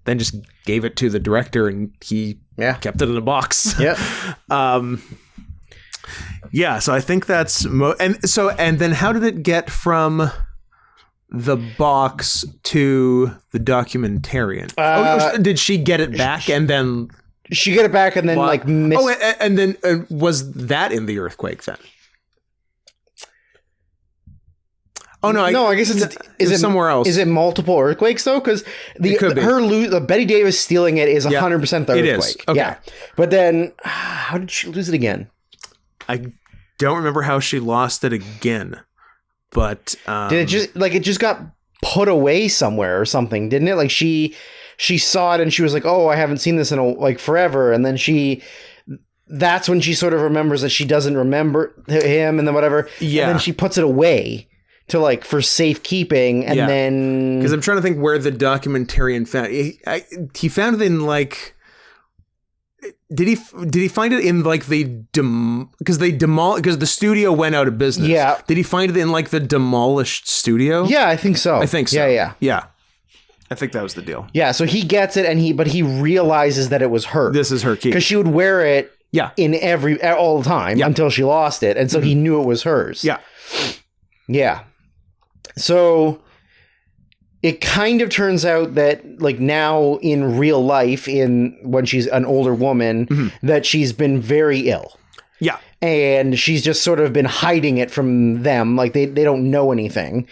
just gave it to the director, and he kept it in a box. Yeah. So I think that's and then how did it get from the box to the documentarian? Did she get it back and then she get it back and then and then was that in the earthquake then? Oh no! I guess is it somewhere else? Is it multiple earthquakes though? Because the Betty Davis stealing it is 100% the earthquake. It is. Okay. Yeah, but then how did she lose it again? I don't remember how she lost it again, but did it just got put away somewhere or something? Didn't it? Like she saw it and she was like, "Oh, I haven't seen this in forever," and then that's when she sort of remembers that she doesn't remember him and then whatever. Yeah, and then she puts it away to for safekeeping, and then because I'm trying to think where the documentarian found he found it in did he find it in because the studio went out of business. Yeah, did he find it in the demolished studio? Yeah, I think so. I think so. Yeah. I think that was the deal. Yeah, so he gets it but he realizes that it was her. This is her key because she would wear it. Yeah. In all the time until she lost it, and so he knew it was hers. Yeah. Yeah. So it kind of turns out that now in real life, when she's an older woman, that she's been very ill. Yeah. And she's just sort of been hiding it from them. They don't know anything,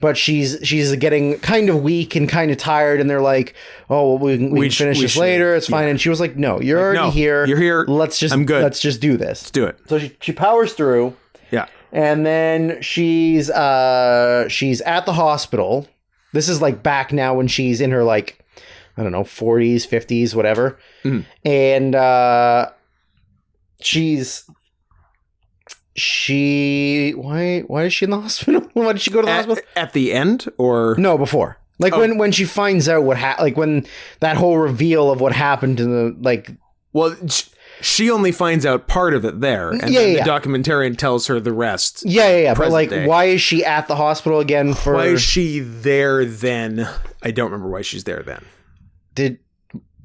but she's getting kind of weak and kind of tired. And they're like, "Oh, we can finish this later. It's fine." And she was like, "No, you're already here. You're here. I'm good. Let's just do this. Let's do it." So she powers through. Yeah. And then she's at the hospital. This is back now when she's in her 40s, 50s, whatever. And why is she in the hospital? Why did she go to the hospital? At the end or no, before. When she finds out when that whole reveal of what happened to the well, she only finds out part of it there, and then the documentarian tells her the rest. Yeah. But why is she at the hospital again? Why is she there then? I don't remember why she's there then.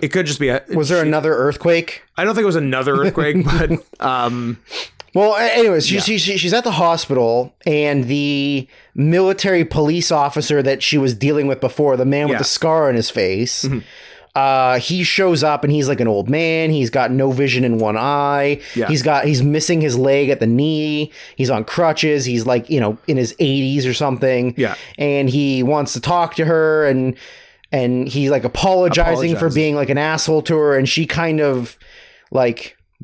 It could just be was there another earthquake? I don't think it was another earthquake, but well, anyways, she's at the hospital, and the military police officer that she was dealing with before, the man with the scar on his face. He shows up and he's an old man. He's got no vision in one eye. Yeah. He's missing his leg at the knee. He's on crutches. He's in his 80s or something. Yeah. And he wants to talk to her and he's apologizing for being an asshole to her. And she kind of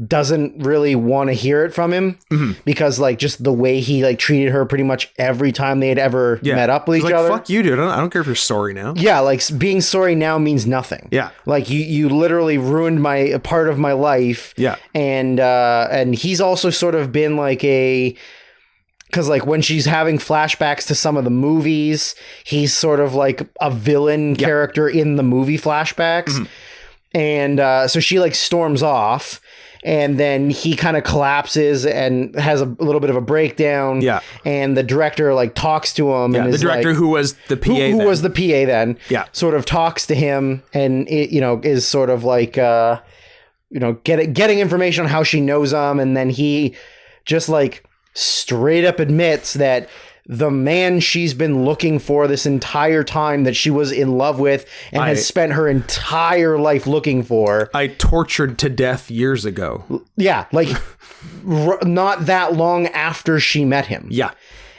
doesn't really want to hear it from him because just the way he treated her pretty much every time they had ever met up with each other. Fuck you, dude. I don't care if you're sorry now. Yeah, being sorry now means nothing. Yeah. You literally ruined a part of my life. Yeah. And he's also sort of been because when she's having flashbacks to some of the movies, he's sort of a villain character in the movie flashbacks. And so she storms off. And then he kind of collapses and has a little bit of a breakdown. Yeah. And the director talks to him. Yeah, and the director who was the PA who was the PA then. Yeah. Sort of talks to him and is sort of getting information on how she knows him. And then he just straight up admits that the man she's been looking for this entire time, that she was in love with and has spent her entire life looking for, I tortured to death years ago. Yeah, not that long after she met him. Yeah.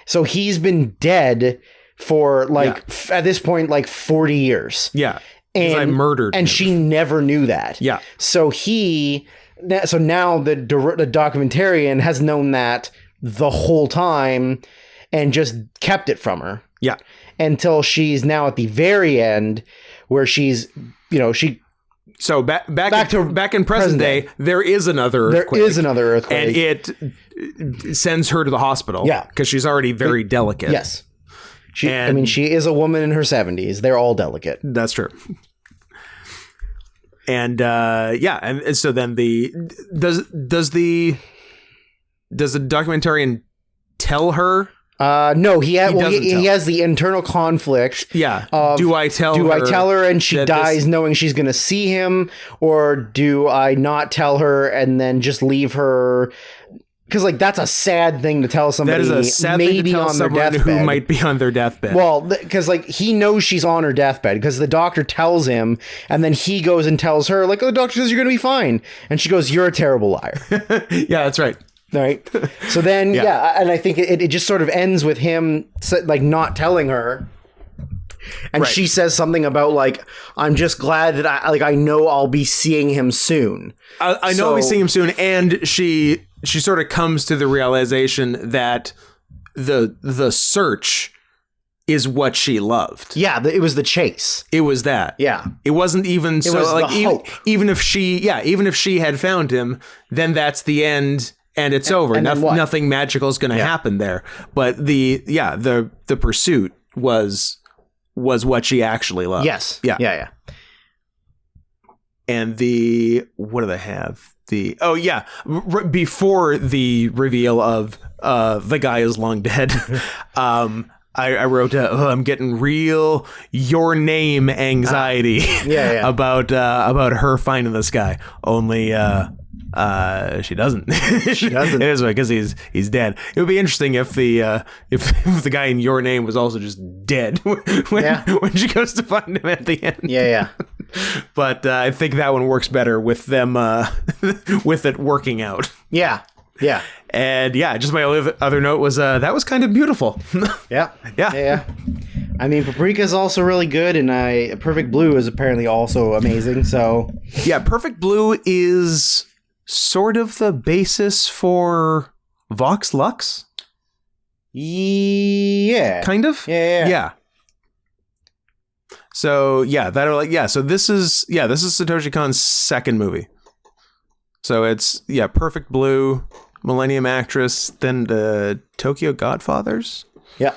So he's been dead for at this point 40 years. Yeah. Because I murdered him. And she never knew that. Yeah. So now the documentarian has known that the whole time and just kept it from her. Yeah. Until she's now at the very end where she's, So back in present day, there is another earthquake. There is another earthquake. And it sends her to the hospital. Yeah. Because she's already very delicate. Yes. She is a woman in her 70s. They're all delicate. That's true. And and so then does the documentarian tell her? No, he has the internal conflict. Yeah. Of, do I tell her and she dies knowing she's going to see him, or do I not tell her and then just leave her? Because that's a sad thing to tell somebody. That is a sad maybe thing to tell on their someone deathbed. who might be on their deathbed. Well, because he knows she's on her deathbed because the doctor tells him, and then he goes and tells her, the doctor says you're going to be fine, and she goes, "You're a terrible liar." Yeah, that's right. Right. So then, and I think it just sort of ends with him not telling her. And right. She says something about I'm just glad that I know I'll be seeing him soon. I know I'll be seeing him soon, and she sort of comes to the realization that the search is what she loved. Yeah, it was the chase. It was that. Yeah, it wasn't even so was the hope. Even if she had found him, then that's the end. And it's over. And nothing magical is going to happen there. But the pursuit was what she actually loved. Yes. Yeah. Yeah. And what do they have? Before the reveal of the guy is long dead, I wrote, I'm getting real your name anxiety about her finding this guy. Only she doesn't. She doesn't. It is because he's dead. It would be interesting if the guy in Your Name was also just dead when she goes to find him at the end. Yeah. But I think that one works better with them with it working out. Yeah. And just my other note was that was kind of beautiful. Yeah. I mean, Paprika is also really good, and Perfect Blue is apparently also amazing. So yeah, Perfect Blue is sort of the basis for Vox Lux. Yeah. Kind of. Yeah. So So this is Satoshi Kon's second movie. So it's Perfect Blue, Millennium Actress, then the Tokyo Godfathers. Yeah.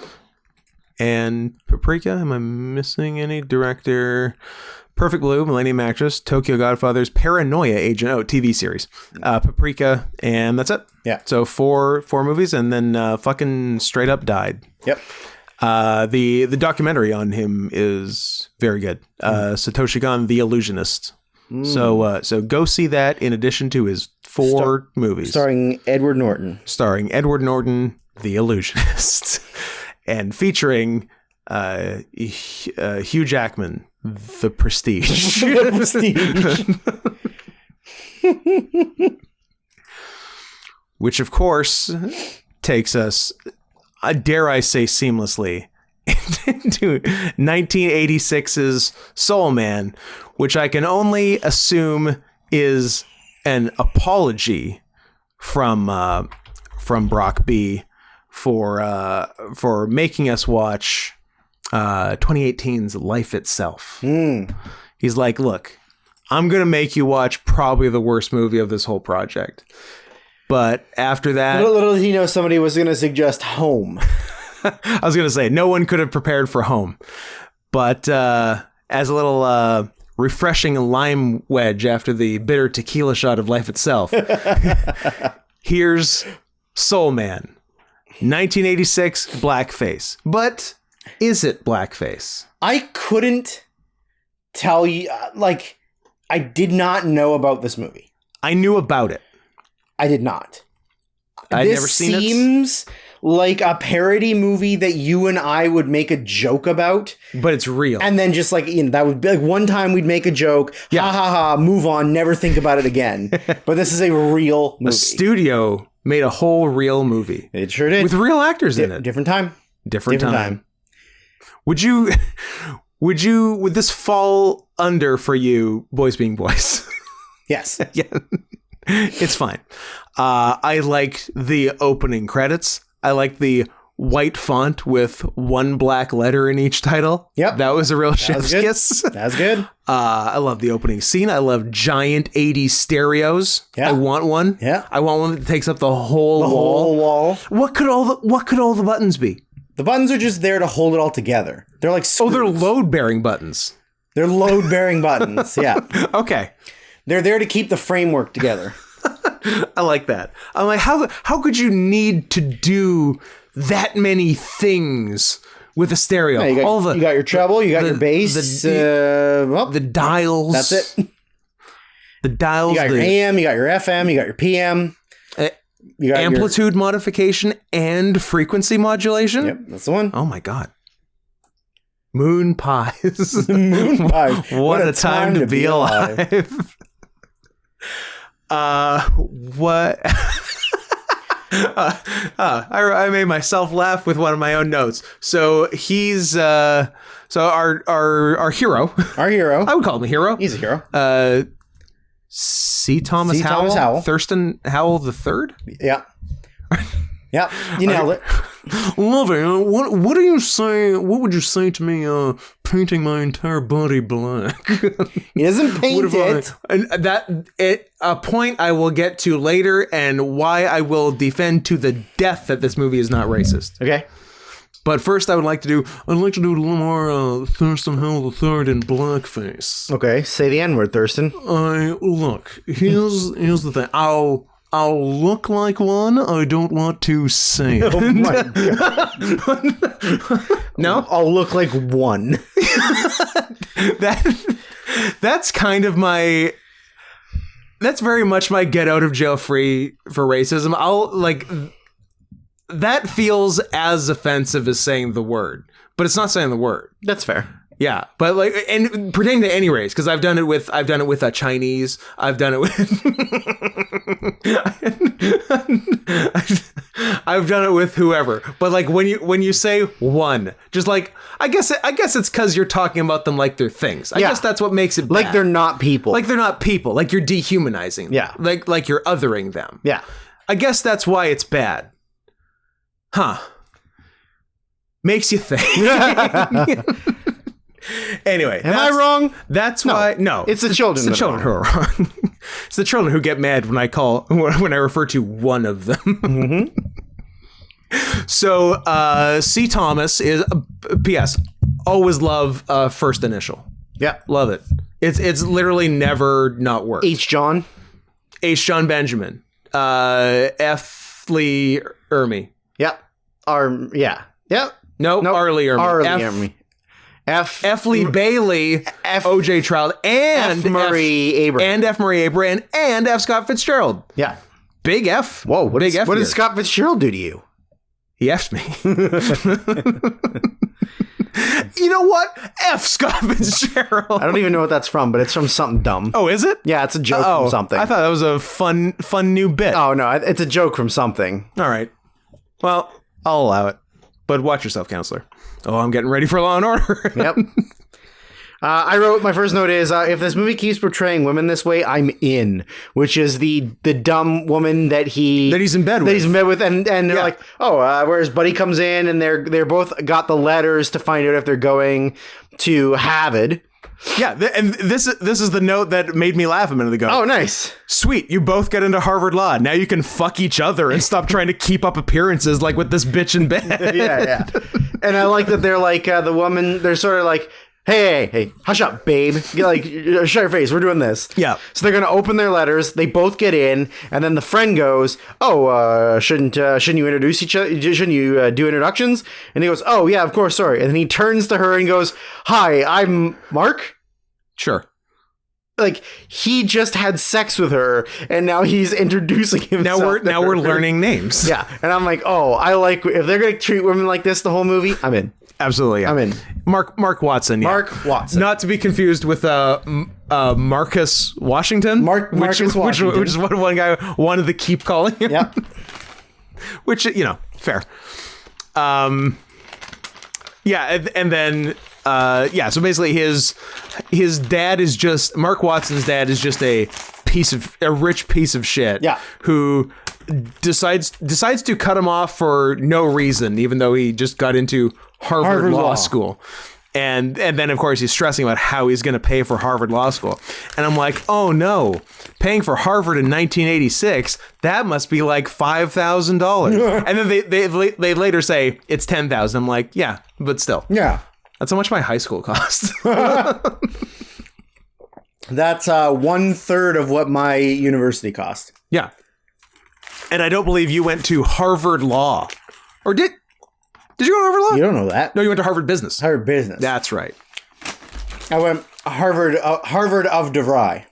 And Paprika. Am I missing any? Director. Perfect Blue, Millennium Actress, Tokyo Godfathers, Paranoia Agent TV series, Paprika, and that's it. Yeah. So four movies, and then fucking straight up died. Yep. The documentary on him is very good. Satoshi Kon, The Illusionist. So go see that in addition to his four movies. Starring Edward Norton, The Illusionist. And featuring Hugh Jackman, The Prestige. Which, of course, takes us, dare I say seamlessly, into 1986's Soul Man, which I can only assume is an apology from Brock B for making us watch 2018's Life Itself. He's like, look, I'm going to make you watch probably the worst movie of this whole project. But after that... Little did he know somebody was going to suggest Home. I was going to say, no one could have prepared for Home. But as a little refreshing lime wedge after the bitter tequila shot of Life Itself, here's Soul Man. 1986 blackface. But is it blackface? I couldn't tell you. I did not know about this movie. I knew about it. I did not. I'd never seen it. This seems like a parody movie that you and I would make a joke about. But it's real. And then just that would be one time we'd make a joke. Yeah. Ha ha ha, move on, never think about it again. But this is a real movie. A studio made a whole real movie. It sure did. With real actors in it. Different time. Different time. Would you would this fall under for you, boys being boys? Yes. Yeah, it's fine. I liked the opening credits. I liked the white font with one black letter in each title. Yep. That was a real chef's kiss. That's good. I love the opening scene. I love giant 80s stereos. Yeah. I want one. Yeah. I want one that takes up the whole Whole wall. What could all the buttons be? The buttons are just there to hold it all together. They're like screws. They're load-bearing buttons. They're load-bearing buttons. Yeah. Okay. They're there to keep the framework together. I like that. I'm like, how could you need to do that many things with a stereo? Yeah, you got your treble, you got your bass, the dials. That's it. The dials. You got your AM, you got your FM, you got your PM. You got amplitude modification and frequency modulation. Yep, that's the one. Oh my god. Moon pies. Moon pies. What a time to be alive. What? I made myself laugh with one of my own notes. So he's so our hero. Our hero. I would call him a hero. He's a hero. C. Thomas Howell. Thurston Howell the Third. Yeah. Yeah, you nailed it. Love it. What do you say? What would you say to me? Painting my entire body black. He doesn't paint it. A point I will get to later, and why I will defend to the death that this movie is not racist. Okay. But first, I'd like to do a little more Thurston Howell the Third in blackface. Okay, say the N-word, Thurston. Here's the thing. I'll look like one. I don't want to say it. Oh my god. No? I'll look like one. That's kind of my... That's very much my get out of jail free for racism. That feels as offensive as saying the word, but it's not saying the word. That's fair. Yeah, but and pertaining to any race, because I've done it with a Chinese. I've done it with I've done it with whoever. But when you say one, just I guess it's because you're talking about them like they're things. I guess that's what makes it bad. Like they're not people. Like they're not people. Like you're dehumanizing them. Yeah. Like you're othering them. Yeah. I guess that's why it's bad. Huh. Makes you think. Anyway, am I wrong? That's why. No, it's the children. It's the children who are wrong. It's the children who get mad when I refer to one of them. Mm-hmm. So, C. Thomas is P.S. Always love first initial. Yeah, love it. It's literally never not worked. H. John Benjamin. F. Lee Ermey. Yep. Yeah. Yep. No, R. Lee Ermey. Ermey. F. Lee Bailey, O.J. Trout, and F. Murray Abraham. And F. Murray Abraham, and F. Scott Fitzgerald. Yeah. Big F. Whoa, what did Scott Fitzgerald do to you? He F'd me. You know what? F. Scott Fitzgerald. I don't even know what that's from, but it's from something dumb. Oh, is it? Yeah, it's a joke from something. I thought that was a fun new bit. Oh, no, it's a joke from something. All right. Well, I'll allow it. But watch yourself, counselor. Oh, I'm getting ready for Law and Order. Yep. I wrote, my first note is, if this movie keeps portraying women this way, I'm in. Which is the dumb woman that he's in bed with. That he's in bed with, and they're like, whereas Buddy comes in, and they're both got the letters to find out if they're going to Harvard. Yeah, and this is the note that made me laugh a minute ago. Oh, nice. Sweet, you both get into Harvard Law. Now you can fuck each other and stop trying to keep up appearances like with this bitch in bed. Yeah. And I like that they're like, the woman, they're sort of like, hey, hush up, babe. Shut your face. We're doing this. Yeah. So they're going to open their letters. They both get in. And then the friend goes, shouldn't you introduce each other? Shouldn't you do introductions? And he goes, oh, yeah, of course. Sorry. And then he turns to her and goes, hi, I'm Mark. Sure. Like, he just had sex with her, and now he's introducing himself. Now we're learning names. Yeah. And I'm like, I like, if they're going to treat women like this the whole movie, I'm in. Absolutely. Yeah. I'm in. Mark Watson. Yeah. Mark Watson. Not to be confused with Marcus Washington. Marcus Washington. Which is what one guy wanted to keep calling him. Yep. Which, fair. Yeah. And then So basically his dad is just, Mark Watson's dad is just a rich piece of shit. Yeah. Who decides to cut him off for no reason, even though he just got into Harvard Law School. And then, of course, he's stressing about how he's going to pay for Harvard Law School. And I'm like, oh, no. Paying for Harvard in 1986, that must be like $5,000. And then they later say it's $10,000. I'm like, yeah, but still. Yeah. That's how much my high school cost. That's 1/3 of what my university cost. Yeah. And I don't believe you went to Harvard Law. Or did you go to Harvard Law? You don't know that. No, you went to Harvard Business. Harvard Business. That's right. I went Harvard of DeVry.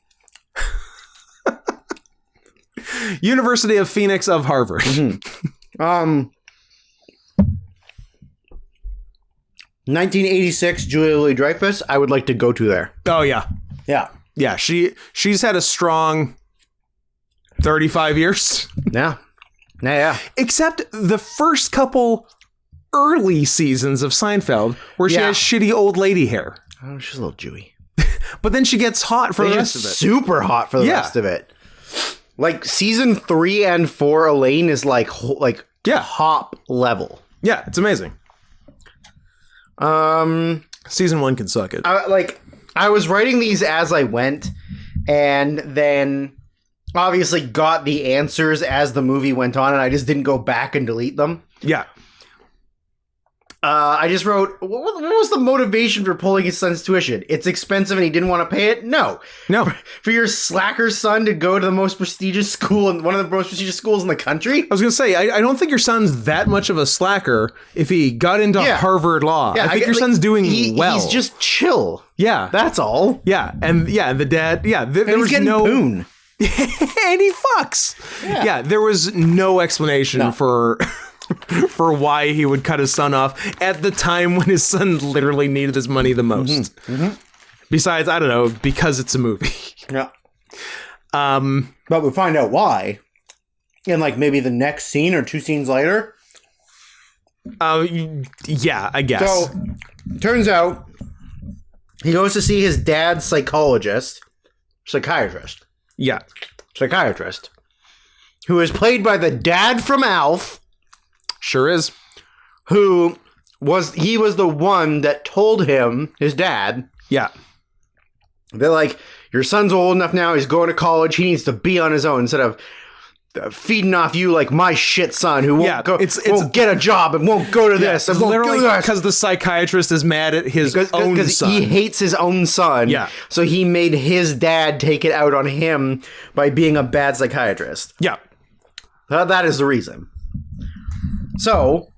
University of Phoenix of Harvard. Mm-hmm. 1986, Julia Louis-Dreyfus. I would like to go to there. Oh, yeah. Yeah. Yeah, she's had a strong 35 years. Yeah. Yeah. Except the first couple early seasons of Seinfeld where she has shitty old lady hair. Oh, she's a little Jewy. But then she gets hot for the rest of it. Super hot for the rest of it. Like season 3 and 4, Elaine is like top level. Yeah, it's amazing. Season 1 can suck it. I was writing these as I went, and then obviously got the answers as the movie went on, and I just didn't go back and delete them. Yeah. I just wrote, what was the motivation for pulling his son's tuition? It's expensive and he didn't want to pay it? No. For your slacker son to go to the most prestigious school, and one of the most prestigious schools in the country? I was going to say, I don't think your son's that much of a slacker if he got into Harvard Law. I think your son's doing well. He's just chill. Yeah. That's all. Yeah. And the dad, there was no... Boon. And he fucks. Yeah. There was no explanation for why he would cut his son off at the time when his son literally needed his money the most. Mm-hmm. Besides, I don't know, because it's a movie. Yeah. But we find out why in maybe the next scene or 2 scenes later. Yeah, I guess. So, turns out he goes to see his dad's psychiatrist, who is played by the dad from Alf. Sure is. He was the one that told him, his dad. Yeah. They're like, your son's old enough now, he's going to college, he needs to be on his own instead of feeding off you like my shit son who won't won't get a job and won't go to this. It's literally because the psychiatrist is mad at his own son. He hates his own son. Yeah. So he made his dad take it out on him by being a bad psychiatrist. Yeah. That is the reason. So,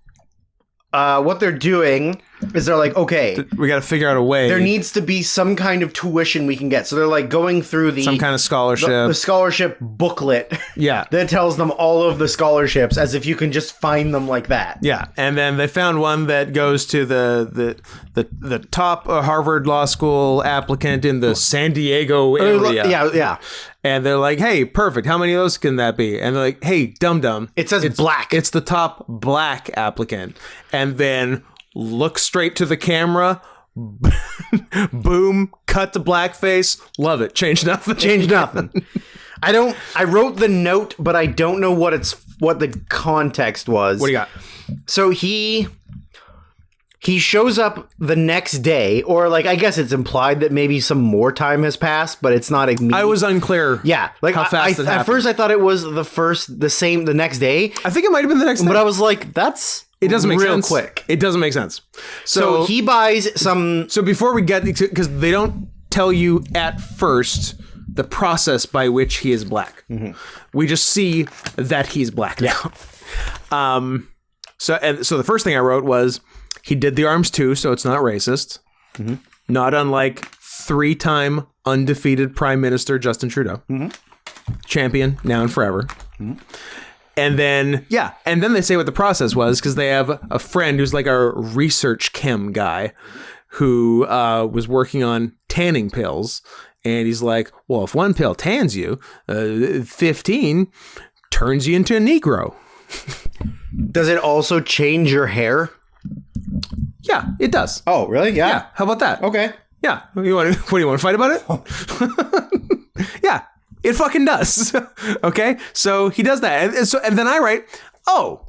what they're doing is they're like, okay, we got to figure out a way. There needs to be some kind of tuition we can get. So they're going through some kind of scholarship, the scholarship booklet. Yeah, that tells them all of the scholarships, as if you can just find them like that. Yeah, and then they found one that goes to the top Harvard Law School applicant in the San Diego area. Yeah. And they're like, hey, perfect. How many of those can that be? And they're like, hey, dum-dum. It says black. It's the top black applicant. And then look straight to the camera. Boom. Cut to blackface. Love it. Change nothing. I wrote the note, but I don't know what the context was. What do you got? So he shows up the next day, or I guess it's implied that maybe some more time has passed, but it's not immediate. I was unclear. Yeah, how fast it happened. At first, I thought it was the next day. I think it might have been the next day, but I was like, it doesn't make real sense. Quick. It doesn't make sense. So he buys some. So before we get to, because they don't tell you at first the process by which he is black. Mm-hmm. We just see that he's black now. So the first thing I wrote was, he did the arms too, so it's not racist. Mm-hmm. Not unlike 3-time undefeated Prime Minister Justin Trudeau. Mm-hmm. Champion, now and forever. Mm-hmm. And then they say what the process was, because they have a friend who's like a research chem guy who was working on tanning pills. And he's like, well, if 1 pill tans you, 15 turns you into a Negro. Does it also change your hair? Yeah, it does. Oh, really? Yeah. Yeah. How about that? Okay. Yeah. What do you want to fight about it? Yeah, it fucking does. Okay. So he does that. And then I write, oh,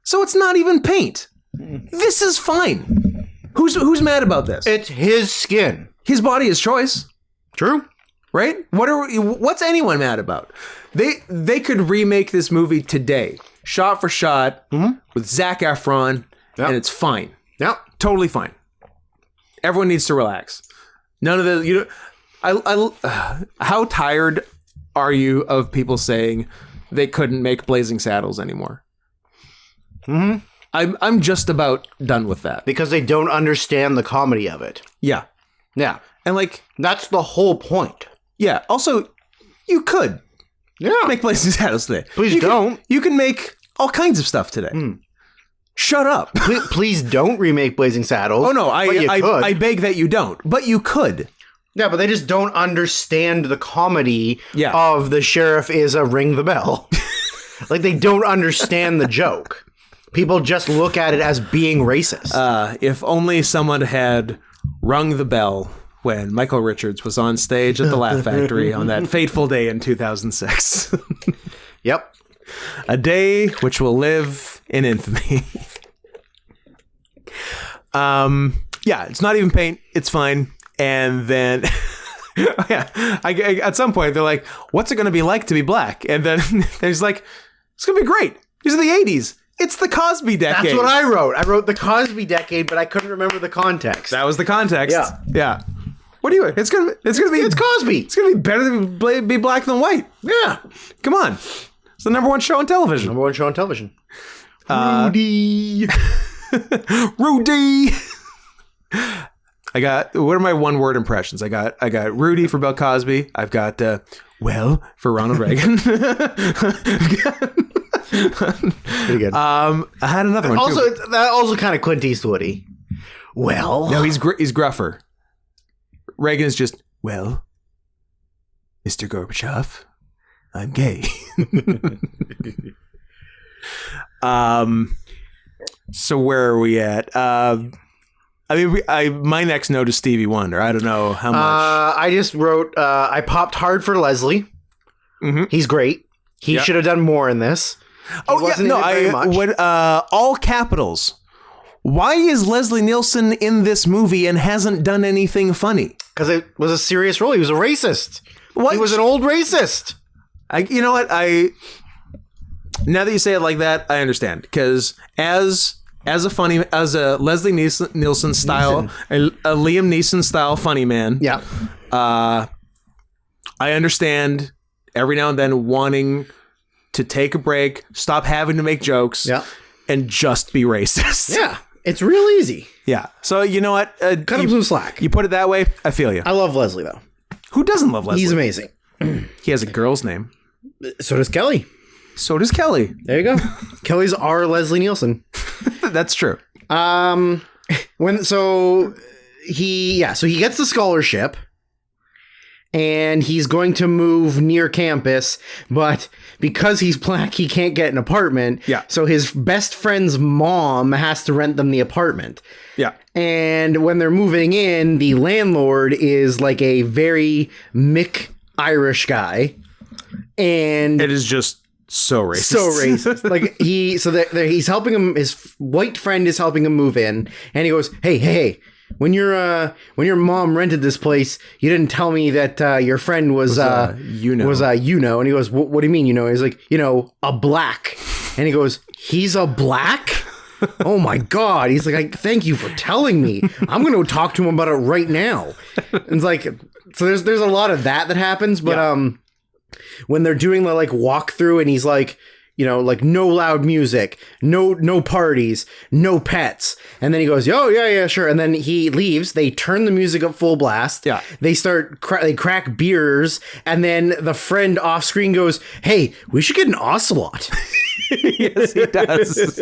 so it's not even paint. This is fine. Who's mad about this? It's his skin. His body is choice. True. Right? What's anyone mad about? They could remake this movie today, shot for shot, with Zac Efron, and it's fine. Yeah. Totally fine. Everyone needs to relax. None of the how tired are you of people saying they couldn't make Blazing Saddles anymore? I'm just about done with that. Because they don't understand the comedy of it. Yeah. Yeah. And like, that's the whole point. Yeah. Also, you could make Blazing Saddles today. Please don't. You can make all kinds of stuff today. Shut up. Please don't remake Blazing Saddles. Oh no, I beg that you don't. But you could. Yeah, but they just don't understand the comedy of the sheriff is a ring the bell. Like, they don't understand the joke. People just look at it as being racist. If only someone had rung the bell when Michael Richards was on stage at the Laugh Factory on that fateful day in 2006. Yep. A day which will live in infamy. Yeah, it's not even paint. It's fine. And then, at some point, they're like, what's it going to be like to be black? And then there's like, it's going to be great. These are the 80s. It's the Cosby decade. That's what I wrote. I wrote the Cosby decade, but I couldn't remember the context. That was the context. Yeah. Yeah. What are you? It's gonna be. It's Cosby. It's gonna be better to be black than white. Yeah. Come on. It's the number one show on television. Number one show on television. Rudy. Rudy. What are my one word impressions? I got Rudy for Bill Cosby. I've got well for Ronald Reagan. Pretty good. I had another one also, too. that also kind of Clint Eastwoody. Well, no, he's gruffer. Reagan is just, well, Mr. Gorbachev, I'm gay. So where are we at? My next note is Stevie Wonder. I don't know how much. I just wrote, I popped hard for Leslie. Mm-hmm. He's great. He should have done more in this. All capitals. Why is Leslie Nielsen in this movie and hasn't done anything funny? Because it was a serious role. He was a racist. What? He was an old racist. You know what? Now that you say it like that, I understand. Because as a Leslie Nielsen style, a Liam Neeson style funny man. Yeah. I understand every now and then wanting to take a break, stop having to make jokes, and just be racist. Yeah. It's real easy. Yeah. So you know what? Cut him some slack. You put it that way, I feel you. I love Leslie, though. Who doesn't love Leslie? He's amazing. He has a girl's name. So does Kelly. So does Kelly. There you go. Kelly's our Leslie Nielsen. That's true. So he gets the scholarship. And he's going to move near campus, but because he's black, he can't get an apartment. Yeah. So his best friend's mom has to rent them the apartment. Yeah. And when they're moving in, the landlord is like a very Mick Irish guy. And it is just so racist. So racist. Like he's helping him, his white friend is helping him move in, and he goes, Hey, when your mom rented this place, you didn't tell me that your friend was and he goes, what do you mean, He's like, a black. And he goes, he's a black? Oh my God. He's like, thank you for telling me. I'm going to talk to him about it right now. And it's like, so there's a lot of that happens, but when they're doing the like walkthrough and he's like, no loud music, no parties, no pets. And then he goes, oh, yeah, sure. And then he leaves. They turn the music up full blast. Yeah. They start, they crack beers. And then the friend off screen goes, hey, we should get an ocelot. Yes, he does.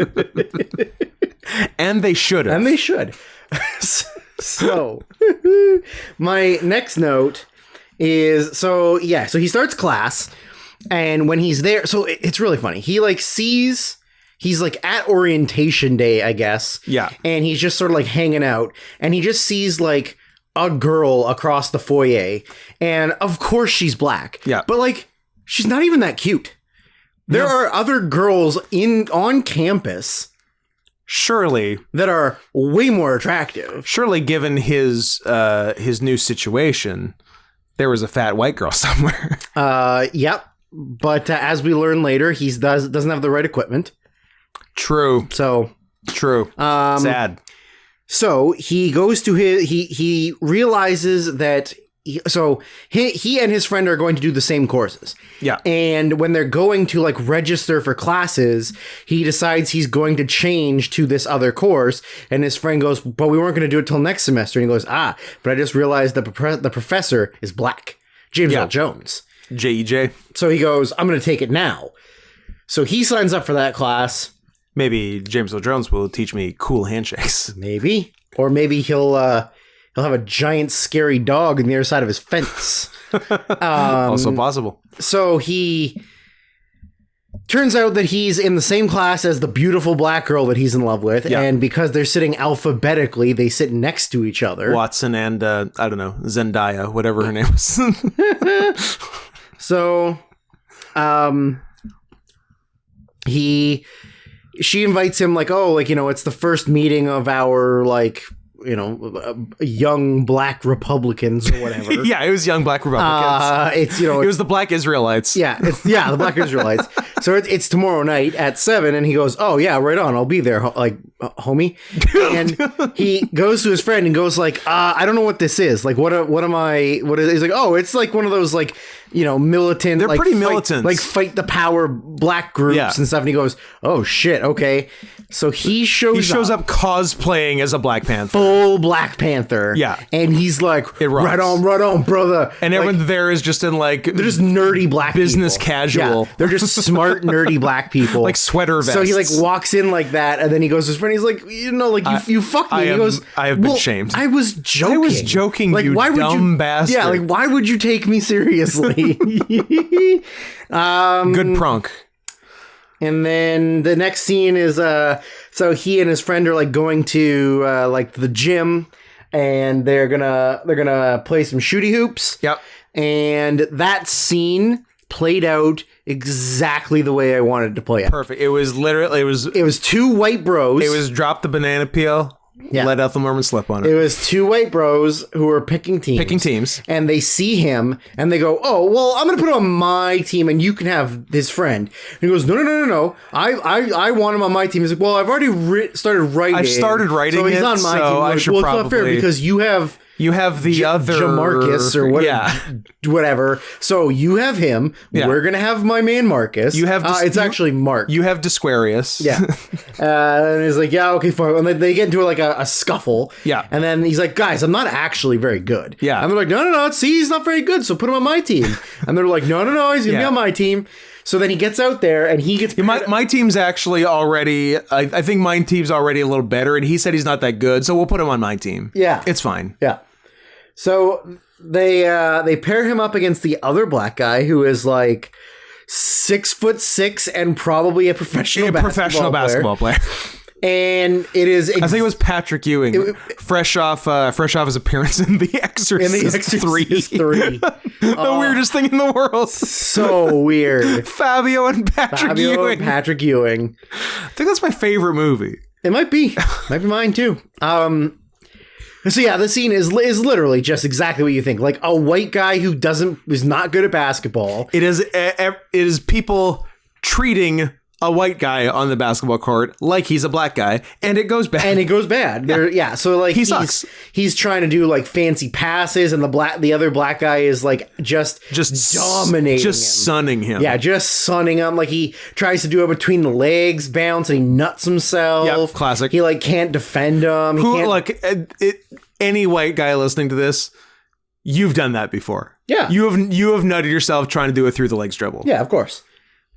And they should have. And they should. So, my next note is, so he starts class. And when he's there, so it's really funny. He like sees he's like at orientation day, I guess. Yeah. And he's just sort of like hanging out, and he just sees like a girl across the foyer, and of course she's black. Yeah. But like, she's not even that cute. There are other girls on campus Surely, that are way more attractive. surely, given his new situation, there was a fat white girl somewhere. Yep. But as we learn later, he doesn't have the right equipment. True. So Sad. So he goes to he realizes that he and his friend are going to do the same courses. Yeah. And when they're going to like register for classes, he decides he's going to change to this other course. And his friend goes, but we weren't going to do it till next semester. And he goes, but I just realized the professor is black. James Earl Jones. JEJ. So he goes, I'm going to take it now. So he signs up for that class. Maybe James Earl Jones will teach me cool handshakes. Maybe. Or maybe he'll have a giant scary dog on the other side of his fence. Also possible. So he turns out that he's in the same class as the beautiful black girl that he's in love with. Yeah. And because they're sitting alphabetically, they sit next to each other. Watson and, I don't know, Zendaya, whatever her name was. So, she invites him like, it's the first meeting of our young black Republicans or whatever. Yeah, it was young black Republicans. It was the black Israelites. Yeah, the black Israelites. So it's tomorrow night at 7, and he goes, "Oh yeah, right on. I'll be there, homie." And he goes to his friend and goes like, "I don't know what this is. Like, what am I? What is?" He's like, "Oh, it's like one of those militant. They're like, pretty militant, fight the power black groups and stuff." And he goes, "Oh shit, okay." So he shows up cosplaying as a Black Panther. Full Black Panther. Yeah. And he's like, right on, brother. And everyone there is just in they're just nerdy black business people. casual. Yeah, they're just smart, nerdy black people. Like sweater vests. So he walks in like that, and then he goes to his friend, he's like, you fucked me. He goes, I have been shamed. I was joking. Like, you dumb bastard. Yeah, like, why would you take me seriously? Good prunk. And then the next scene is so he and his friend are going to the gym, and they're gonna play some shooty hoops. Yep. And that scene played out exactly the way I wanted it to play out. Perfect. It was two white bros. It was drop the banana peel. Yeah. Let Ethel Merman slip on it. It was two white bros who were picking teams. And they see him and they go, "Oh, well, I'm going to put him on my team and you can have his friend." And he goes, No. I want him on my team." He's like, "Well, I've already started writing. I've started writing so he's it, on my so team." I should it's probably... not fair because you have the other... Jamarcus or whatever. So you have him. Yeah. We're going to have my man Marcus. You have... it's actually Mark. You have Disquarius. Yeah. And he's like, "Yeah, okay, fine." And then they get into a scuffle. Yeah. And then he's like, "Guys, I'm not actually very good." Yeah. And they're like, No, see, he's not very good, so put him on my team. And they're like, No, he's going to be on my team. So then he gets out there and he gets... My team's actually already... I think my team's already a little better, and he said he's not that good, so we'll put him on my team. Yeah. It's fine. Yeah. So they pair him up against the other black guy who is 6'6" and probably a professional basketball player. And it is... I think it was Patrick Ewing, fresh off his appearance in The Exorcist 3. The weirdest thing in the world. So weird. Fabio and Patrick Ewing. I think that's my favorite movie. It might be. Might be mine too. So yeah, the scene is literally just exactly what you think. Like a white guy who is not good at basketball. It is people treating a white guy on the basketball court like he's a black guy, and it goes bad. Yeah. So he sucks. He's trying to do fancy passes, and the other black guy is just dominating, just sunning him. Yeah, just sunning him. Like he tries to do it between the legs, bounce, and he nuts himself. Yeah, classic. He can't defend him. Any white guy listening to this, you've done that before. Yeah, you have nutted yourself trying to do it through the legs dribble. Yeah, of course.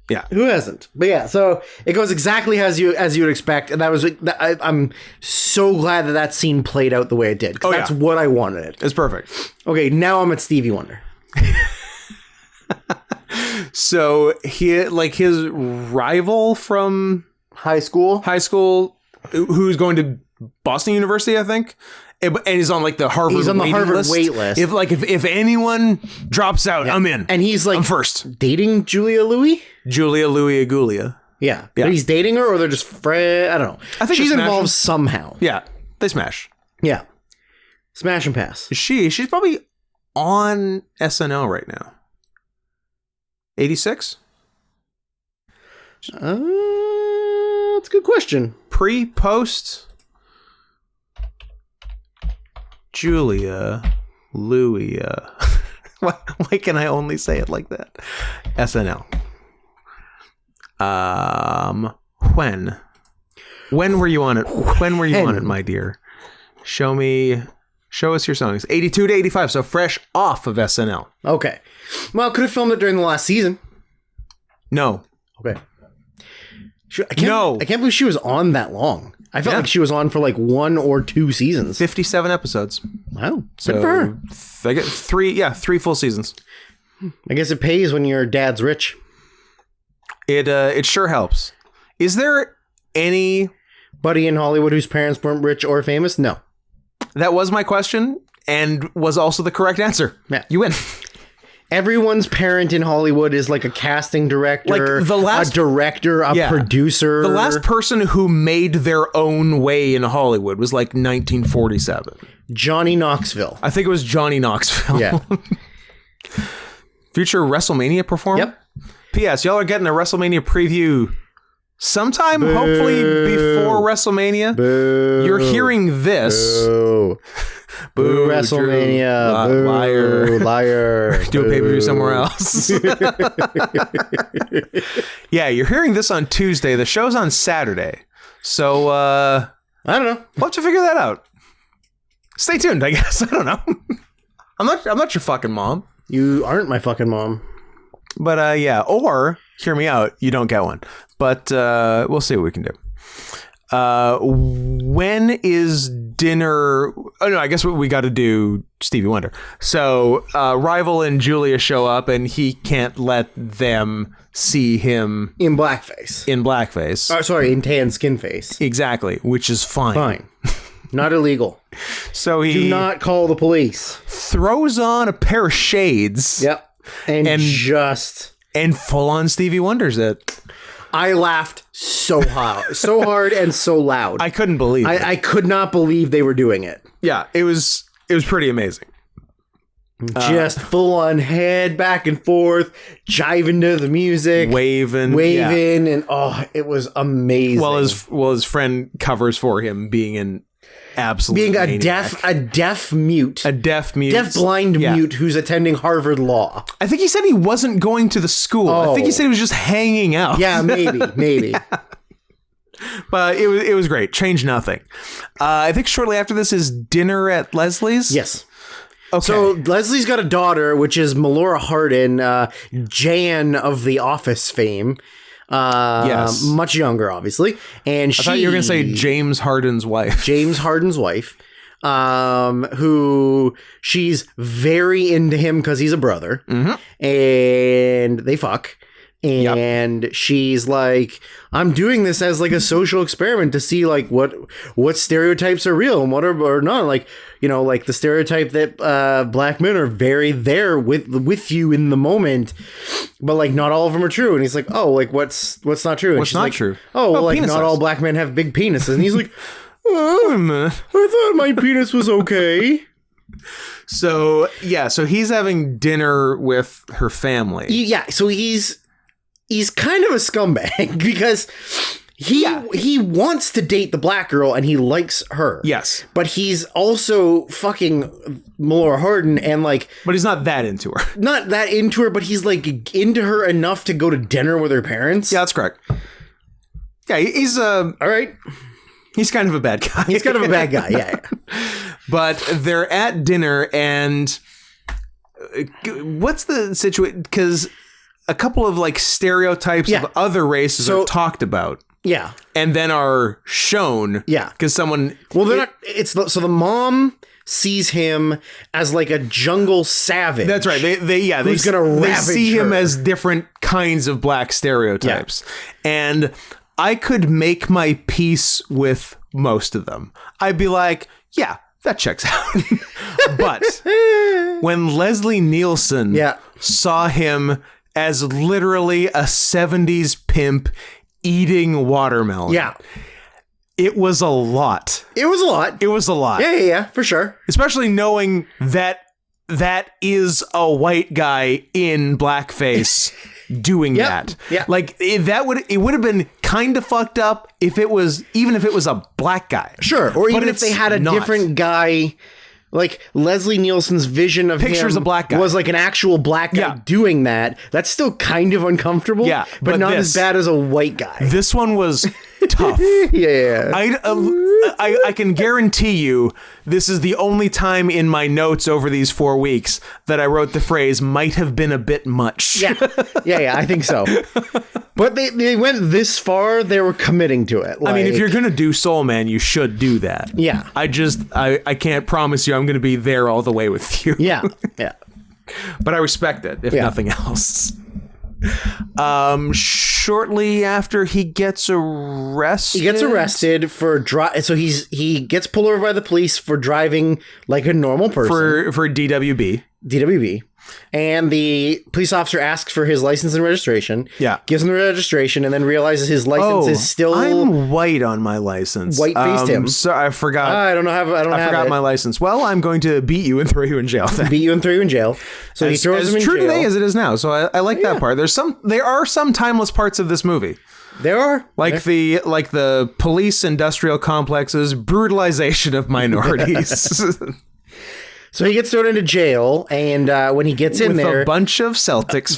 Yeah, who hasn't? But yeah, so it goes exactly as you would expect, and that was I'm so glad that scene played out the way it did. That's what I wanted it. It's perfect. Okay, now I'm at Stevie Wonder. So his rival from high school. Who's going to Boston University, I think. And he's on like the Harvard wait list. If anyone drops out, I'm in. And he's like, I'm first. Dating Julia Louis? Julia Louis Agulia. Yeah. But he's dating her, or they're just friends. I don't know. I think she's involved somehow. Yeah. They smash. Yeah. Smash and pass. She's probably on SNL right now. 86? That's a good question. Post? Julia Louis. Why can I only say it like that? SNL. When were you on it? When were you on it, my dear? Show us your songs. 82 to 85, so fresh off of SNL. Okay. Well, could have filmed it during the last season. No. Okay. I can't believe she was on that long. I felt like she was on for like 1 or 2 seasons. 57 episodes. Wow. Good for her. I get 3 full seasons. I guess it pays when your dad's rich. It sure helps. Is there anybody in Hollywood whose parents weren't rich or famous? No. That was my question and was also the correct answer. Yeah. You win. Everyone's parent in Hollywood is like a casting director, a director, a producer. The last person who made their own way in Hollywood was like 1947. Johnny Knoxville. I think it was Johnny Knoxville. Yeah. Future WrestleMania performer? Yep. P.S. Y'all are getting a WrestleMania preview sometime, hopefully before WrestleMania. Boo. You're hearing this. Boo. Boo, WrestleMania. Boo, liar. Do a pay-per-view somewhere else. Yeah, you're hearing this on Tuesday. The show's on Saturday. So, I don't know. We'll have to figure that out. Stay tuned, I guess. I don't know. I'm not your fucking mom. You aren't my fucking mom. But, yeah. Or, hear me out, you don't get one. But we'll see what we can do. When is dinner? Oh no, I guess we got to do Stevie Wonder. So Rival and Julia show up, and he can't let them see him in blackface. In tan skin face. Exactly, which is fine. Not illegal. So he do not call the police. Throws on a pair of shades. Yep, and full on Stevie Wonders it. I laughed so hard and so loud. I couldn't believe it. I could not believe they were doing it. Yeah, it was pretty amazing. Just full on head back and forth, jiving to the music, waving, and it was amazing. Well, his friend covers for him being an absolute being a maniac. deaf blind mute who's attending Harvard Law. I think he said he wasn't going to the school. I think he said he was just hanging out. Yeah, maybe. Yeah. But it was great. Changed nothing. I think shortly after this is dinner at Leslie's. Yes. Okay. So Leslie's got a daughter, which is Melora Hardin, Jan of The Office fame. Yes. Much younger, obviously. And I thought you were going to say James Harden's wife. James Harden's wife, who she's very into him because he's a brother. Mm-hmm. And they fuck. And she's like, I'm doing this as like a social experiment to see like what stereotypes are real and what are not. Like, you know, like the stereotype that black men are very there with you in the moment, but like not all of them are true. And he's like, oh, like what's not true? And what's not true? Oh, well, like not all black men have big penises. And he's like, I thought my penis was okay. So he's having dinner with her family. So he's kind of a scumbag because he wants to date the black girl and he likes her. Yes. But he's also fucking Melora Hardin and like... But he's not that into her. Not that into her, but he's like into her enough to go to dinner with her parents. Yeah, that's correct. Yeah, he's... All right. He's kind of a bad guy. He's kind of a bad guy, yeah. But they're at dinner and... What's the situation? Because... a couple of like stereotypes of other races are talked about. Yeah. And then are shown. Yeah. Because someone... Well, they're not... So the mom sees him as like a jungle savage. That's right. They see him as different kinds of black stereotypes. Yeah. And I could make my peace with most of them. I'd be like, yeah, that checks out. But when Leslie Nielsen saw him as literally a 70s pimp eating watermelon. Yeah. It was a lot. It was a lot. It was a lot. Yeah, for sure. Especially knowing that is a white guy in blackface doing that. Yeah. Like it would have been kind of fucked up if it was a black guy. Sure. Or even if they had a different guy. Like Leslie Nielsen's vision of pictures him a black guy was like an actual black guy doing that. That's still kind of uncomfortable. Yeah, but not as bad as a white guy. This one was tough. Yeah. I can guarantee you this is the only time in my notes over these 4 weeks that I wrote the phrase might have been a bit much. Yeah, I think so. But they went this far, they were committing to it. I mean, if you're going to do Soul Man, you should do that. Yeah. I can't promise you I'm going to be there all the way with you. Yeah. But I respect it, if nothing else. Shortly after he gets arrested. He gets arrested for so he gets pulled over by the police for driving like a normal person. For DWB. And the police officer asks for his license and registration. Yeah. Gives him the registration and then realizes his license is still... I'm white on my license. White-faced him. So I forgot. I forgot my license. Well, I'm going to beat you and throw you in jail then. Beat you and throw you in jail. So he throws him in jail. As true today as it is now. So I like that part. There are some timeless parts of this movie. There are. Like the police industrial complex's brutalization of minorities. So he gets thrown into jail, and when he gets in there... With a bunch of Celtics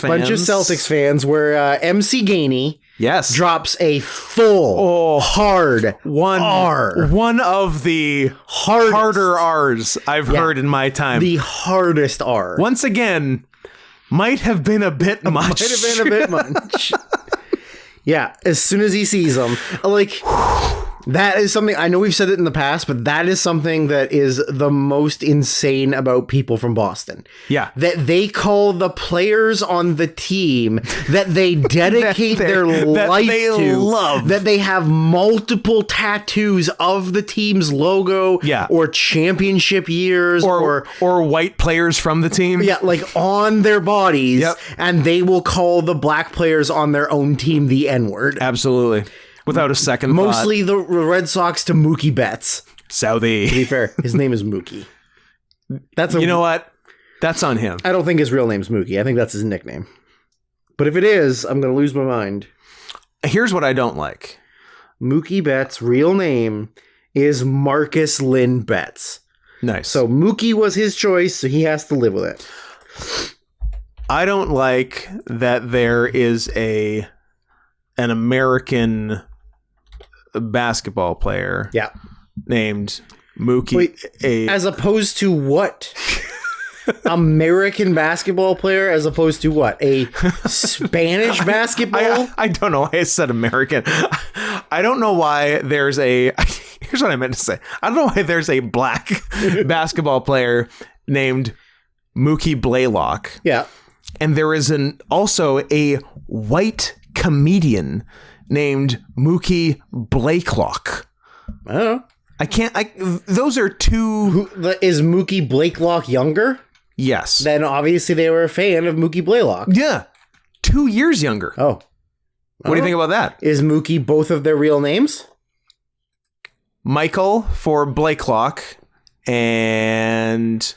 fans. Where MC Gainey drops a full, hard R. One of the harder R's I've heard in my time. The hardest R. Once again, might have been a bit much. Yeah, as soon as he sees him, like... That is something, I know we've said it in the past, but that is something that is the most insane about people from Boston. Yeah. That they call the players on the team that they dedicate their life to. That they have multiple tattoos of the team's logo or championship years or white players from the team. Yeah, like on their bodies. Yep. And they will call the black players on their own team the N-word. Absolutely. Without a second thought. Mostly the Red Sox to Mookie Betts. Southie. To be fair, his name is Mookie. You know what? That's on him. I don't think his real name's Mookie. I think that's his nickname. But if it is, I'm going to lose my mind. Here's what I don't like. Mookie Betts' real name is Marcus Lynn Betts. Nice. So Mookie was his choice, so he has to live with it. I don't like that there is an American basketball player named Mookie. Wait, as opposed to what? American basketball player as opposed to what? A Spanish basketball? I don't know why I said American. I don't know why there's a... Here's what I meant to say. I don't know why there's a black basketball player named Mookie Blaylock. Yeah. And there is also a white comedian named Mookie Blakelock. I don't know. Those are two... Is Mookie Blakelock younger? Yes. Then obviously they were a fan of Mookie Blaylock. Yeah. 2 years younger. Oh. What do you think about that? Is Mookie both of their real names? Michael for Blakelock and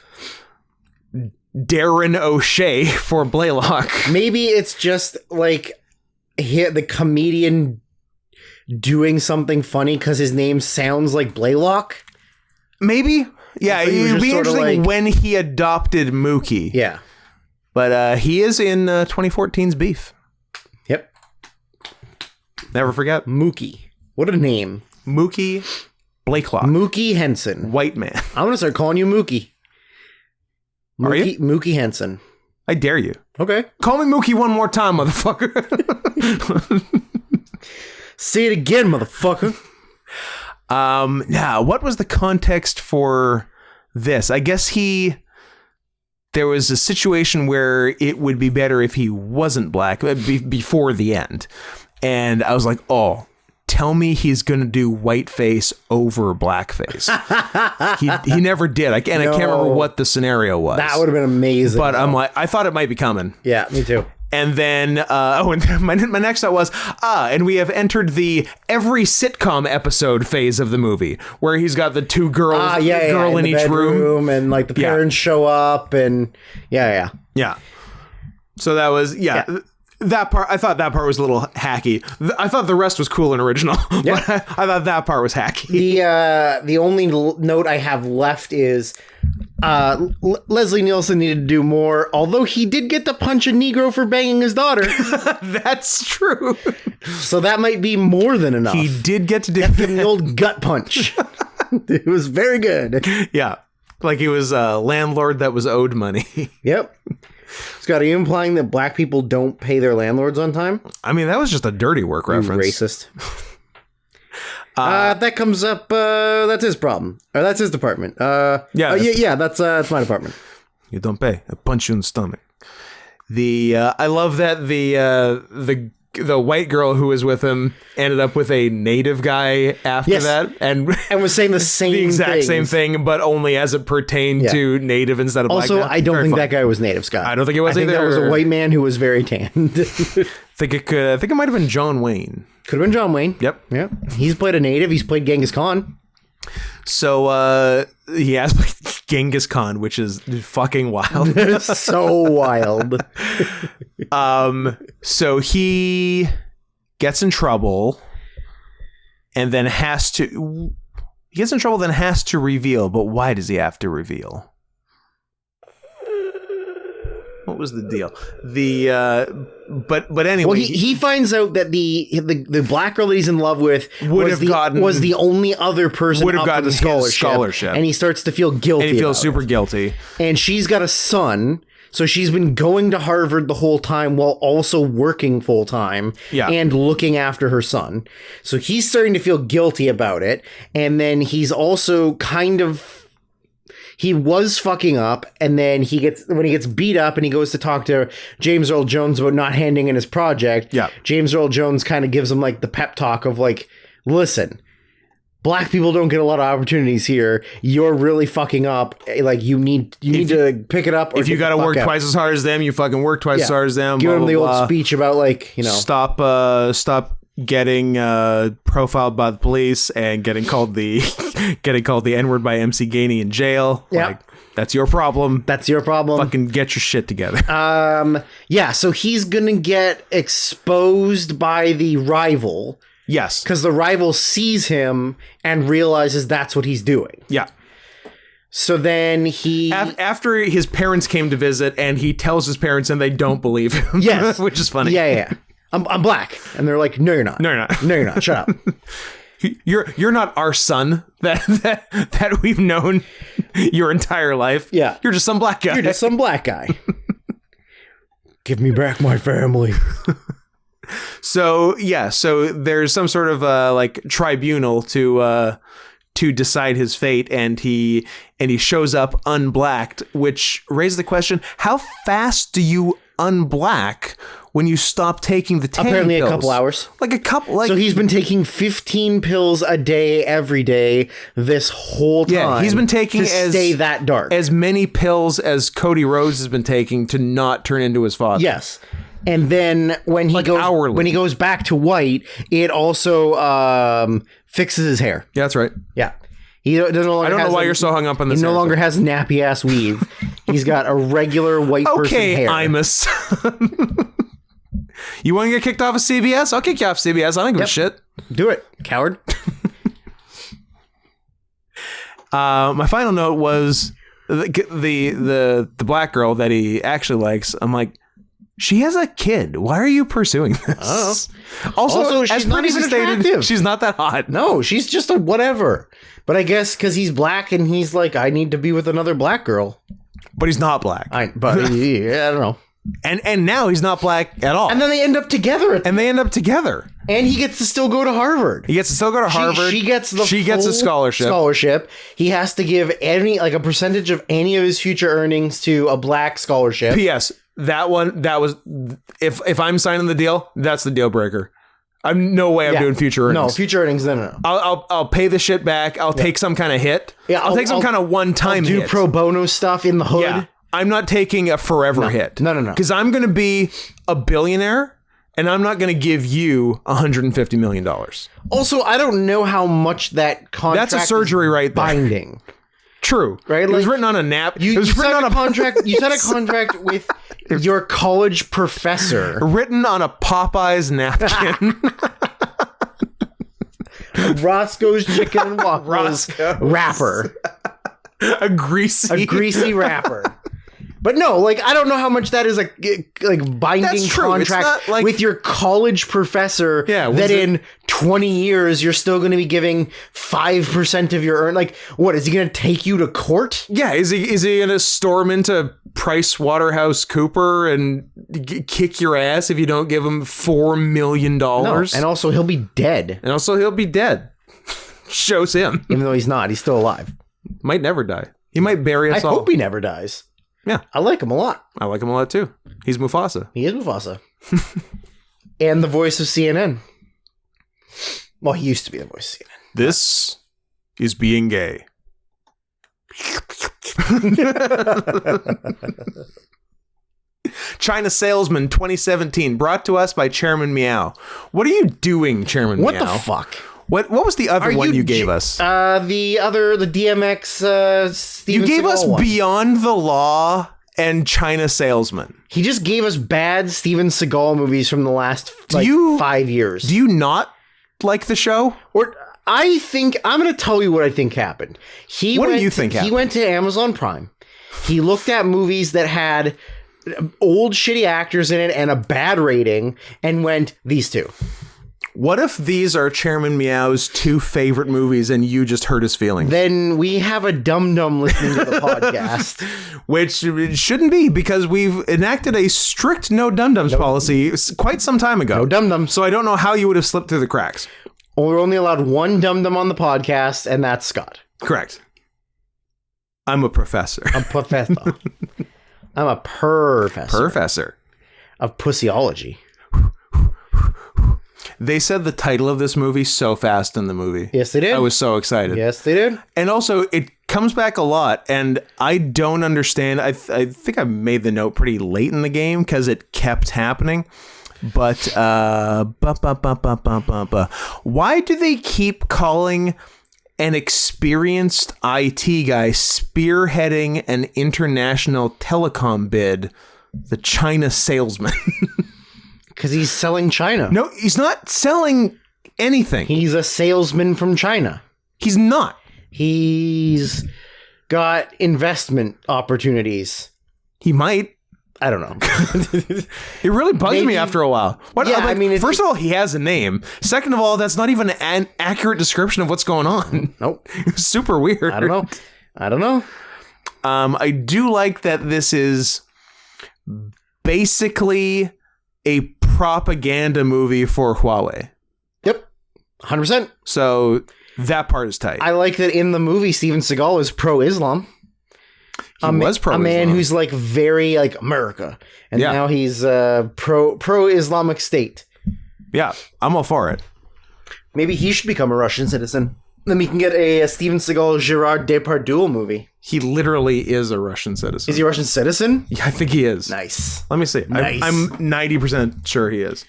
Darren O'Shea for Blaylock. Maybe it's just like the comedian doing something funny because his name sounds like Blaylock. Maybe. Yeah, it would be interesting when he adopted Mookie. Yeah. But he is in 2014's Beef. Yep. Never forget. Mookie. What a name. Mookie Blakelock. Mookie Henson. White man. I'm going to start calling you Mookie. Are you? Mookie Henson. I dare you. Okay. Call me Mookie one more time, motherfucker. Say it again, motherfucker. Now, what was the context for this? I guess there was a situation where it would be better if he wasn't black before the end. And I was like, oh, tell me he's going to do whiteface over blackface. he never did. I can't remember what the scenario was. That would have been amazing. But I'm like, I thought it might be coming. Yeah, me too. And then, and my next thought was, and we have entered the every sitcom episode phase of the movie, where he's got the two girls, girl in each room, and like the parents show up, and yeah. So that was that part. I thought that part was a little hacky. I thought the rest was cool and original, but I thought that part was hacky. The only note I have left is. Leslie Nielsen needed to do more, although he did get to punch a Negro for banging his daughter. That's true. So that might be more than enough. He did get to do the old gut punch. It was very good. Yeah. Like he was a landlord that was owed money. Yep. Scott, are you implying that black people don't pay their landlords on time? I mean, that was just a dirty work reference. Racist. That comes up. That's his problem, or that's his department. That's my department. You don't pay. I punch you in the stomach. I love that the white girl who was with him ended up with a native guy after that, and was saying the same thing, but only as it pertained to native instead of black. Also, I don't think that guy was native, Scott. I don't think it was either. That was a white man who was very tanned. I think it might have been John Wayne. Could have been John Wayne. Yep. He's played a native. He's played Genghis Khan. So he has played Genghis Khan, which is fucking wild. So wild. So he gets in trouble and then has to reveal, but why does he have to reveal? What was the deal? But anyway, well, he finds out that the black girl that he's in love with was the only other person would have gotten the scholarship, and he starts to feel guilty. And he feels super guilty. And she's got a son, so she's been going to Harvard the whole time while also working full time and looking after her son. So he's starting to feel guilty about it, and then he's also kind of. He was fucking up, and then when he gets beat up and he goes to talk to James Earl Jones about not handing in his project, James Earl Jones kind of gives him like the pep talk of like, listen, black people don't get a lot of opportunities here. You're really fucking up. Like you need to pick it up. Or if you got to work twice as hard as them, you fucking work twice as hard as them. Give him the old speech about like, stop getting profiled by the police and getting called the N-word by MC Gainey in jail. Yeah. Like, that's your problem. Fucking get your shit together. So he's gonna get exposed by the rival. Yes. Because the rival sees him and realizes that's what he's doing. Yeah. So then after his parents came to visit and he tells his parents and they don't believe him. Yes. Which is funny. Yeah. I'm black. And they're like, no, you're not. No, you're not. No, you're not. Shut up. You're not our son that we've known your entire life. Yeah. You're just some black guy. You're just some black guy. Give me back my family. So there's some sort of like tribunal to decide his fate, and he shows up unblacked, which raises the question: how fast do you unblack when you stop taking the tanning Apparently pills? A couple hours. So he's been taking 15 pills a day every day this whole time. Yeah, he's been taking to stay that dark. As many pills as Cody Rhodes has been taking to not turn into his father. Yes. And then when he goes back to white, it also fixes his hair. Yeah, that's right. Yeah. He doesn't no longer I don't know why you're so hung up on this. He no longer has nappy ass weave. He's got a regular white person hair. Okay, Imus. You want to get kicked off of CBS? I'll kick you off CBS. I don't give a shit. Do it, coward. My final note was the black girl that he actually likes. I'm like, she has a kid. Why are you pursuing this? Also, she's not even attractive. She's not that hot. No, she's just a whatever. But I guess because he's black and he's like, I need to be with another black girl. But he's not black. I don't know. And now he's not black at all. And then they end up together. And he gets to still go to Harvard. He gets to still go to Harvard. She gets a scholarship. He has to give a percentage of any of his future earnings to a black scholarship. P.S. That was if I'm signing the deal, that's the deal breaker. I'm no way I'm doing future earnings. No, future earnings. No. I'll pay the shit back. I'll take some kind of hit. Yeah, I'll take some kind of one-time hit. Do pro bono stuff in the hood. Yeah, I'm not taking a forever hit. No. Because I'm going to be a billionaire, and I'm not going to give you $150 million. Also, I don't know how much that contract. That's a surgery right there. Binding. True. Right? It was written on a napkin. You signed a contract. You signed a contract with your college professor. Written on a Popeyes napkin. Roscoe's Chicken and Waffles wrapper. A greasy wrapper. But no, like, I don't know how much that is like binding contract with your college professor that in 20 years you're still going to be giving 5% of your earn. Like, what, is he going to take you to court? Yeah, is he going to storm into Price Waterhouse Cooper and kick your ass if you don't give him $4 million? No, and also he'll be dead. Shows him. Even though he's not, he's still alive. Might never die. He might bury us all. I hope he never dies. Yeah. I like him a lot. I like him a lot too. He's Mufasa. He is Mufasa. And the voice of CNN. Well, he used to be the voice of CNN. This is being gay. China Salesman 2017, brought to us by Chairman Meow. What are you doing, Chairman Meow? What the fuck? What was the other one you gave us? The DMX Steven You gave Seagal us one. Beyond the Law and China Salesman. He just gave us bad Steven Seagal movies from the last 5 years. Do you not like the show? Or I think I'm going to tell you what I think happened. What do you think happened? He went to Amazon Prime. He looked at movies that had old shitty actors in it and a bad rating and went, these two. What if these are Chairman Meow's 2 favorite movies and you just hurt his feelings? Then we have a dum-dum listening to the podcast. Which it shouldn't be, because we've enacted a strict no dum-dums policy quite some time ago. No dum-dums. So I don't know how you would have slipped through the cracks. We're only allowed one dum-dum on the podcast, and that's Scott. Correct. I'm a professor. I'm a professor. Professor. Of pussyology. They said the title of this movie so fast in the movie. Yes, they did. I was so excited. Yes, they did. And also, it comes back a lot, and I don't understand. I think I made the note pretty late in the game because it kept happening. But why do they keep calling an experienced IT guy spearheading an international telecom bid the China Salesman? Because he's selling China. No, he's not selling anything. He's a salesman from China. He's not. He's got investment opportunities. He might. I don't know. It really bugs me after a while. First of all, he has a name. Second of all, that's not even an accurate description of what's going on. Nope. It's super weird. I don't know. I do like that this is basically a propaganda movie for Huawei. Yep. 100%. So that part is tight. I like that in the movie, Steven Seagal is pro-Islam. He was pro-Islam. A man who's like very like America. And now he's pro-Islamic State. Yeah, I'm all for it. Maybe he should become a Russian citizen. Then we can get a Steven Seagal Gerard Depardieu movie. He literally is a Russian citizen. Is he a Russian citizen? Yeah, I think he is. Nice. Let me see. Nice. I'm 90% sure he is.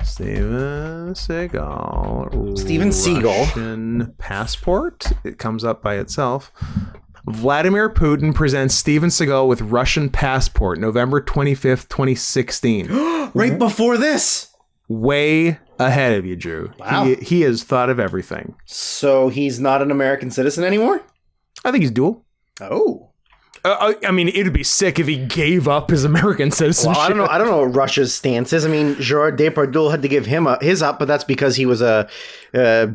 Steven Seagal. Russian passport. It comes up by itself. Vladimir Putin presents Steven Seagal with Russian passport, November 25th, 2016. Right before this. Way ahead of you, Drew. Wow. He has thought of everything. So he's not an American citizen anymore? I think he's dual. Oh. I mean, it'd be sick if he gave up his American citizenship. Well, I don't know what Russia's stance is. I mean, Gerard Depardieu had to give him his up, but that's because he was a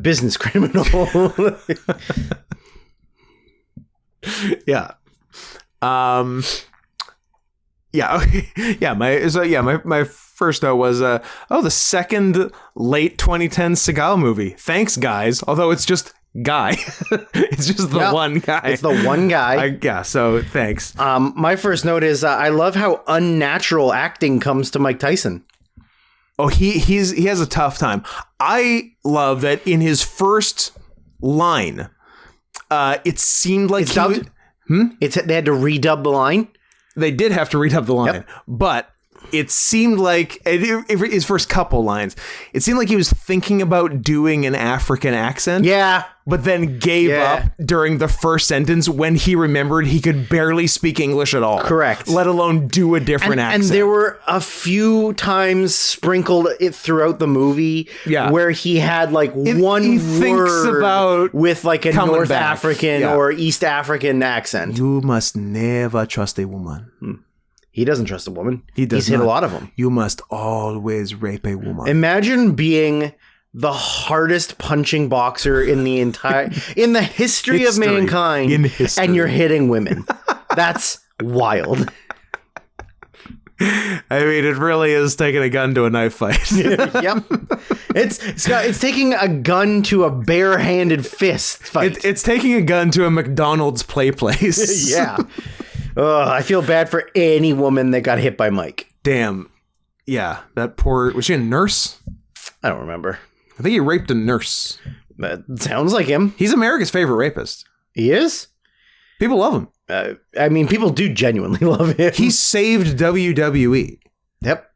business criminal. Yeah. My first note was the second late 2010 Seagal movie. Thanks, guys. Although it's just guy. It's just the one guy. It's the one guy. So thanks. My first note is I love how unnatural acting comes to Mike Tyson. Oh, he has a tough time. I love that in his first line, it seemed like They had to redub the line. They did have to redub the line, but it seemed like his first couple lines, it seemed like he was thinking about doing an African accent. Yeah. But then gave up during the first sentence when he remembered he could barely speak English at all. Correct. Let alone do a different accent. And there were a few times sprinkled it throughout the movie where he had like one word about with like a North back. African or East African accent. You must never trust a woman. He doesn't trust a woman. He's hit a lot of them. You must always rape a woman. Imagine being the hardest punching boxer in the history of mankind, and you're hitting women. That's wild. I mean, it really is taking a gun to a knife fight. Yep. It's taking a gun to a barehanded fist fight. It's taking a gun to a McDonald's play place. Yeah. I feel bad for any woman that got hit by Mike. Damn. Yeah. That poor... Was she a nurse? I don't remember. I think he raped a nurse. That sounds like him. He's America's favorite rapist. He is? People love him. I mean, people do genuinely love him. He saved WWE. Yep.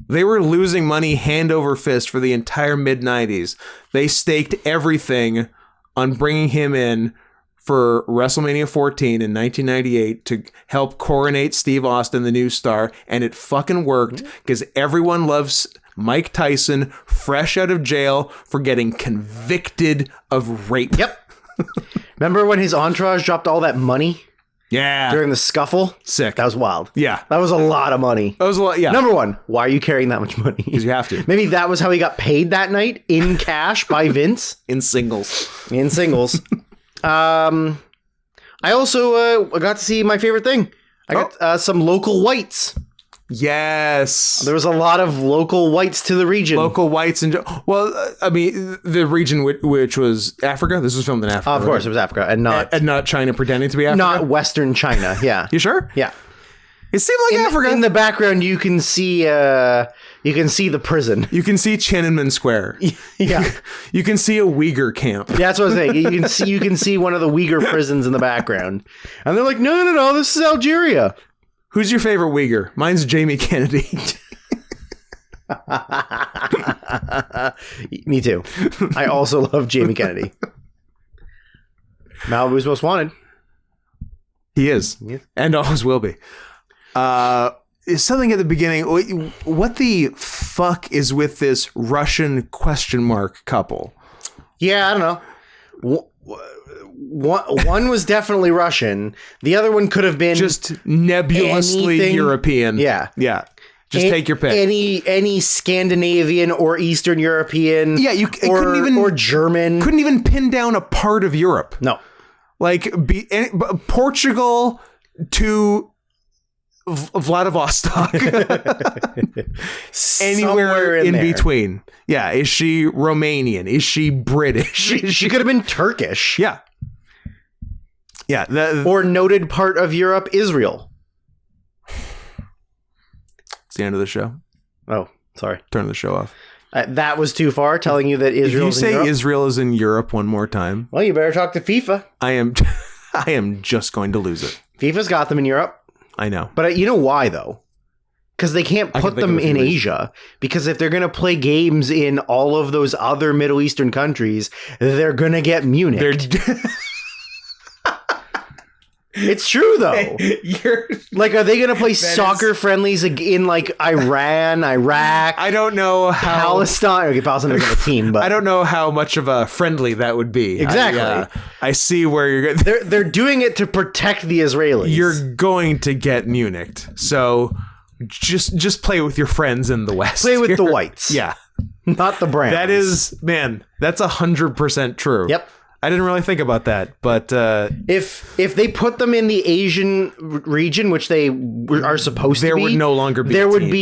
They were losing money hand over fist for the entire mid-90s. They staked everything on bringing him in for WrestleMania 14 in 1998 to help coronate Steve Austin, the new star. And it fucking worked because everyone loves Mike Tyson, fresh out of jail for getting convicted of rape. Yep. Remember when his entourage dropped all that money? Yeah. During the scuffle? Sick. That was wild. Yeah. That was a lot of money. That was a lot, yeah. Number one, why are you carrying that much money? Because you have to. Maybe that was how he got paid that night in cash by Vince. In singles. In singles. I also got to see my favorite thing. I got some local whites. Yes. There was a lot of local whites to the region. Local whites and I mean the region which was Africa. This was filmed in Africa. Of course, it was Africa, and not China pretending to be Africa. Not Western China. Yeah. You sure? Yeah. It seemed like Africa. In the background, you can see the prison. You can see Tiananmen Square. Yeah. You can see a Uyghur camp. Yeah, that's what I was saying. You can see one of the Uyghur prisons in the background, and they're like, no, this is Algeria. Who's your favorite Uyghur? Mine's Jamie Kennedy. Me too. I also love Jamie Kennedy. Malibu's Most Wanted. He is. And always will be. Is something at the beginning. What the fuck is with this Russian question mark couple? Yeah, I don't know. One was definitely Russian. The other one could have been just nebulously anything. European. Yeah. Yeah. Just take your pick. Any Scandinavian or Eastern European. Yeah, or German. Couldn't even pin down a part of Europe. No. Like Portugal to Vladivostok. Anywhere in between. Yeah. Is she Romanian? Is she British? She could have been Turkish. Yeah. Yeah. Or noted part of Europe, Israel. It's the end of the show. Oh, sorry. Turn the show off. That was too far, telling you that Israel is in Europe. If you say Israel is in Europe one more time. Well, you better talk to FIFA. I am just going to lose it. FIFA's got them in Europe. I know. But you know why, though? Because they can't put them in Asia. Because if they're going to play games in all of those other Middle Eastern countries, they're going to get Munich. It's true, though. Are they going to play soccer friendlies in like Iran, Iraq? I don't know how. Palestine. Okay, Palestine doesn't have a team, but I don't know how much of a friendly that would be. Exactly. I see where you're going. They're doing it to protect the Israelis. You're going to get Munich, so just play with your friends in the West. Play with the whites. Yeah, not the browns. That is, man. That's 100% true. Yep. I didn't really think about that, but if they put them in the Asian region, which they are supposed to be, there would no longer be.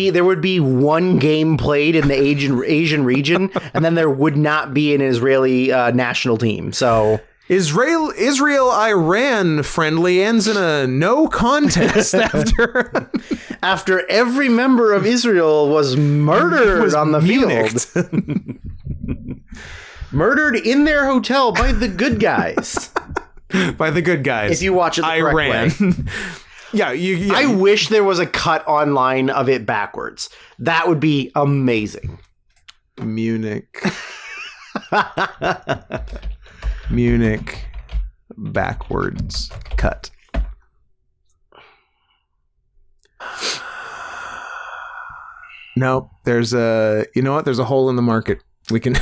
There would be one game played in the Asian region, and then there would not be an Israeli national team. So Israel-Iran friendly ends in a no contest after every member of Israel was murdered on the field. Murdered in their hotel by the good guys. By the good guys. If you watch it the correct way. Yeah, I wish there was a cut online of it backwards. That would be amazing. Munich backwards cut. No, there's a hole in the market. We can do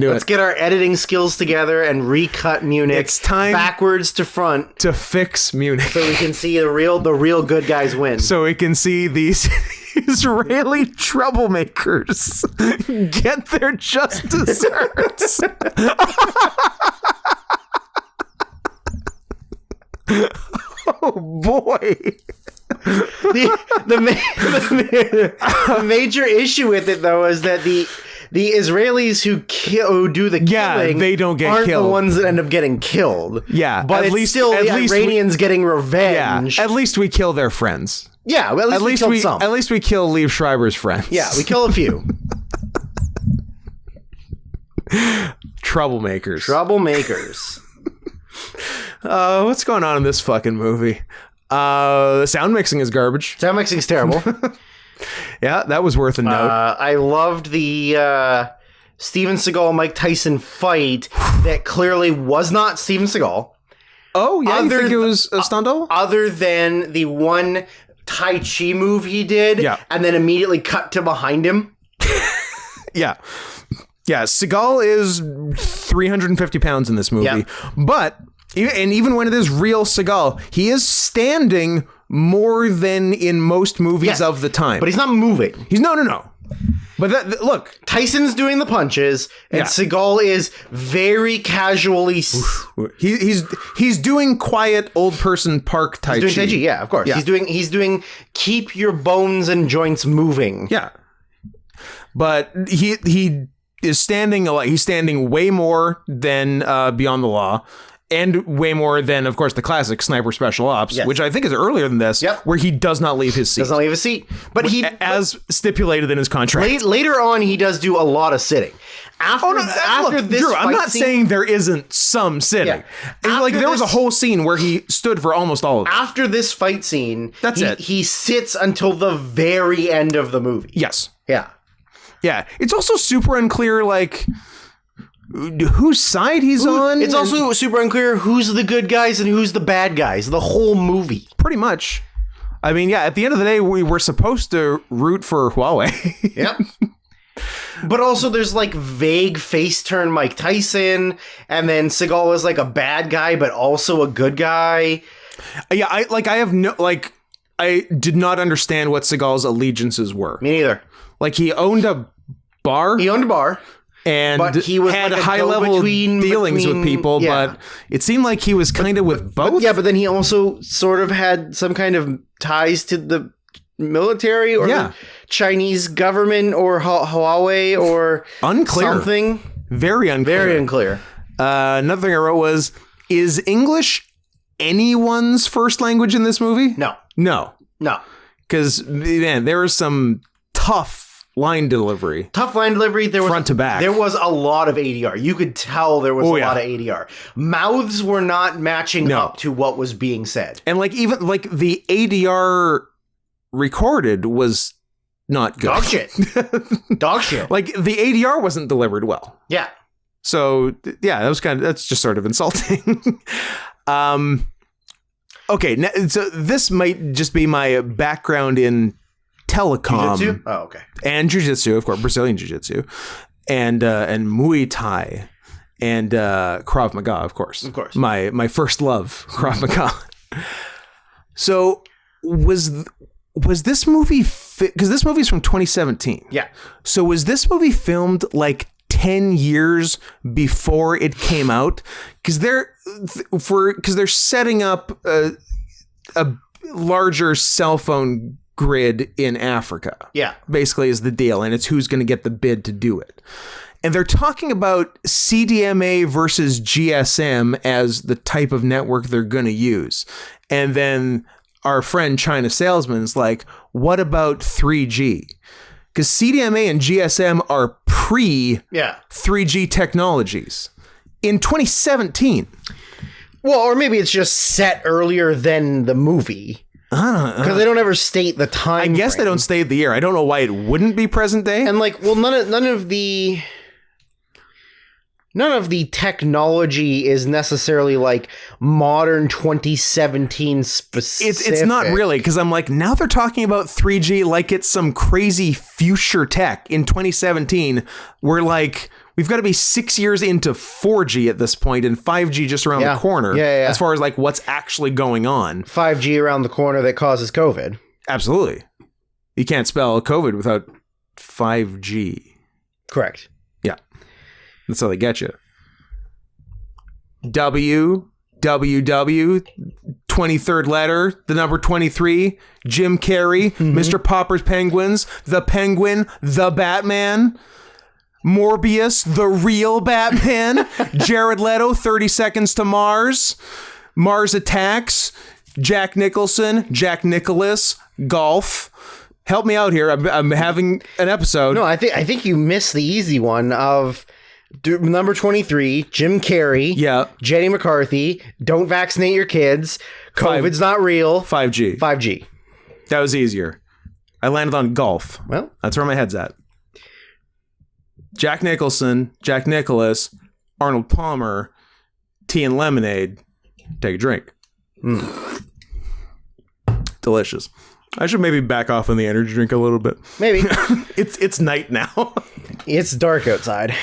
it. Let's get our editing skills together and recut Munich. It's time backwards to front to fix Munich, so we can see the real good guys win. So we can see these Israeli troublemakers get their just desserts. Oh boy. The major issue with it, though, is that the Israelis who do the killing, they don't get aren't killed. The ones that end up getting killed. Yeah, but at least the Iranians getting revenge. Yeah, at least we kill their friends. Yeah, well, at least we kill some. At least we kill Liev Schreiber's friends. Yeah, we kill a few. Troublemakers. What's going on in this fucking movie? The sound mixing is garbage. Sound mixing's terrible. Yeah, that was worth a note. I loved the Steven Seagal Mike Tyson fight that clearly was not Steven Seagal. Oh, yeah, you think it was a stunt double? Other than the one Tai Chi move he did, and then immediately cut to behind him. Yeah. Yeah, Seagal is 350 pounds in this movie. But, and even when it is real Seagal, he is standing more than in most movies of the time. But he's not moving. He's no. But look, Tyson's doing the punches, and Seagal is very casually. He's doing quiet old person park Tai Chi. He's doing Tai Chi, yeah, of course. Yeah. He's doing keep your bones and joints moving. Yeah, but he is standing a lot. He's standing way more than Beyond the Law. And way more than, of course, the classic Sniper Special Ops, which I think is earlier than this, where he does not leave his seat. Does not leave his seat. But as stipulated in his contract. Later on, he does do a lot of sitting. After this Drew, I'm not saying there isn't some sitting. Yeah. Like, there was a whole scene where he stood for almost all of it. After this fight scene, that's it. He sits until the very end of the movie. Yes. Yeah. Yeah. It's also super unclear, like, whose side he's on. It's also super unclear who's the good guys and who's the bad guys. The whole movie. Pretty much. I mean, yeah, at the end of the day, we were supposed to root for Huawei. Yep. But also there's like vague face turn Mike Tyson, and then Seagal was like a bad guy, but also a good guy. Yeah, I did not understand what Seagal's allegiances were. Me neither. Like, he owned a bar. And he was had like high-level dealings with people, but it seemed like he was kind of with both. But then he also sort of had some kind of ties to the military or the Chinese government or Huawei or unclear. Something. Very unclear. Very unclear. Another thing I wrote was, is English anyone's first language in this movie? No. Because, man, there was some tough line delivery. There was front to back. There was a lot of ADR. You could tell there was a lot of ADR. Mouths were not matching up to what was being said. And even the ADR recorded was not good. Dog shit. Like, the ADR wasn't delivered well. Yeah. So that's just sort of insulting. Okay, so this might just be my background in telecom. Jiu-jitsu? Oh, okay. And jiu-jitsu, of course, Brazilian jiu-jitsu, and Muay Thai, and Krav Maga, of course. Of course. My first love, Krav Maga. So was this movie, because this movie's from 2017. Yeah. So was this movie filmed like 10 years before it came out? Because they're setting up a larger cell phone grid in Africa. Yeah. Basically is the deal, and it's who's going to get the bid to do it. And they're talking about CDMA versus GSM as the type of network they're going to use. And then our friend China Salesman is like, what about 3G? Because CDMA and GSM are pre-3G technologies in 2017. Well, or maybe it's just set earlier than the movie. Because they don't ever state the time. I guess they don't state the year. I don't know why it wouldn't be present day. And like, well, none of the technology is necessarily like modern 2017 specific. It's not really, because I'm like, now they're talking about 3G like it's some crazy future tech in 2017. We're like, we've got to be 6 years into 4G at this point, and 5G just around the corner. Yeah. As far as like what's actually going on. 5G around the corner that causes COVID. Absolutely. You can't spell COVID without 5G. Correct. Yeah. That's how they get you. W, 23rd letter, the number 23, Jim Carrey, Mr. Popper's Penguins, the Penguin, the Batman, Morbius, the real Batman, Jared Leto, 30 Seconds to Mars, Mars Attacks, Jack Nicholson, Jack Nicholas, Golf. Help me out here. I'm having an episode. No, I think you missed the easy one of number 23, Jim Carrey. Yeah. Jenny McCarthy. Don't vaccinate your kids. COVID's not real. 5G. 5G. That was easier. I landed on golf. Well, that's where my head's at. Jack Nicholson, Jack Nicholas, Arnold Palmer, tea and lemonade. Take a drink. Delicious. I should maybe back off on the energy drink a little bit. Maybe. It's night now. It's dark outside.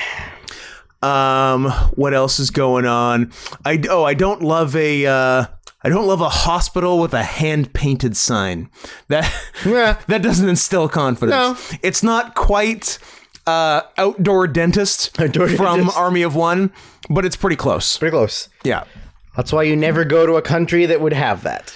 What else is going on? I don't love a hospital with a hand painted sign. That doesn't instill confidence. No. It's not quite outdoor dentist from Army of One, but it's pretty close. Pretty close. Yeah. That's why you never go to a country that would have that.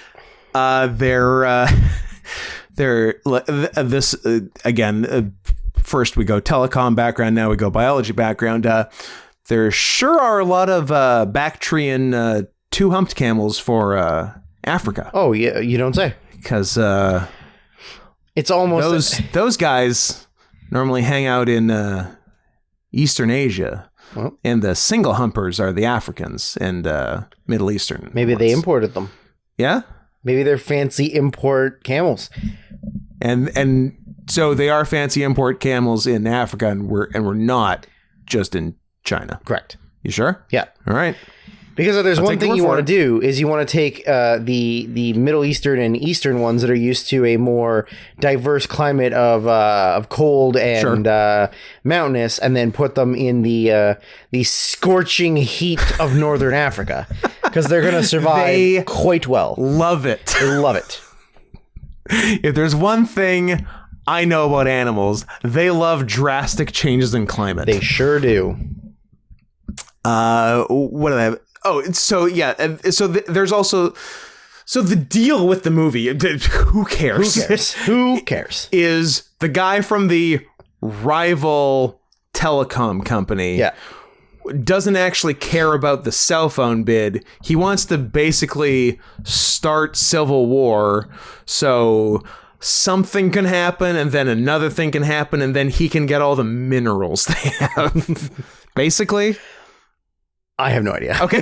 First we go telecom background, now we go biology background. There sure are a lot of Bactrian two-humped camels for Africa. Oh, yeah, you don't say. Because it's almost those guys normally hang out in Eastern Asia. Well, and the single humpers are the Africans and Middle Eastern. Maybe they imported them. Yeah? Maybe they're fancy import camels. And so they are fancy import camels in Africa, and we're not just in China. Correct. You sure? Yeah. All right. Because there's one thing you want to do is you want to take the Middle Eastern and Eastern ones that are used to a more diverse climate of cold and mountainous, and then put them in the scorching heat of Northern Africa, because they're going to survive quite well. Love it. They love it. If there's one thing I know about animals, they love drastic changes in climate. They sure do. What do they have? Oh, so yeah. So there's also, so the deal with the movie, who cares? Who cares? Is the guy from the rival telecom company. Yeah. Doesn't actually care about the cell phone bid. He wants to basically start civil war. So something can happen, and then another thing can happen, and then he can get all the minerals they have. Basically. I have no idea. Okay.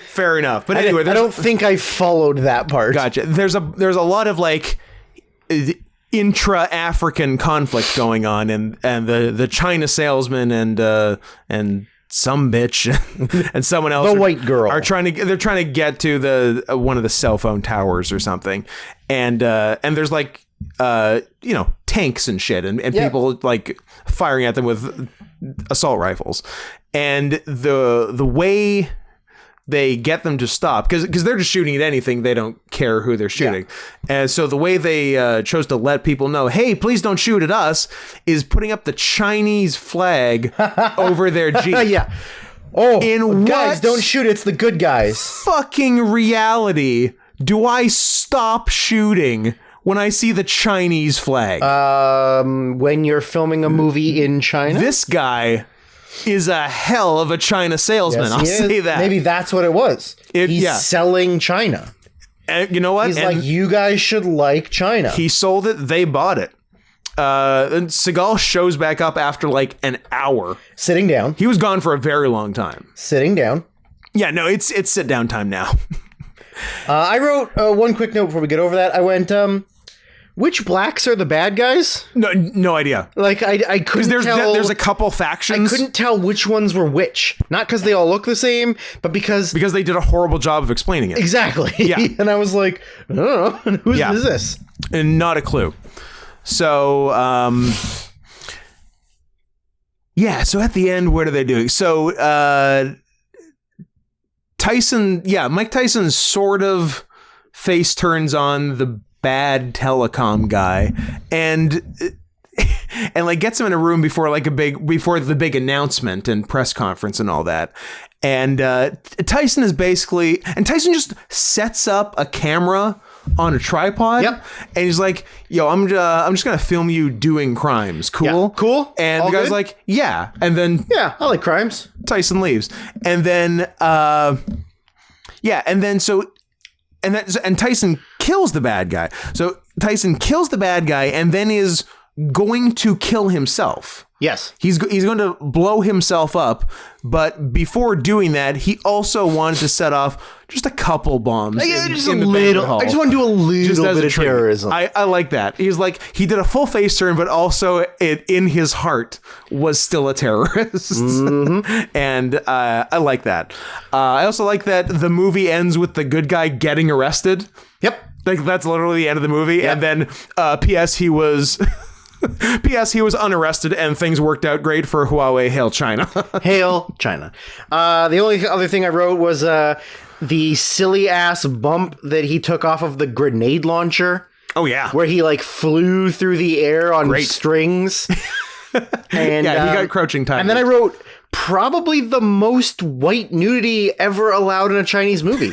Fair enough. But anyway, I don't think I followed that part. Gotcha. There's a lot of like intra-African conflict going on, and the China salesman and some bitch and someone else, the white girl, they're trying to get to the one of the cell phone towers or something, and there's like tanks and shit, and people like firing at them with assault rifles, and the way they get them to stop, because they're just shooting at anything. They don't care who they're shooting. Yeah. And so the way they chose to let people know, hey, please don't shoot at us, is putting up the Chinese flag over their Jeep. Yeah. Oh, in guys, don't shoot. It's the good guys. Fucking reality do I stop shooting when I see the Chinese flag. When you're filming a movie in China? This guy is a hell of a China salesman. Yes, I'll say that. Maybe that's what it was. He's selling China. And you know what? He's like, you guys should like China. He sold it. They bought it. And Seagal shows back up after like an hour. Sitting down. He was gone for a very long time. Sitting down. Yeah, no, it's sit down time now. I wrote one quick note before we get over that. I went, which blacks are the bad guys? No idea. Like, I couldn't tell. There's a couple factions. I couldn't tell which ones were which. Not because they all look the same, but because they did a horrible job of explaining it. Exactly. Yeah. And I was like, I don't know. Who's this? And not a clue. So, so at the end, what are they doing? So, Mike Tyson's sort of face turns on the bad telecom guy and like gets him in a room before the big announcement and press conference and all that. And Tyson just sets up a camera on a tripod. Yep. And he's like, yo, I'm just gonna film you doing crimes. Cool? Yeah. Cool. And all the guy's good? like, yeah. And then yeah, I like crimes. Tyson leaves. And then and Tyson kills the bad guy. So Tyson kills the bad guy and then is going to kill himself. Yes. He's going to blow himself up, but before doing that, he also wanted to set off just a couple bombs. Just a little. I just want to do a little bit of terrorism. I like that. He's like, he did a full face turn, but also in his heart was still a terrorist. Mm-hmm. And I like that. I also like that the movie ends with the good guy getting arrested. Yep. Like that's literally the end of the movie. Yep. And then P.S. he was unarrested and things worked out great for Huawei. Hail China. Hail China. The only other thing I wrote was the silly ass bump that he took off of the grenade launcher. Oh, yeah. Where he like flew through the air on strings. And yeah, he got crouching time. And then I wrote probably the most white nudity ever allowed in a Chinese movie.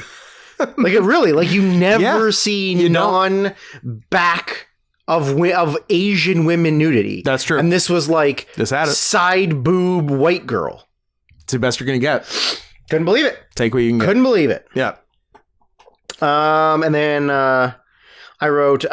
Like it really, like you never see non-back of Asian women nudity. That's true. And this was like this had it. Side boob white girl. It's the best you're gonna get. Couldn't believe it. Take what you can get. Couldn't believe it. Yeah. And then I wrote,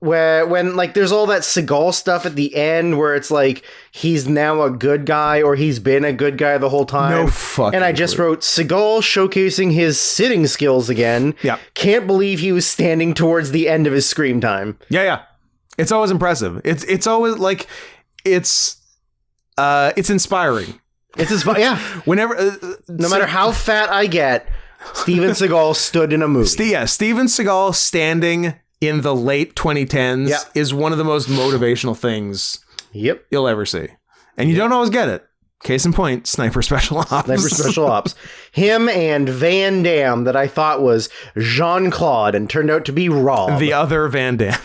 when like there's all that Seagal stuff at the end where it's like he's now a good guy or he's been a good guy the whole time. No fucking And I just wrote Seagal showcasing his sitting skills again. Yeah. Can't believe he was standing towards the end of his scream time. Yeah. It's always impressive. It's always like it's inspiring. Yeah. Whenever no matter how fat I get, Steven Seagal stood in a movie. Steven Seagal standing in the late 2010s is one of the most motivational things you'll ever see. And you don't always get it. Case in point, Sniper Special Ops. Sniper Special Ops. Him and Van Damme that I thought was Jean-Claude and turned out to be Rob. The other Van Damme.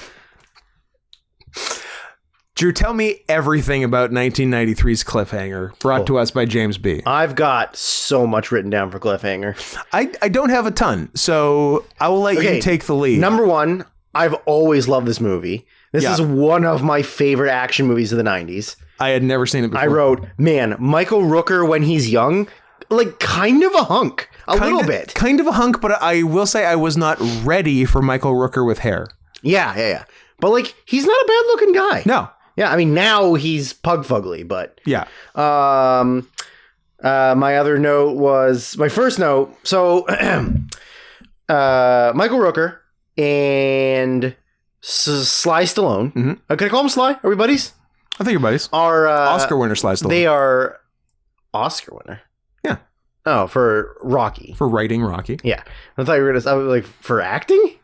Drew, tell me everything about 1993's Cliffhanger, brought to us by James B. I've got so much written down for Cliffhanger. I don't have a ton, so I will let you take the lead. Number one, I've always loved this movie. This is one of my favorite action movies of the 90s. I had never seen it before. I wrote, man, Michael Rooker when he's young, like kind of a hunk. A little bit. Kind of a hunk, but I will say I was not ready for Michael Rooker with hair. Yeah. But like, he's not a bad looking guy. No. Yeah, I mean, now he's pug fugly, but... Yeah. My other note was... My first note, so... Michael Rooker and Sly Stallone. Mm-hmm. Can I call him Sly? Are we buddies? I think you're buddies. Are Oscar winner Sly Stallone. They are... Oscar winner? Yeah. Oh, for Rocky. For writing Rocky. Yeah. I thought you were going to... I was like, for acting?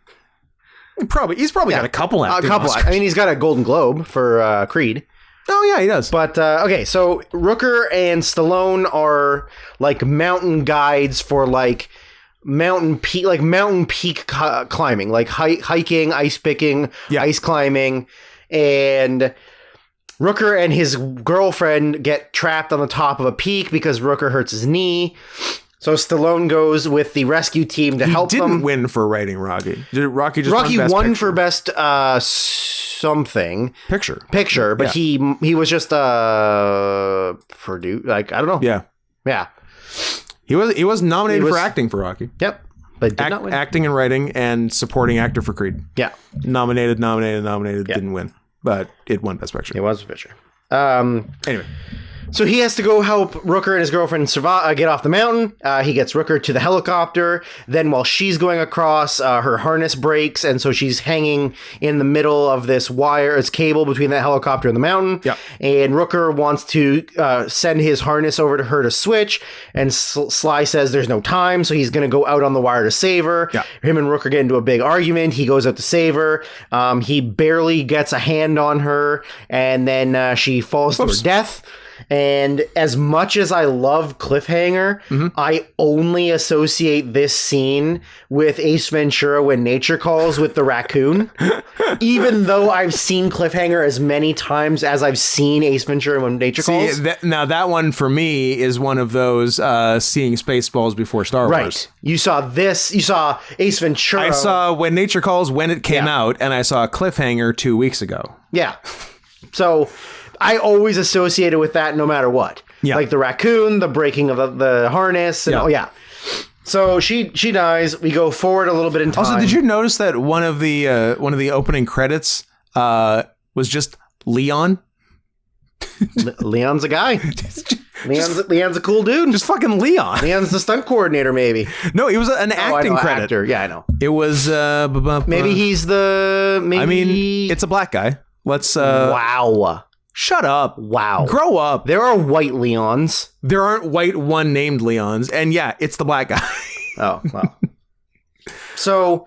He's probably got a couple acting Oscars. I mean, he's got a Golden Globe for Creed. Oh yeah, he does. But okay, so Rooker and Stallone are like mountain guides for like mountain peak climbing, like hiking, ice picking, ice climbing, and Rooker and his girlfriend get trapped on the top of a peak because Rooker hurts his knee. So Stallone goes with the rescue team to help them. He didn't win for writing Rocky. Did Rocky just Rocky won for best something picture, but he was just produce, like, I don't know. Yeah. He was nominated for acting for Rocky. Yep. But did not win. Acting and writing and supporting actor for Creed. Yeah. Nominated, didn't win. But it won Best Picture. It was a picture. Anyway. So he has to go help Rooker and his girlfriend get off the mountain. He gets Rooker to the helicopter. Then while she's going across, her harness breaks. And so she's hanging in the middle of this cable between the helicopter and the mountain. Yeah. And Rooker wants to send his harness over to her to switch. And Sly says there's no time. So he's going to go out on the wire to save her. Yeah. Him and Rooker get into a big argument. He goes out to save her. He barely gets a hand on her. And then she falls to her death. And as much as I love Cliffhanger, I only associate this scene with Ace Ventura when nature calls with the raccoon. Even though I've seen Cliffhanger as many times as I've seen Ace Ventura when nature calls. Now that one for me is one of those seeing Spaceballs before Star Wars. Right. You saw Ace Ventura. I saw When Nature Calls when it came out, and I saw Cliffhanger 2 weeks ago. Yeah. So I always associate it with that no matter what. Yeah. Like the raccoon, the breaking of the harness. And So she dies. We go forward a little bit in time. Also, did you notice that one of the opening credits was just Leon? Leon's a guy. Leon's a cool dude. Just fucking Leon. Leon's the stunt coordinator, maybe. No, it was an acting credit. Actor. Yeah, I know. It was maybe he's the. Maybe... I mean, it's a black guy. Let's. Wow. Shut up. Wow. Grow up. There are white Leons. There aren't white one named Leons. And yeah, it's the black guy. Oh, wow. So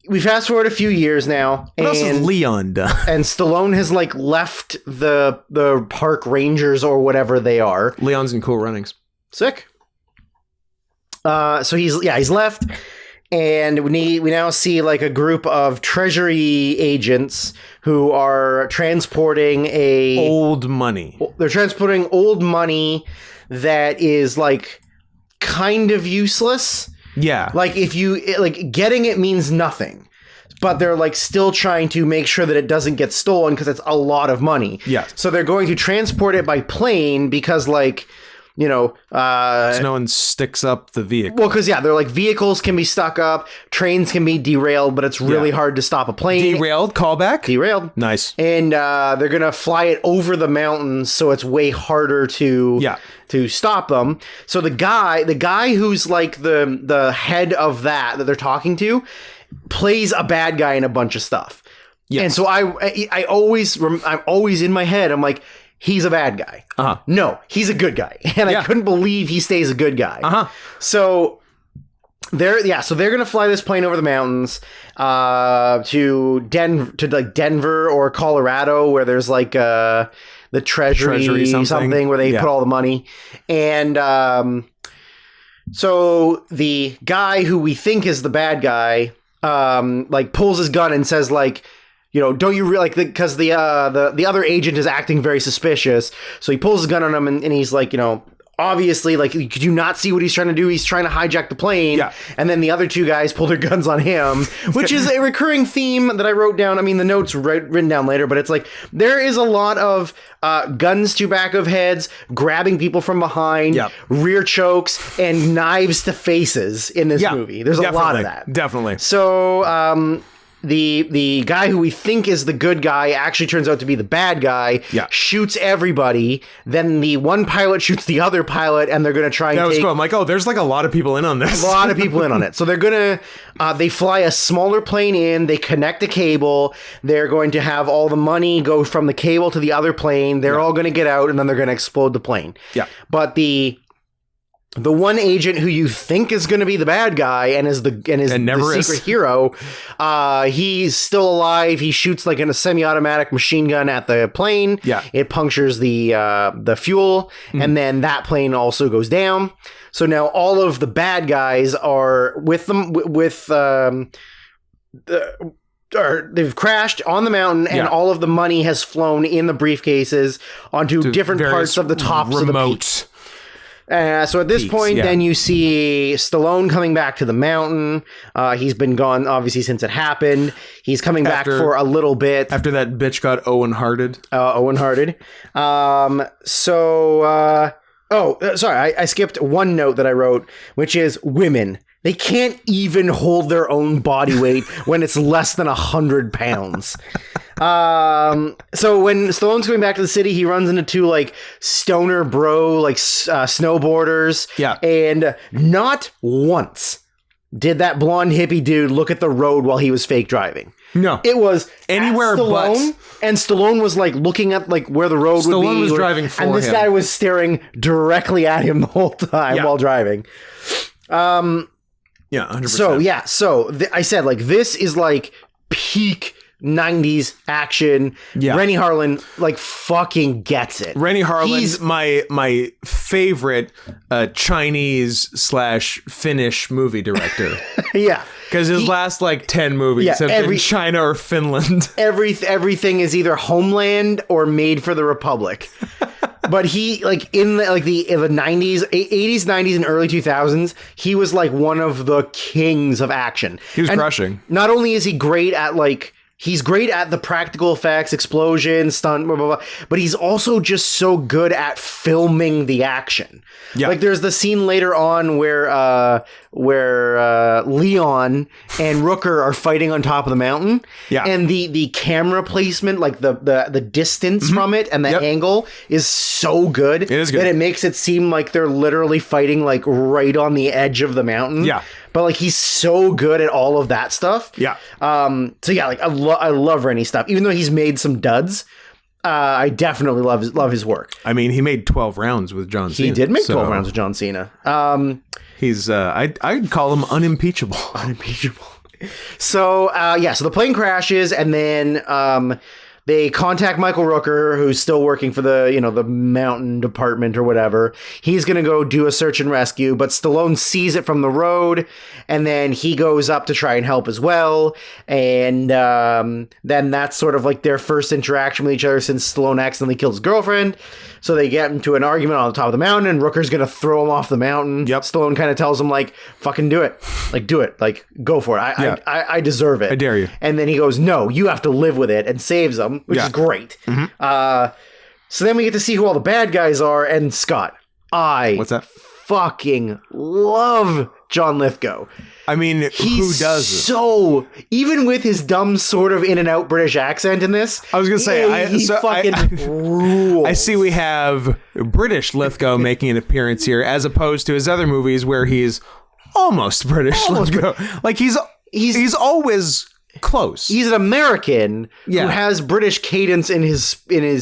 we fast forward a few years now. What else has Leon done? And Stallone has left the park rangers or whatever they are. Leon's in Cool Runnings. Sick. So he's left. And we now see a group of Treasury agents who are transporting old money. They're transporting old money that is kind of useless. Yeah. If you getting it means nothing, but they're so trying to make sure that it doesn't get stolen because it's a lot of money. Yeah. So they're going to transport it by plane because so no one sticks up the vehicle. Well, because they're vehicles can be stuck up, trains can be derailed, but it's really hard to stop a plane. Derailed? Callback? Derailed. Nice. And they're gonna fly it over the mountains, so it's way harder to stop them. So the guy who's the head of that they're talking to plays a bad guy in a bunch of stuff. Yes. And so I'm always in my head. I'm like, he's a bad guy. Uh-huh. No, he's a good guy. And I couldn't believe he stays a good guy. Uh-huh. So they're going to fly this plane over the mountains to Denver or Colorado, where there's the treasury something where they put all the money. And so the guy who we think is the bad guy pulls his gun and says don't you really because the other agent is acting very suspicious. So he pulls his gun on him and he's obviously could you not see what he's trying to do? He's trying to hijack the plane. Yeah. And then the other two guys pull their guns on him, which is a recurring theme that I wrote down. I mean, the notes written down later, but it's there is a lot of guns to back of heads, grabbing people from behind, rear chokes, and knives to faces in this movie. There's a lot of that. Definitely. So, the guy who we think is the good guy actually turns out to be the bad guy, shoots everybody, then the one pilot shoots the other pilot, and they're going to try and was cool. I'm like, there's a lot of people in on this. A lot of people in on it. So they're going to, they fly a smaller plane in, they connect a cable, they're going to have all the money go from the cable to the other plane, they're all going to get out, and then they're going to explode the plane. Yeah. But the one agent who you think is going to be the bad guy and is the secret hero, he's still alive. He shoots in a semi-automatic machine gun at the plane. Yeah, it punctures the fuel, and then that plane also goes down. So now all of the bad guys are with them they've crashed on the mountain, and all of the money has flown in the briefcases onto different parts of the tops of the peaks. So at this point, then you see Stallone coming back to the mountain. He's been gone, obviously, since it happened. He's coming back for a little bit. After that bitch got Owen-hearted. Owen-hearted. Sorry, I skipped one note that I wrote, which is women. They can't even hold their own body weight when it's less than 100 pounds. So when Stallone's coming back to the city, he runs into two like stoner bro, like snowboarders. Yeah. And not once did that blonde hippie dude look at the road while he was fake driving. No. It was anywhere Stallone, but. And Stallone was like looking at like where the road would be. Stallone was driving for him. And this guy was staring directly at him the whole time while driving. Yeah, 100%. So I said, like, this is like peak 90s action. Yeah. Rennie Harlan, like, fucking gets it. Rennie Harlan's my favorite Chinese/Finnish movie director. Yeah. Because his last, like, 10 movies have been China or Finland. Everything is either Homeland or Made for the Republic. But he, like, in the 90s, 80s, 90s, and early 2000s, he was, like, one of the kings of action. He was crushing. Not only is he great at, like, he's great at the practical effects, explosions, stunt, blah, blah, blah, but he's also just so good at filming the action. Yeah. Like, there's the scene later on where Leon and Rooker are fighting on top of the mountain. Yeah. And the camera placement, like the distance from it and the angle is so good. It is good. That it makes it seem like they're literally fighting like right on the edge of the mountain. Yeah. But like he's so good at all of that stuff. Yeah. So yeah, like I love Rennie stuff. Even though he's made some duds, I definitely love his work. I mean, he made 12 rounds with John Cena. He did make 12 rounds with John Cena. He's I'd call him unimpeachable. Unimpeachable. So so the plane crashes, and then they contact Michael Rooker, who's still working for the mountain department or whatever. He's going to go do a search and rescue, but Stallone sees it from the road, and then he goes up to try and help as well. And then that's sort of like their first interaction with each other since Stallone accidentally killed his girlfriend. So they get into an argument on the top of the mountain, and Rooker's going to throw him off the mountain. Yep. Stallone kind of tells him, like, fucking do it. Like, do it. Like, go for it. I deserve it. I dare you. And then he goes, no, you have to live with it, and saves him, which is great. Mm-hmm. So then we get to see who all the bad guys are, and Scott, What's that? Fucking love John Lithgow. I mean, who doesn't? So, even with his dumb sort of in and out British accent in this, I was going to say, he fucking rules. I see we have British Lithgow making an appearance here, as opposed to his other movies where he's almost British Lithgow. Like, he's always close. He's an American who has British cadence in his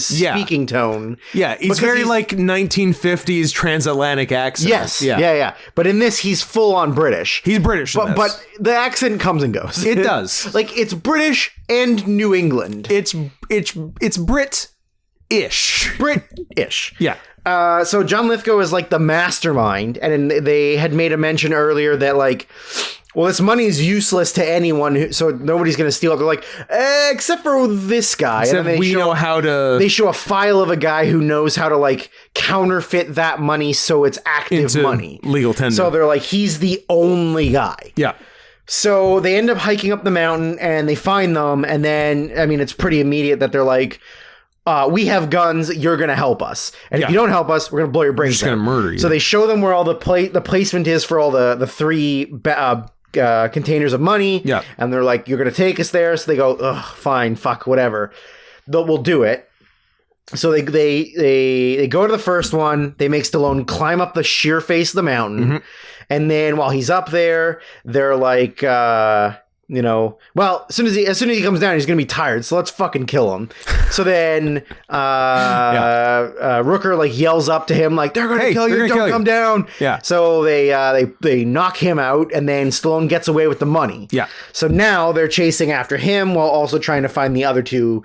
speaking tone. Yeah, he's very like 1950s transatlantic accent. Yes. Yeah. But in this, he's full on British. He's British. But the accent comes and goes. It does. Like it's British and New England. It's Brit-ish. Brit-ish. Yeah. So John Lithgow is like the mastermind, and they had made a mention earlier that like, well, this money is useless to anyone, so nobody's going to steal it. They're like, except for this guy. Except and we know how to... They show a file of a guy who knows how to, like, counterfeit that money so it's active money. Legal tender. So they're like, he's the only guy. Yeah. So they end up hiking up the mountain, and they find them, and then, I mean, it's pretty immediate that they're like, we have guns, you're going to help us. And if you don't help us, we're going to blow your brains out. We're just going to murder you. So they show them where all the placement is for all the three... containers of money, and they're like, you're gonna take us there. So they go, ugh, fine, fuck, whatever, we'll do it. So they go to the first one. They make Stallone climb up the sheer face of the mountain, and then while he's up there, they're like, well, as soon as he comes down, he's gonna be tired, so let's fucking kill him. So then Rooker like yells up to him like, they're gonna kill you, don't come down. Yeah. So they knock him out, and then Stallone gets away with the money. Yeah. So now they're chasing after him while also trying to find the other two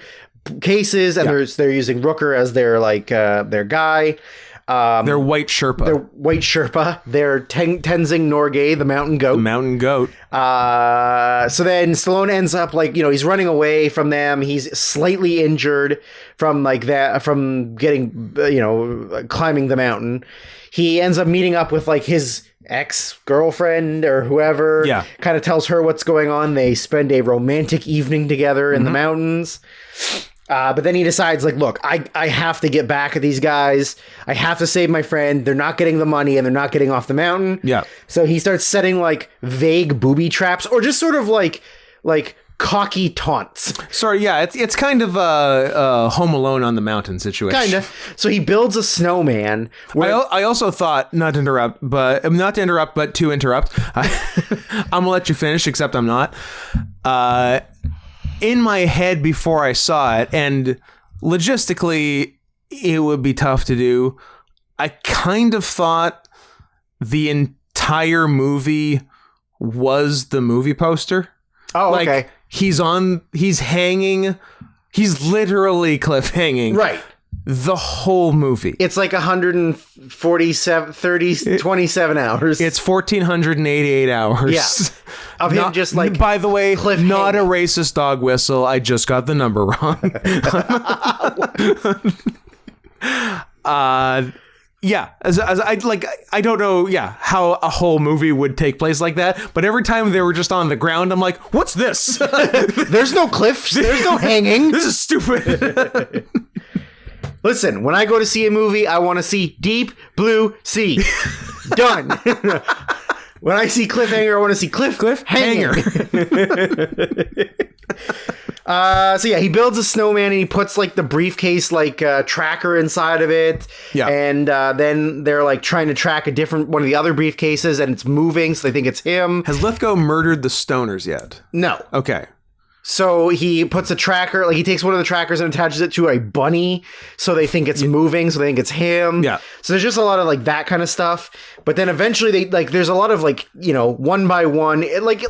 cases, and they're using Rooker as their like their guy. They're white Sherpa. They're white Sherpa. They're Tenzing Norgay, the mountain goat. The mountain goat. So then Stallone ends up he's running away from them. He's slightly injured from from getting, climbing the mountain. He ends up meeting up with his ex-girlfriend or whoever. Yeah. Kind of tells her what's going on. They spend a romantic evening together in the mountains. But then he decides, look, I have to get back at these guys. I have to save my friend. They're not getting the money and they're not getting off the mountain. Yeah. So he starts setting vague booby traps or just sort of like cocky taunts. Sorry, yeah, it's kind of a Home Alone on the mountain situation. Kind of. So he builds a snowman. I also thought, not to interrupt, but to interrupt. I'm gonna let you finish, except I'm not. In my head before I saw it, and logistically, it would be tough to do. I kind of thought the entire movie was the movie poster. Oh, okay. He's hanging. He's literally cliffhanging. Right. The whole movie. It's 27 hours. It's 1,488 hours. Yeah. Of him just By the way, not a racist dog whistle. I just got the number wrong. Yeah, as I don't know, how a whole movie would take place like that. But every time they were just on the ground, I'm like, what's this? There's no cliffs. There's no hanging. This is stupid. Listen, when I go to see a movie, I want to see deep blue sea. Done. When I see cliffhanger, I want to see cliffhanger. So yeah, he builds a snowman and he puts the briefcase tracker inside of it. Yeah. And then they're trying to track one of the other briefcases and it's moving, so they think it's him. Has Lithgow murdered the stoners yet? No. Okay. So he puts a tracker, he takes one of the trackers and attaches it to a bunny, so they think it's moving, so they think it's him. Yeah. So there's just a lot of that kind of stuff. But then eventually they there's a lot of one by one, like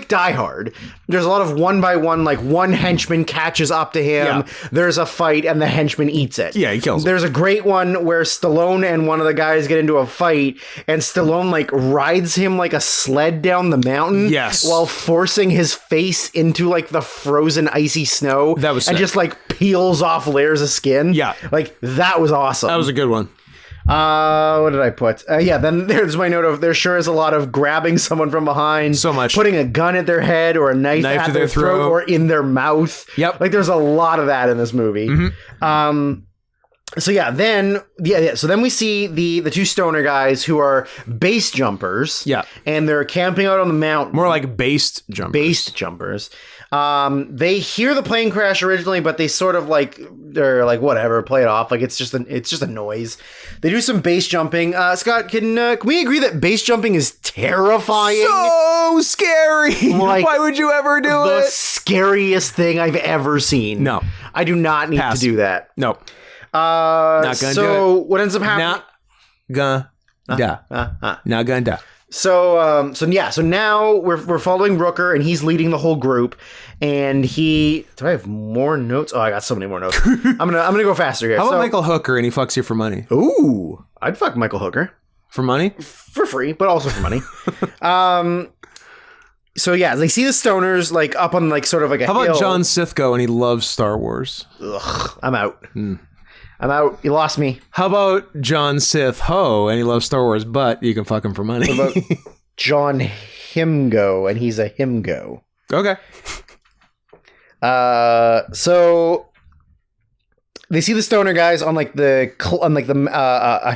Die Hard. There's a lot of one by one, one henchman catches up to him. Yeah. There's a fight and the henchman eats it. Yeah, he kills him. There's a great one where Stallone and one of the guys get into a fight and Stallone rides him like a sled down the mountain. Yes. While forcing his face into the frozen icy snow. That was sick. And just peels off layers of skin. Yeah. That was awesome. That was a good one. What did I put? Then there's my note of there sure is a lot of grabbing someone from behind. So much. Putting a gun at their head or a knife at their throat or in their mouth. Yep. There's a lot of that in this movie. Mm-hmm. So then we see the two stoner guys who are base jumpers. Yeah. And they're camping out on the mountain. More like based jumpers. Based jumpers. They hear the plane crash originally, but they sort of they're whatever, play it off. It's just a noise. They do some base jumping. Scott, can we agree that base jumping is terrifying? So scary. Why would you ever do the it? The scariest thing I've ever seen. No. I do not need to do that. No. Not gonna do it. So what ends up happening? Not gonna. So now we're following Rooker and he's leading the whole group and do I have more notes? Oh, I got so many more notes. I'm gonna go faster here. How about Michael Hooker and he fucks you for money? Ooh, I'd fuck Michael Hooker. For money? For free, but also for money. So yeah, they see the stoners up on sort of a How hill. about John Sithko and he loves Star Wars? Ugh, I'm out. I'm out. You lost me. How about John Sith Ho and he loves Star Wars, but you can fuck him for money? What about John Himgo and he's a Himgo? Okay. So they see the stoner guys on a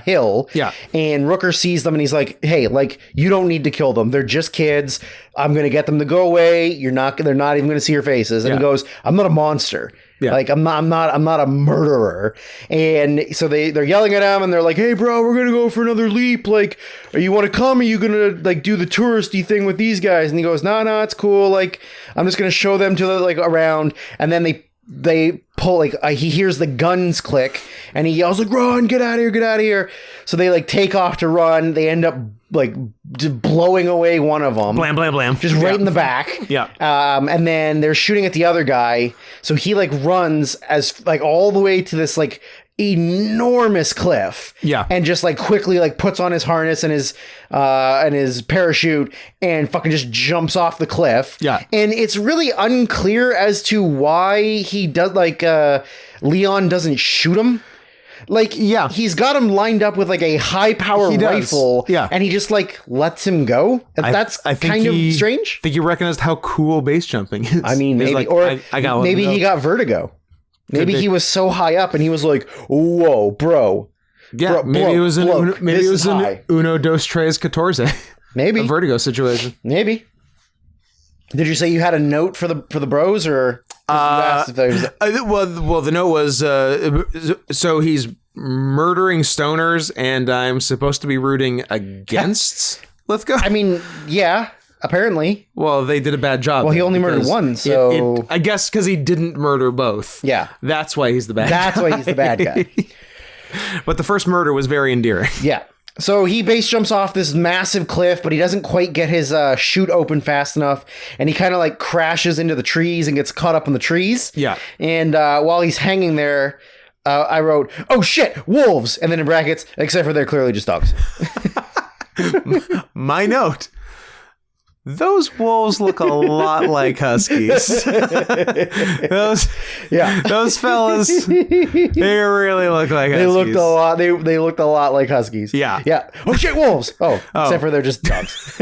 hill. Yeah. And Rooker sees them and he's like, "Hey, you don't need to kill them. They're just kids. I'm gonna get them to go away. They're not even gonna see your faces." And he goes, "I'm not a monster. Yeah. I'm not a murderer." And so they're yelling at him and they're like, "Hey bro, we're gonna go for another leap. Are you want to come? Are you gonna do the touristy thing with these guys?" And he goes, "No, it's cool. I'm just gonna show them to around." And then they pull he hears the guns click and he yells "Run, get out of here." So they take off to run. They end up just blowing away one of them. Blam, blam, blam. Just right in the back. Yeah. And then they're shooting at the other guy. So he runs as all the way to this enormous cliff. Yeah. And just like quickly like puts on his harness and his parachute and fucking just jumps off the cliff. Yeah. And it's really unclear as to why he does Leon doesn't shoot him. Like, yeah, he's got him lined up with like a high power rifle, yeah, and he just like lets him go. That's kind of strange. I think you recognized how cool base jumping is. I mean, maybe, like, or I got maybe he got vertigo. Maybe he was so high up, and he was like, "Whoa, bro." Yeah, maybe it was an uno dos tres catorce. Maybe a vertigo situation. Maybe. Did you say you had a note for the bros, or? Well, the note was so he's murdering stoners, and I'm supposed to be rooting against Lithgow. I mean, yeah, apparently. Well, they did a bad job. Well, he only murdered one, so I guess because he didn't murder both. Yeah, that's why he's the bad guy. That's why he's the bad guy. But the first murder was very endearing. Yeah. So he base jumps off this massive cliff, but he doesn't quite get his chute open fast enough, and he kind of like crashes into the trees and gets caught up in the trees. Yeah. And while he's hanging there, I wrote, "Oh shit, wolves!" And then in brackets, except for they're clearly just dogs. My note. Those wolves look a lot like huskies. those fellas, they really look like huskies. They looked a lot. They looked a lot like huskies. Yeah. Yeah. Oh shit, wolves. Oh, except for they're just dogs.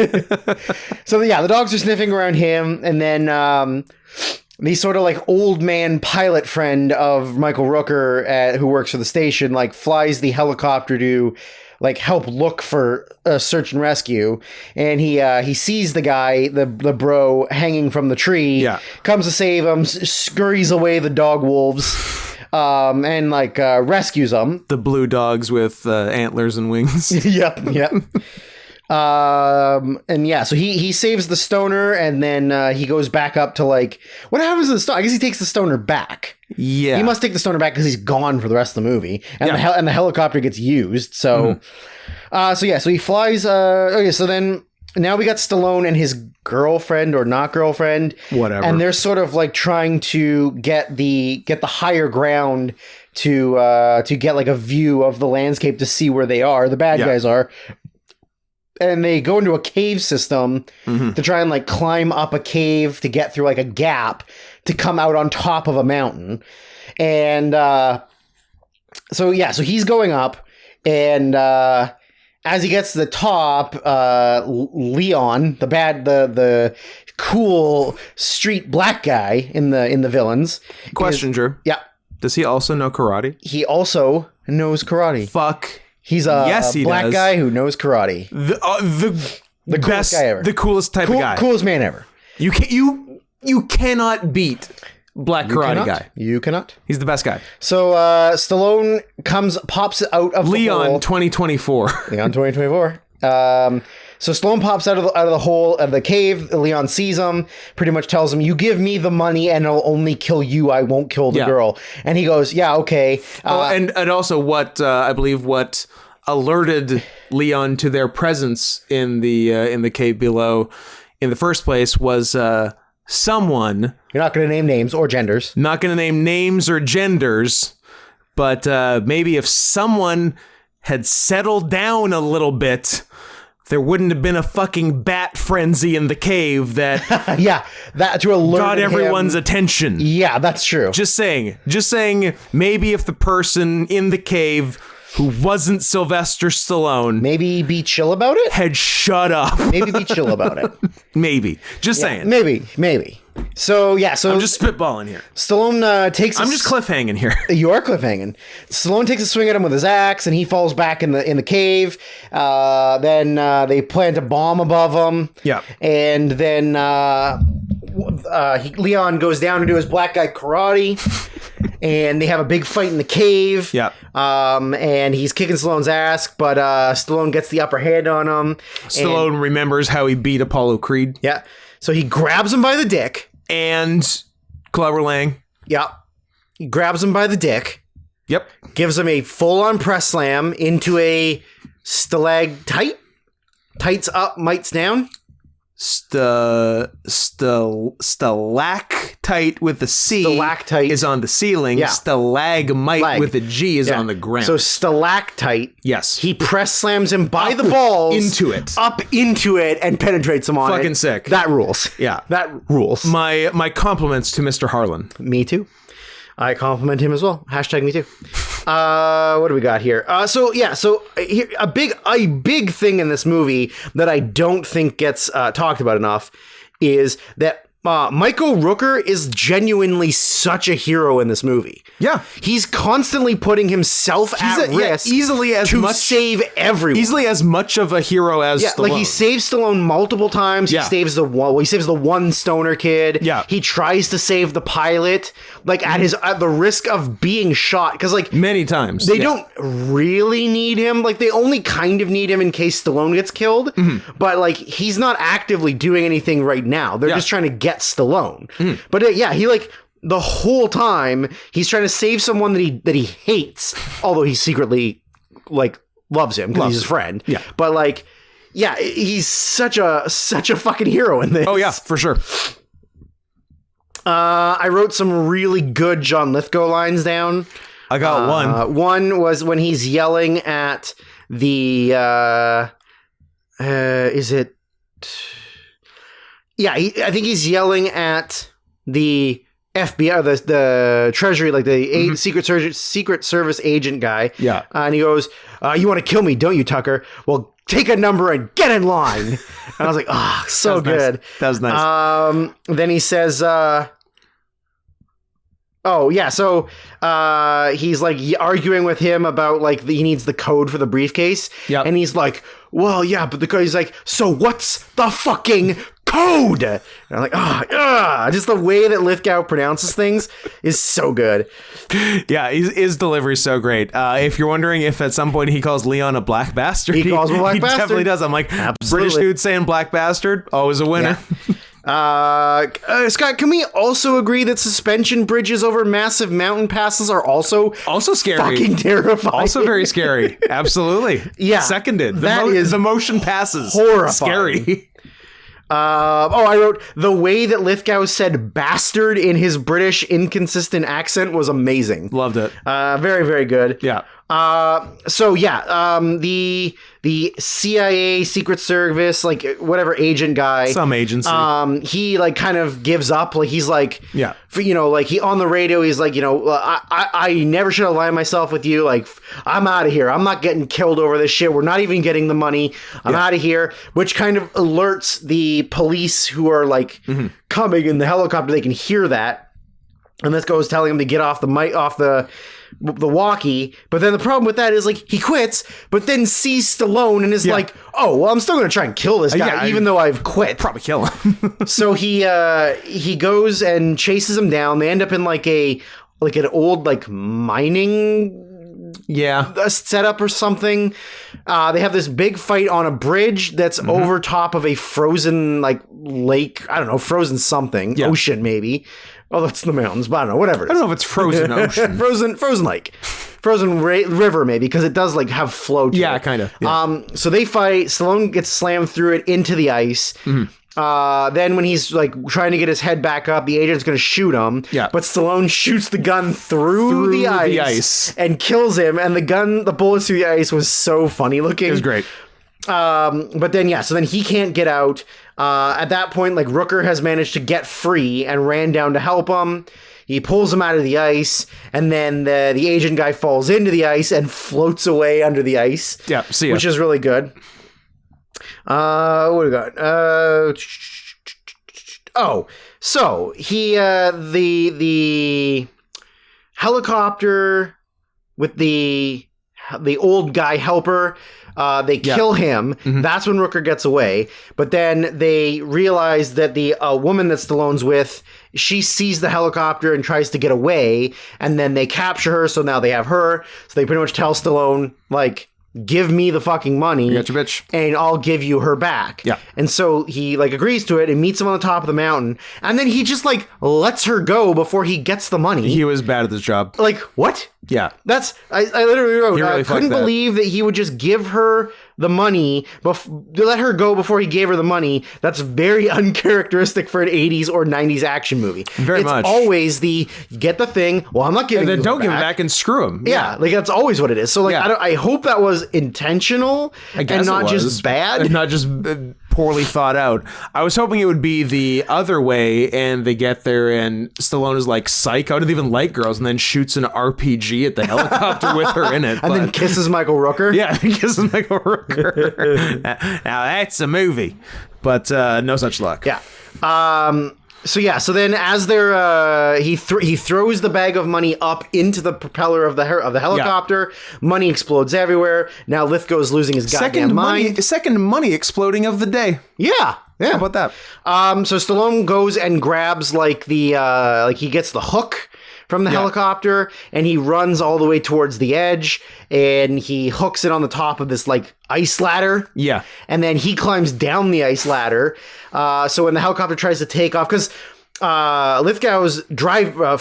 So yeah, the dogs are sniffing around him, and then the sort of like old man pilot friend of Michael Rooker, who works for the station, like flies the helicopter to like help look for a search and rescue, and he sees the guy, the bro, hanging from the tree. Yeah. Comes to save him, scurries away the dog wolves, and like rescues them. The blue dogs with antlers and wings. Yep. And yeah, so he saves the stoner, and then he goes back up to like, what happens to the stoner? I guess he takes the stoner back. Yeah, he must take the stoner back because he's gone for the rest of the movie, and the helicopter gets used. So, so he flies. Okay, so then now we got Stallone and his girlfriend or not girlfriend, whatever, and they're sort of like trying to get the higher ground to get like a view of the landscape to see where they are. The bad guys are. And they go into a cave system to try and like climb up a cave to get through like a gap to come out on top of a mountain. And so he's going up, and as he gets to the top, Leon, the cool street black guy in the villains. Question, Drew. Yeah. Does he also know karate? He also knows karate. Fuck. He's a black guy who knows karate. The best guy ever. The coolest type of guy. Coolest man ever. You cannot beat black karate guy. You cannot. He's the best guy. So Stallone pops out of Leon the hole. 2024. Leon 2024. So Stallone pops out of the hole of the cave. Leon sees him, pretty much tells him, "You give me the money and I'll only kill you. I won't kill the girl." And he goes, "Yeah, okay." And also what I believe what alerted Leon to their presence in the cave below in the first place was someone. You're not going to name names or genders. Not going to name names or genders, but maybe if someone had settled down a little bit, there wouldn't have been a fucking bat frenzy in the cave that that to alert got everyone's attention. Yeah, that's true. Just saying, maybe if the person in the cave who wasn't Sylvester Stallone maybe be chill about it, had shut up. Maybe be chill about it. Maybe. Just saying. Maybe. So I'm just spitballing here. Stallone takes. I'm just cliffhanging here. You are cliffhanging. Stallone takes a swing at him with his axe, and he falls back in the cave. Then they plant a bomb above him. Yeah. And then Leon goes down to do his black guy karate, and they have a big fight in the cave. Yeah. And he's kicking Stallone's ass, but Stallone gets the upper hand on him. Stallone remembers how he beat Apollo Creed. Yeah. So he grabs him by the dick. And Clever Lang. Yeah. He grabs him by the dick. Yep. Gives him a full-on press slam into a stalactite. Tights up, mites down. stalactite with a C Stalactite. is on the ceiling. Yeah. Stalagmite with a G is on the ground. So stalactite. Yes. He press slams him by the balls into it. up into it, and penetrates him on it. Fucking sick. That rules. Yeah. That rules. My compliments to Mr. Harlan. Me too. I compliment him as well. Hashtag me too. What do we got here? So here, a big thing in this movie that I don't think gets talked about enough is that Michael Rooker is genuinely such a hero in this movie. Yeah. He's constantly putting himself at risk easily as to much, save everyone. Easily as much of a hero as Stallone. Like he saves Stallone multiple times. Yeah. He saves the one stoner kid. Yeah. He tries to save the pilot, like at the risk of being shot. Because like many times. They don't really need him. Like they only kind of need him in case Stallone gets killed. Mm-hmm. But like he's not actively doing anything right now. They're just trying to get Stallone. Mm-hmm. But he like the whole time he's trying to save someone that he hates, although he secretly like loves him because he's his friend. Yeah. But like, yeah, he's such a fucking hero in this. Oh yeah, for sure. I wrote some really good John Lithgow lines down. I got one. One was when he's yelling at the is it? Yeah, I think he's yelling at the FBI, the Treasury, like the Secret Service agent guy. Yeah. And he goes, you want to kill me, don't you, Tucker? Well, take a number and get in line. And I was like, so good. Nice. That was nice. Then he says, so he's like arguing with him about like he needs the code for the briefcase. Yep. And he's like, well, yeah, but the guy's like, so what's the fucking code? And I'm like, just the way that Lithgow pronounces things is so good. Yeah, his delivery is so great. If you're wondering if at some point he calls Leon a black bastard, he calls him a black bastard. He definitely does. I'm like, British dude saying black bastard, always a winner. Yeah. Scott, can we also agree that suspension bridges over massive mountain passes are also scary, fucking terrifying, also very scary? Absolutely. Yeah, seconded. The motion passes horrifying. Scary. I wrote the way that Lithgow said bastard in his British inconsistent accent was amazing. Loved it. Very, very good. Yeah. The CIA, Secret Service, like whatever agent guy, some agency, he like kind of gives up. Like he's like, yeah, like he on the radio, he's like, I never should align myself with you. Like I'm out of here. I'm not getting killed over this shit. We're not even getting the money. I'm out of here. Which kind of alerts the police who are like coming in the helicopter. They can hear that, and this goes telling him to get off the mic, off the walkie. But then the problem with that is like he quits, but then sees Stallone and is like, oh well, I'm still gonna try and kill this guy even though I've quit. Probably kill him. So he goes and chases him down. They end up in like an old like mining setup or something. They have this big fight on a bridge that's over top of a frozen like lake. I don't know, frozen something, ocean maybe. Oh, that's the mountains, but I don't know, whatever. I don't know if it's frozen ocean. frozen lake. Frozen river, maybe, because it does like have flow to it. Yeah, kind of. Yeah. So they fight. Stallone gets slammed through it into the ice. Then when he's like trying to get his head back up, the agent's going to shoot him. Yeah. But Stallone shoots the gun through the ice and kills him. And the bullets through the ice was so funny looking. It was great. But then, so then he can't get out. At that point, like Rooker has managed to get free and ran down to help him. He pulls him out of the ice, and then the Asian guy falls into the ice and floats away under the ice. Yeah, see ya. Which is really good. What do we got? So he the helicopter with the old guy helper. They kill him. That's when Rooker gets away. But then they realize that the woman that Stallone's with, she sees the helicopter and tries to get away. And then they capture her. So now they have her. So they pretty much tell Stallone, like, give me the fucking money. You got your bitch. And I'll give you her back. Yeah. And so he like agrees to it and meets him on the top of the mountain. And then he just like lets her go before he gets the money. He was bad at this job. Like, what? Yeah. I literally wrote, Really couldn't believe that he would just give her the money, to let her go before he gave her the money, that's very uncharacteristic for an 80s or 90s action movie. Very much. It's always get the thing, well, I'm not giving And you then don't it give it back. back and screw him. Yeah, like that's always what it is. So like, Yeah. I hope that was intentional and not just bad. And not just poorly thought out. I was hoping it would be the other way, and they get there and Stallone is like, psych, I don't even like girls, and then shoots an RPG at the helicopter with her in it. And then kisses Michael Rooker. Yeah, kisses Michael Rooker. Now that's a movie. But no such luck. Yeah. So then as they're he throws the bag of money up into the propeller of the helicopter. Money explodes everywhere. Now Lithgow's losing his goddamn mind. Second money exploding of the day. Yeah. How about that? So Stallone goes and grabs like he gets the hook from the helicopter, and he runs all the way towards the edge, and he hooks it on the top of this like ice ladder. Yeah. And then he climbs down the ice ladder. So when the helicopter tries to take off, because Lithgow's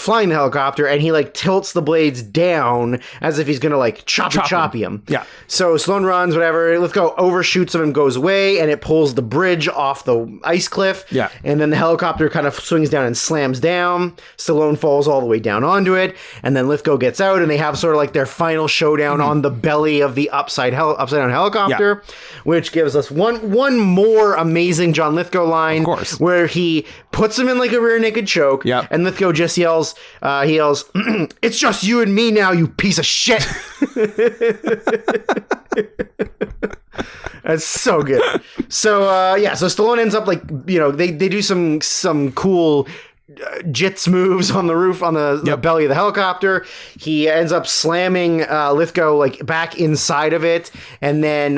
flying the helicopter, and he like tilts the blades down as if he's gonna like choppy him. Yeah. So Stallone runs, whatever. Lithgow overshoots him and goes away, and it pulls the bridge off the ice cliff. Yeah. And then the helicopter kind of swings down and slams down. Stallone falls all the way down onto it, and then Lithgow gets out, and they have sort of like their final showdown on the belly of the upside down helicopter, which gives us one more amazing John Lithgow line, Of course. where he puts him in like a rear naked choke, and Lithgow just yells, "It's just you and me now, you piece of shit." That's so good. So so Stallone ends up like, they do some cool jits moves on the roof, on the belly of the helicopter. He ends up slamming Lithgow like back inside of it, and then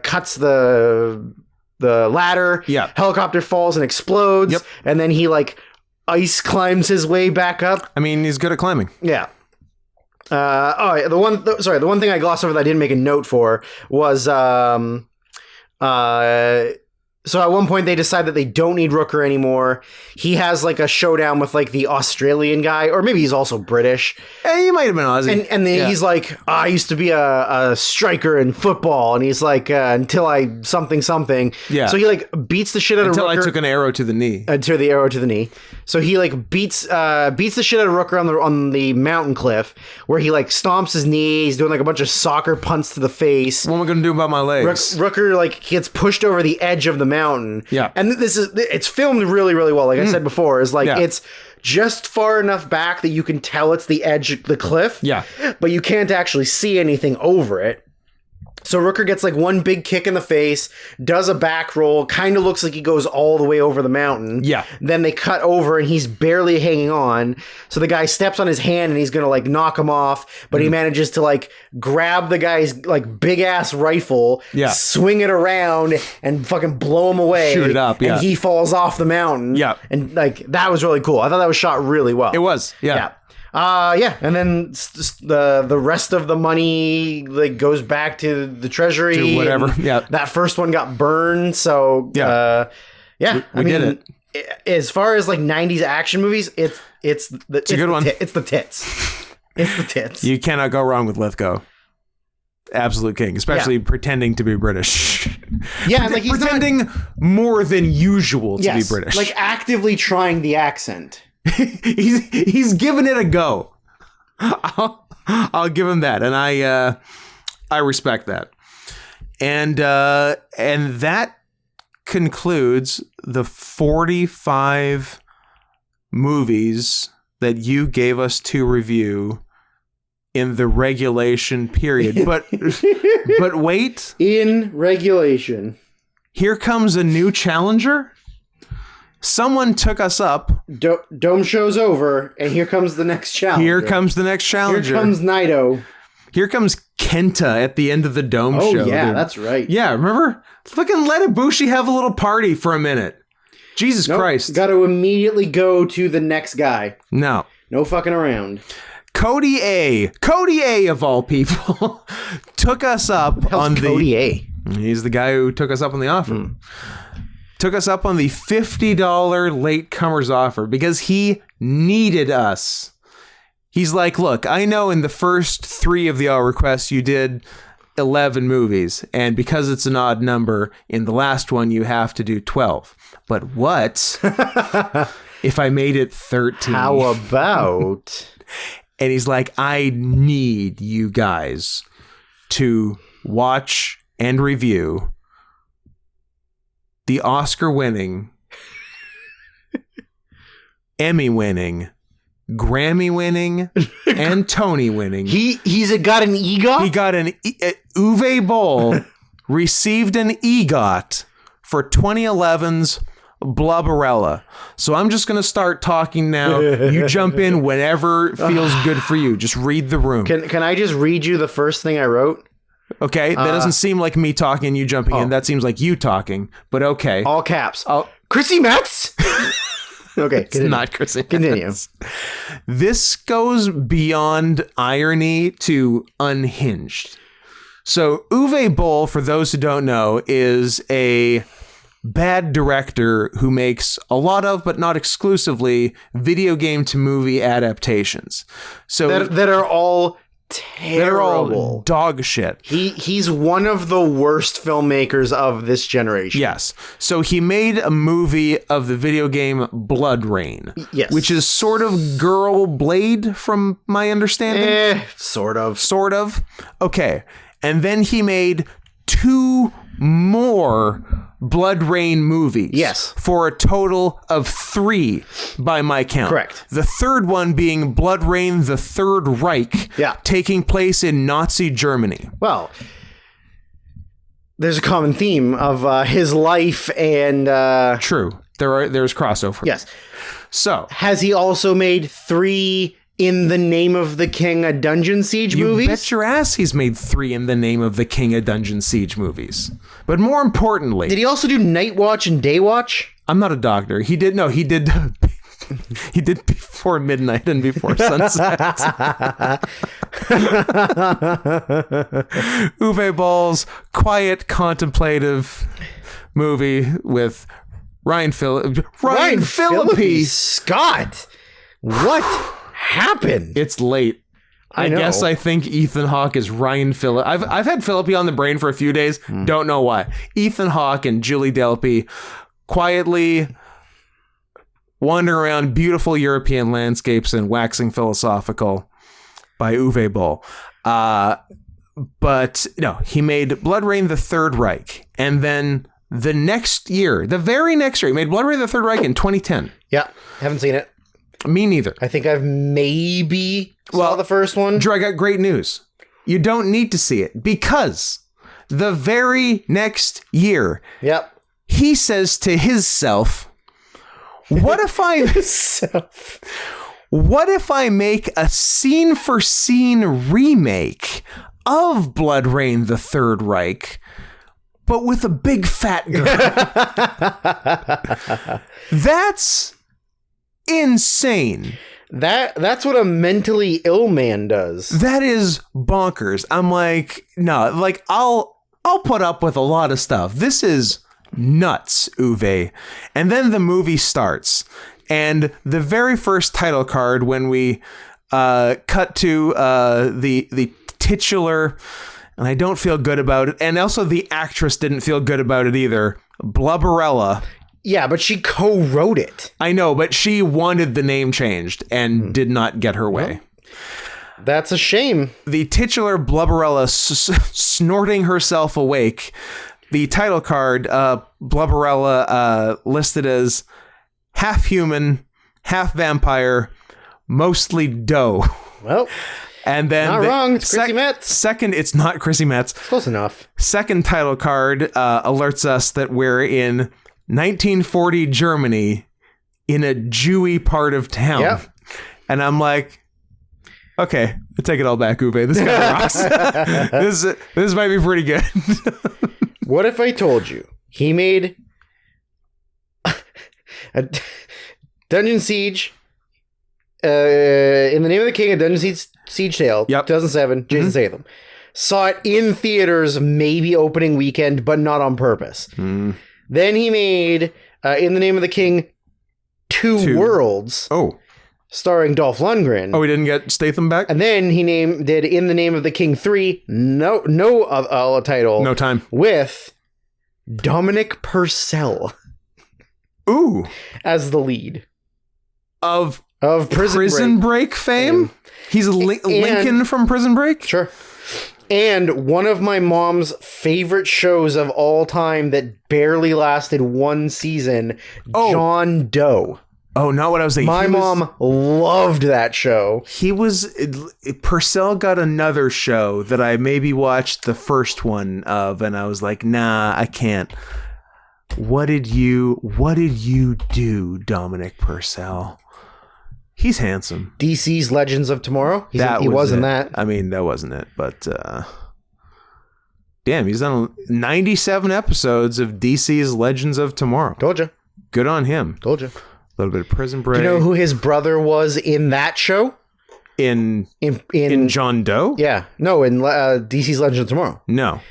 cuts the ladder. Yeah. Helicopter falls and explodes. Yep. And then he like ice climbs his way back up. I mean, he's good at climbing. Yeah. The one thing I glossed over that I didn't make a note for was so at one point they decide that they don't need Rooker anymore. He has like a showdown with like the Australian guy, or maybe he's also British. He might have been Aussie. And then he's like, I used to be a striker in football. And he's like, until I something. Yeah. So he like beats the shit out of Rooker. Until I took an arrow to the knee. Until the arrow to the knee. So he like beats the shit out of Rooker on the mountain cliff, where he like stomps his knee. He's doing like a bunch of soccer punts to the face. What am I going to do about my legs? Rooker like gets pushed over the edge of the mountain. Yeah. And it's filmed really, really well. Like I said before, is like it's just far enough back that you can tell it's the edge of the cliff. Yeah. But you can't actually see anything over it. So Rooker gets like one big kick in the face, does a back roll, kind of looks like he goes all the way over the mountain. Yeah. Then they cut over and he's barely hanging on. So the guy steps on his hand and he's going to like knock him off, but he manages to like grab the guy's like big ass rifle, swing it around and fucking blow him away. Shoot it up, And he falls off the mountain. Yeah. And like that was really cool. I thought that was shot really well. It was. Yeah. And then the rest of the money like goes back to the treasury. To whatever. Yeah. That first one got burned. So we I mean, did it. As far as like 90s action movies, it's a good one. It's the tits. It's the tits. You cannot go wrong with Lithgow. Absolute king, especially pretending to be British. Yeah, like he's pretending more than usual to be British. Like actively trying the accent. he's giving it a go. I'll give him that, and I respect that. And that concludes the 45 movies that you gave us to review in the regulation period. But wait, in regulation, here comes a new challenger. Someone took us up. Dome show's over, and here comes the next challenger. Here comes the next challenger. Here comes Naito. Here comes Kenta at the end of the Dome show. Oh, yeah, dude. that's right. Yeah, remember? Fucking let Ibushi have a little party for a minute. Jesus Christ. Got to immediately go to the next guy. No fucking around. Cody A of all people took us up on the... Cody A? He's the guy who took us up on the offer. Took us up on the $50 latecomers offer because he needed us. He's like, look, I know in the first 3 of the all requests you did 11 movies, and because it's an odd number, in the last one you have to do 12. But what if I made it 13? How about? And he's like, I need you guys to watch and review the Oscar-winning, Emmy-winning, Grammy-winning, and Tony-winning. He's got an EGOT? He got an Uwe Boll received an EGOT for 2011's Blubberella. So I'm just going to start talking now. You jump in whenever feels good for you. Just read the room. Can I just read you the first thing I wrote? Okay, that doesn't seem like me talking, you jumping in. That seems like you talking, but okay. All caps. Chrissy Metz? Okay, it's not Chrissy Metz. Continue. This goes beyond irony to unhinged. So Uwe Boll, for those who don't know, is a bad director who makes a lot of, but not exclusively, video game to movie adaptations. So that are all terrible. They're all dog shit. He's one of the worst filmmakers of this generation. Yes. So he made a movie of the video game Blood Rain. Yes. Which is sort of Girl Blade from my understanding. Sort of. Sort of. Okay. And then he made 2 more Blood Rain movies. Yes. For a total of 3 by my count. Correct. The third one being Blood Rain, the Third Reich. Yeah. Taking place in Nazi Germany. Well, there's a common theme of his life and... True. There's crossover. Yes. So. Has he also made 3... In the Name of the King, a Dungeon Siege movies? You bet your ass he's made 3 In the Name of the King, a Dungeon Siege movies. But more importantly... Did he also do Night Watch and Day Watch? I'm not a doctor. He did he did Before Midnight and Before Sunset. Uwe Boll's quiet, contemplative movie with Ryan Phillippe. Scott! What happened? It's late. I guess I think Ethan Hawke is Ryan Phillippe. I've had Phillippe on the brain for a few days. Don't know why. Ethan Hawke and Julie Delpy quietly wandering around beautiful European landscapes and waxing philosophical by Uwe Boll. But no, he made Blood Rain, the Third Reich. And then the next year, the very next year, he made Blood Rain, the Third Reich in 2010. Yeah, haven't seen it. Me neither. I think I've maybe saw the first one. Drew, I got great news. You don't need to see it because the very next year, he says to himself, what if I make a scene for scene remake of Blood Rain, the Third Reich, but with a big fat girl? That's insane. That's what a mentally ill man does. That is bonkers. I'm like, no, like I'll put up with a lot of stuff. This is nuts, Uwe. And then the movie starts, and the very first title card, when we cut to the titular, and I don't feel good about it, and also the actress didn't feel good about it either, Blubberella. Yeah, but she co-wrote it. I know, but she wanted the name changed and did not get her way. Well, that's a shame. The titular Blubberella snorting herself awake. The title card, Blubberella listed as half human, half vampire, mostly doe. Well, and then not wrong. It's Chrissy Metz. Second, it's not Chrissy Metz. Close enough. Second title card alerts us that we're in 1940 Germany in a Jewy part of town. Yep. And I'm like, okay, I take it all back, Uwe. This guy rocks. This might be pretty good. What if I told you he made a Dungeon Siege, In the Name of the King, a Dungeon Siege Tale, 2007, Jason Statham. Saw it in theaters, maybe opening weekend, but not on purpose. Then he made In the Name of the King, Two Worlds. Oh. starring Dolph Lundgren. Oh, we didn't get Statham back? And then he did In the Name of the King 3, no title. No time. With Dominic Purcell. Ooh. As the lead. Of Prison Break fame? He's Lincoln from Prison Break? Sure. And one of my mom's favorite shows of all time that barely lasted one season, John Doe. Oh, not what I was thinking. My mom loved that show. Purcell got another show that I maybe watched the first one of, and I was like, nah, I can't. What did you do, Dominic Purcell? He's handsome. DC's Legends of Tomorrow? He wasn't that. I mean, that wasn't it, but damn, he's done 97 episodes of DC's Legends of Tomorrow. Told you. Good on him. Told you. A little bit of Prison Break. Do you know who his brother was in that show? In John Doe? Yeah. No, in DC's Legends of Tomorrow. No.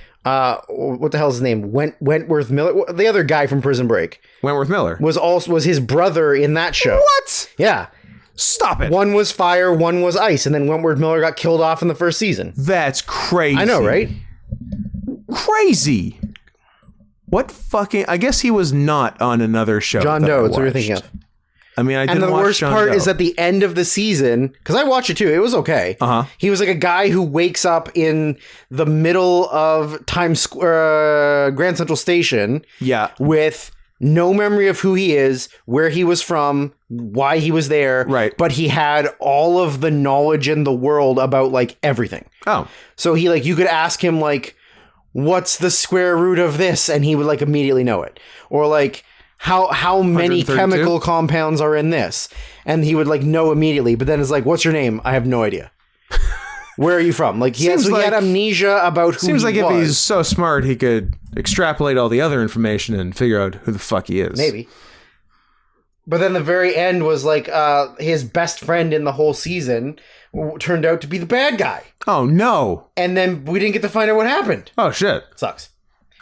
What the hell is his name? Wentworth Miller? The other guy from Prison Break. Wentworth Miller. Was his brother in that show. What? Yeah. Stop it. One was fire, one was ice, and then Wentworth Miller got killed off in the first season. That's crazy. I know, right? Crazy. What fucking... I guess he was not on another show. John Doe, that's what you're thinking of. I mean, I didn't watch And the worst John part Doe. is at the end of the season, because I watched it too, it was okay. He was like a guy who wakes up in the middle of Times Square, Grand Central Station. Yeah. With no memory of who he is, where he was from, why he was there. Right. But he had all of the knowledge in the world about like everything. Oh. So he like, you could ask him like, what's the square root of this? And he would like immediately know it. Or like, how many 132? chemical compounds are in this? And he would like know immediately. But then it's like, what's your name? I have no idea. Where are you from? Like he had amnesia about who he was. Seems like if he's so smart, he could extrapolate all the other information and figure out who the fuck he is. Maybe. But then the very end was like his best friend in the whole season turned out to be the bad guy. Oh, no. And then we didn't get to find out what happened. Oh, shit. Sucks.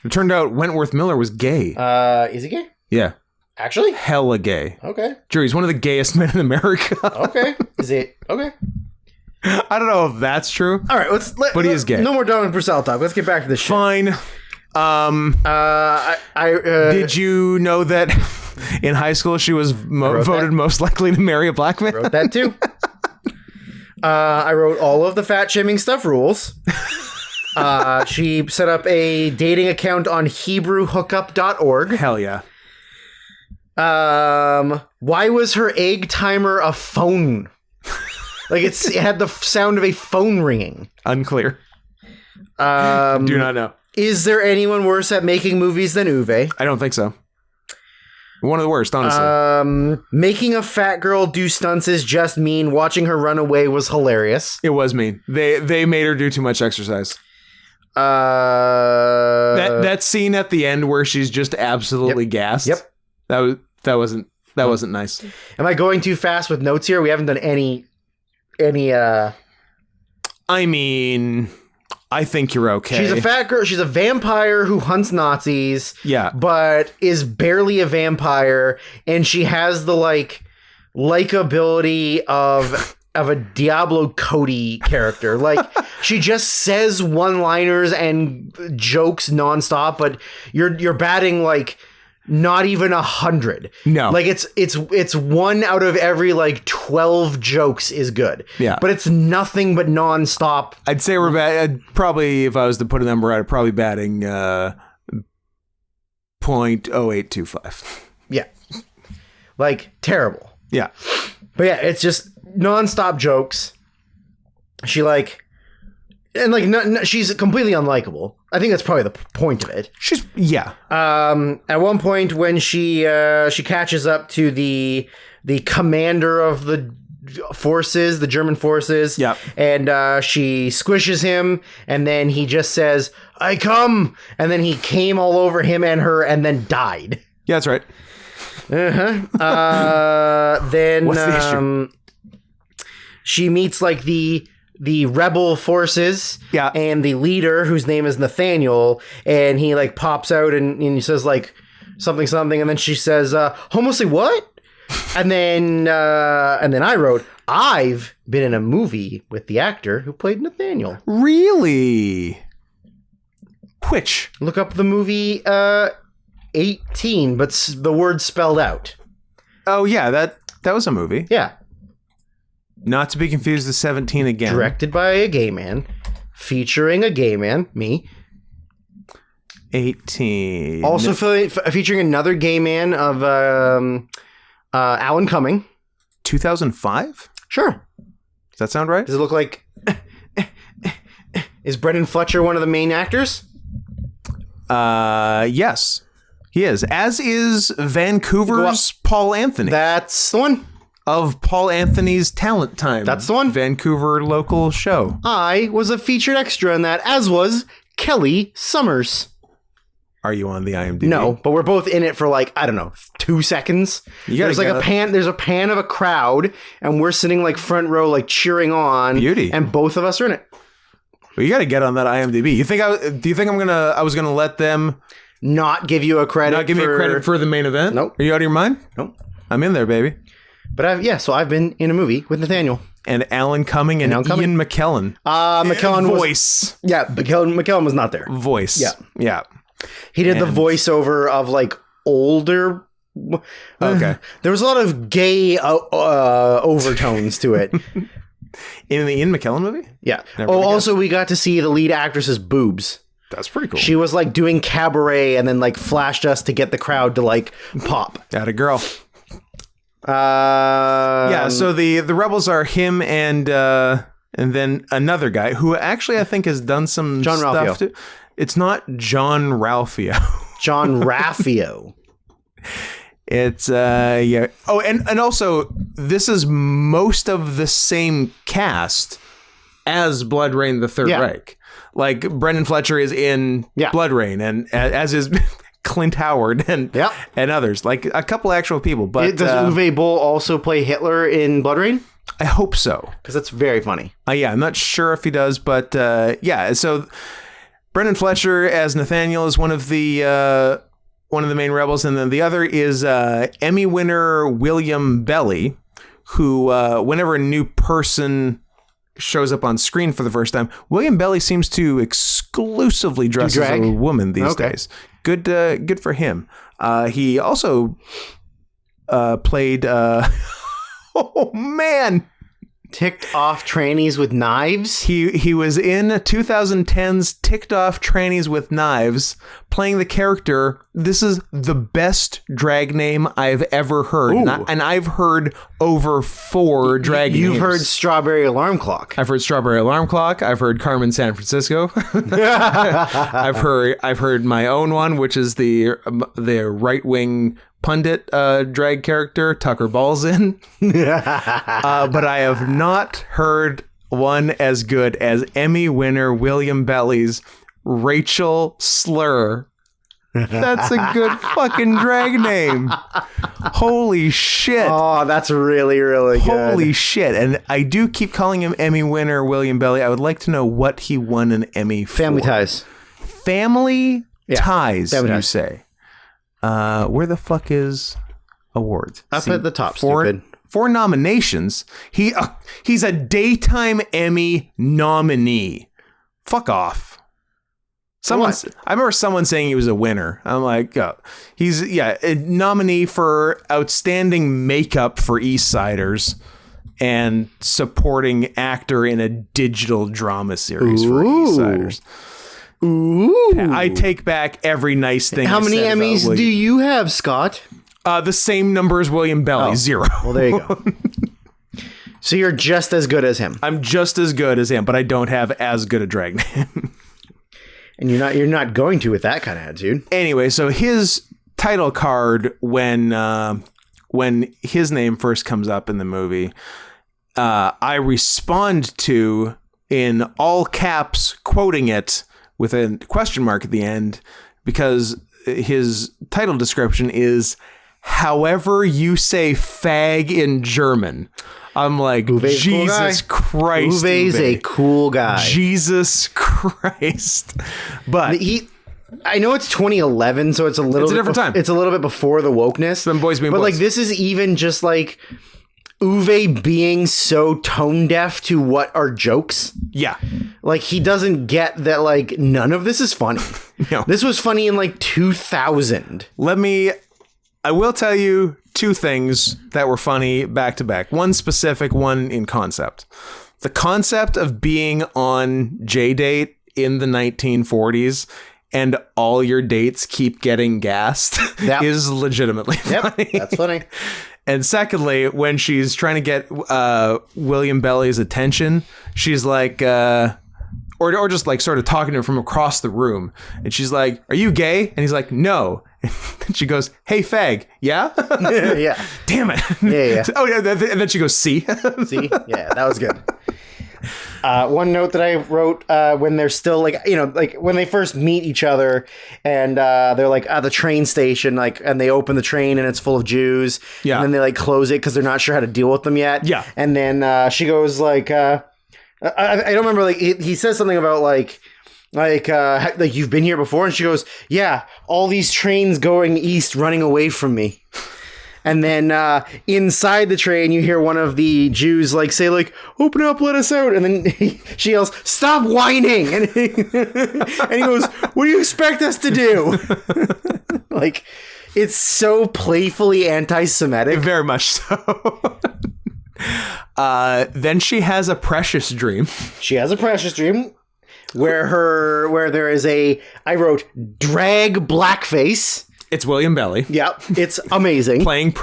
It turned out Wentworth Miller was gay. Is he gay? Yeah. Actually? Hella gay. Okay. Drew, he's one of the gayest men in America. Okay. Is it? Okay. I don't know if that's true. All right, but he is gay. No more Dominic Purcell talk. Let's get back to this shit. Fine. Did you know that in high school she was voted most likely to marry a black man? Wrote that too. I wrote all of the fat shaming stuff rules. She set up a dating account on HebrewHookup.org. Hell yeah. Why was her egg timer a phone? Like it had the sound of a phone ringing. Unclear. Do not know. Is there anyone worse at making movies than Uwe? I don't think so. One of the worst, honestly. Making a fat girl do stunts is just mean. Watching her run away was hilarious. It was mean. They made her do too much exercise. That scene at the end where she's just absolutely gassed. Yep. That wasn't nice. Am I going too fast with notes here? We haven't done any I mean, I think you're okay. She's a fat girl. She's a vampire who hunts Nazis. Yeah. But is barely a vampire. And she has the likability of a Diablo Cody character. Like she just says one-liners and jokes nonstop, but you're batting like not even 100. No. Like it's one out of every 12 jokes is good. Yeah. But it's nothing but nonstop. I'd say we're probably, if I was to put a number out, probably batting 0.0825. Yeah. Terrible. Yeah. But yeah, it's just nonstop jokes. She she's completely unlikable. I think that's probably the point of it. At one point when she catches up to the commander of the forces, the German forces, yeah, and she squishes him, and then he just says, "I come," and then he came all over him and her, and then died. Yeah, that's right. Then what's the issue? She meets the rebel forces, yeah, and the leader whose name is Nathaniel, and he pops out and he says something, and then she says, "Homosexual what?" And then I wrote, I've been in a movie with the actor who played Nathaniel. Really? Which? Look up the movie 18, but the word spelled out. Oh, yeah, that was a movie. Yeah. Not to be confused with 17 again. Directed by a gay man, featuring a gay man, me. 18. Also featuring another gay man of Alan Cumming. 2005? Sure. Does that sound right? Does it look like... Is Brendan Fletcher one of the main actors? Yes. He is. As is Vancouver's Paul Anthony. That's the one. Of Paul Anthony's Talent Time. That's the one. Vancouver local show. I was a featured extra in that, as was Kelly Summers. Are you on the IMDb? No, but we're both in it for like, I don't know, 2 seconds. There's like there's a pan of a crowd, and we're sitting like front row, like cheering on. Beauty. And both of us are in it. Well, you got to get on that IMDb. Do you think I was gonna let them not give you a credit? Not give me a credit for the main event? Nope. Are you out of your mind? Nope. I'm in there, baby. But I've been in a movie with Nathaniel. And Alan Cumming and Ian McKellen. McKellen voice. McKellen was not there. Voice. Yeah. He did the voiceover of like older. Okay. There was a lot of gay overtones to it. In the Ian McKellen movie? Yeah. Also we got to see the lead actress's boobs. That's pretty cool. She was like doing cabaret and then like flashed us to get the crowd to like pop. Atta girl. Yeah, so the rebels are him and then another guy who actually I think has done some John stuff Ralphio. too. It's not John Ralphio. John Ralphio. It's yeah. Oh, and also this is most of the same cast as Blood Rain the Third Reich. Like Brendan Fletcher is in Blood Rain, and as is Clint Howard and others, like a couple actual people. But does Uwe Boll also play Hitler in Blood Rain? I hope so, because that's very funny. Yeah, I'm not sure if he does, but yeah. So Brendan Fletcher as Nathaniel is one of the main rebels, and then the other is Emmy winner William Belly, who whenever a new person shows up on screen for the first time, William Belly seems to exclusively dress as a woman these days. Good for him. He also played oh man, Ticked Off Trannies with Knives. He was in 2010's Ticked Off Trannies with Knives, playing the character. This is the best drag name I've ever heard, and I've heard over 4 drag names. You've heard Strawberry Alarm Clock. I've heard Strawberry Alarm Clock. I've heard Carmen San Francisco. I've heard my own one, which is the right wing pundit drag character Tucker Balzin. But I have not heard one as good as Emmy winner William Belly's Rachel Slur. That's a good fucking drag name. Holy shit. Oh, that's really, really good. Holy shit. And I do keep calling him Emmy winner William Belly. I would like to know what he won an Emmy for. Family Ties. Family Ties, Family you Ties. say. Where the fuck is awards? Up at the top, stupid. 4 nominations. He's a daytime Emmy nominee. Fuck off. I remember someone saying he was a winner. I'm like, he's a nominee for outstanding makeup for East Siders and supporting actor in a digital drama series for East Siders. Ooh. I take back every nice thing. How many Emmys do you have, Scott? The same number as William Belly, 0. Well, there you go. So you're just as good as him. I'm just as good as him, but I don't have as good a drag name. And you're not going to with that kind of attitude. Anyway, so his title card when his name first comes up in the movie, I respond to in all caps, quoting it with a question mark at the end, because his title description is "However you say fag in German." I'm like, Uwe's Jesus Christ. Uwe's a cool guy. Jesus Christ. But I know it's 2011, so it's a little bit different time. It's a little bit before the wokeness. Them boys being but boys. like this is even just like Uwe being so tone deaf to what are jokes. Yeah. Like he doesn't get that like none of this is funny. No. This was funny in like 2000. I will tell you two things that were funny back to back. One specific, one in concept. The concept of being on J-Date in the 1940s and all your dates keep getting gassed is legitimately funny. That's funny. And secondly, when she's trying to get William Belly's attention, she's like, or just like sort of talking to him from across the room. And she's like, "Are you gay?" And he's like, "No." And she goes, "Hey, fag, yeah?" Yeah. Damn it. Yeah. Oh, yeah. And then she goes, "See?" See? Yeah, that was good. One note that I wrote when they're still like, you know, like when they first meet each other and they're like at the train station, like, and they open the train and it's full of Jews. Yeah. And then they like close it because they're not sure how to deal with them yet. Yeah. And then she goes like, I don't remember, like he says something about like you've been here before, and she goes, "Yeah, all these trains going east running away from me." And then inside the train, you hear one of the Jews like say like, "Open up, let us out." And then she yells, "Stop whining!" And he goes, "What do you expect us to do?" Like, it's so playfully anti-Semitic. Very much so. Then she has a precious dream. She has a precious dream where there is I wrote drag blackface. It's William Belly. Yep, it's amazing. Playing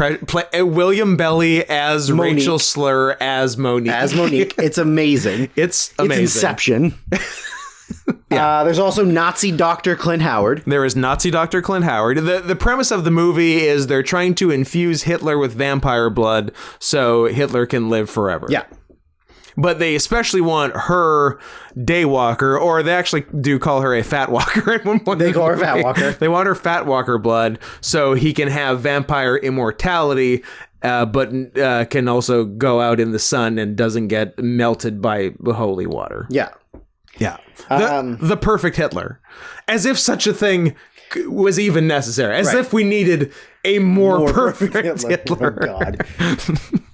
William Belly as Monique. Rachel Slur as Monique. It's amazing. It's amazing. It's Inception. There's also Nazi Dr. Clint Howard. There is Nazi Dr. Clint Howard. The premise of the movie is they're trying to infuse Hitler with vampire blood so Hitler can live forever. Yeah. But they especially want her daywalker, or they actually do call her a fat walker at one point. They call her fat walker. They want her fat walker blood so he can have vampire immortality, but can also go out in the sun and doesn't get melted by the holy water. Yeah. Yeah. The perfect Hitler. As if such a thing was even necessary. As if we needed a more perfect Hitler. Oh, God.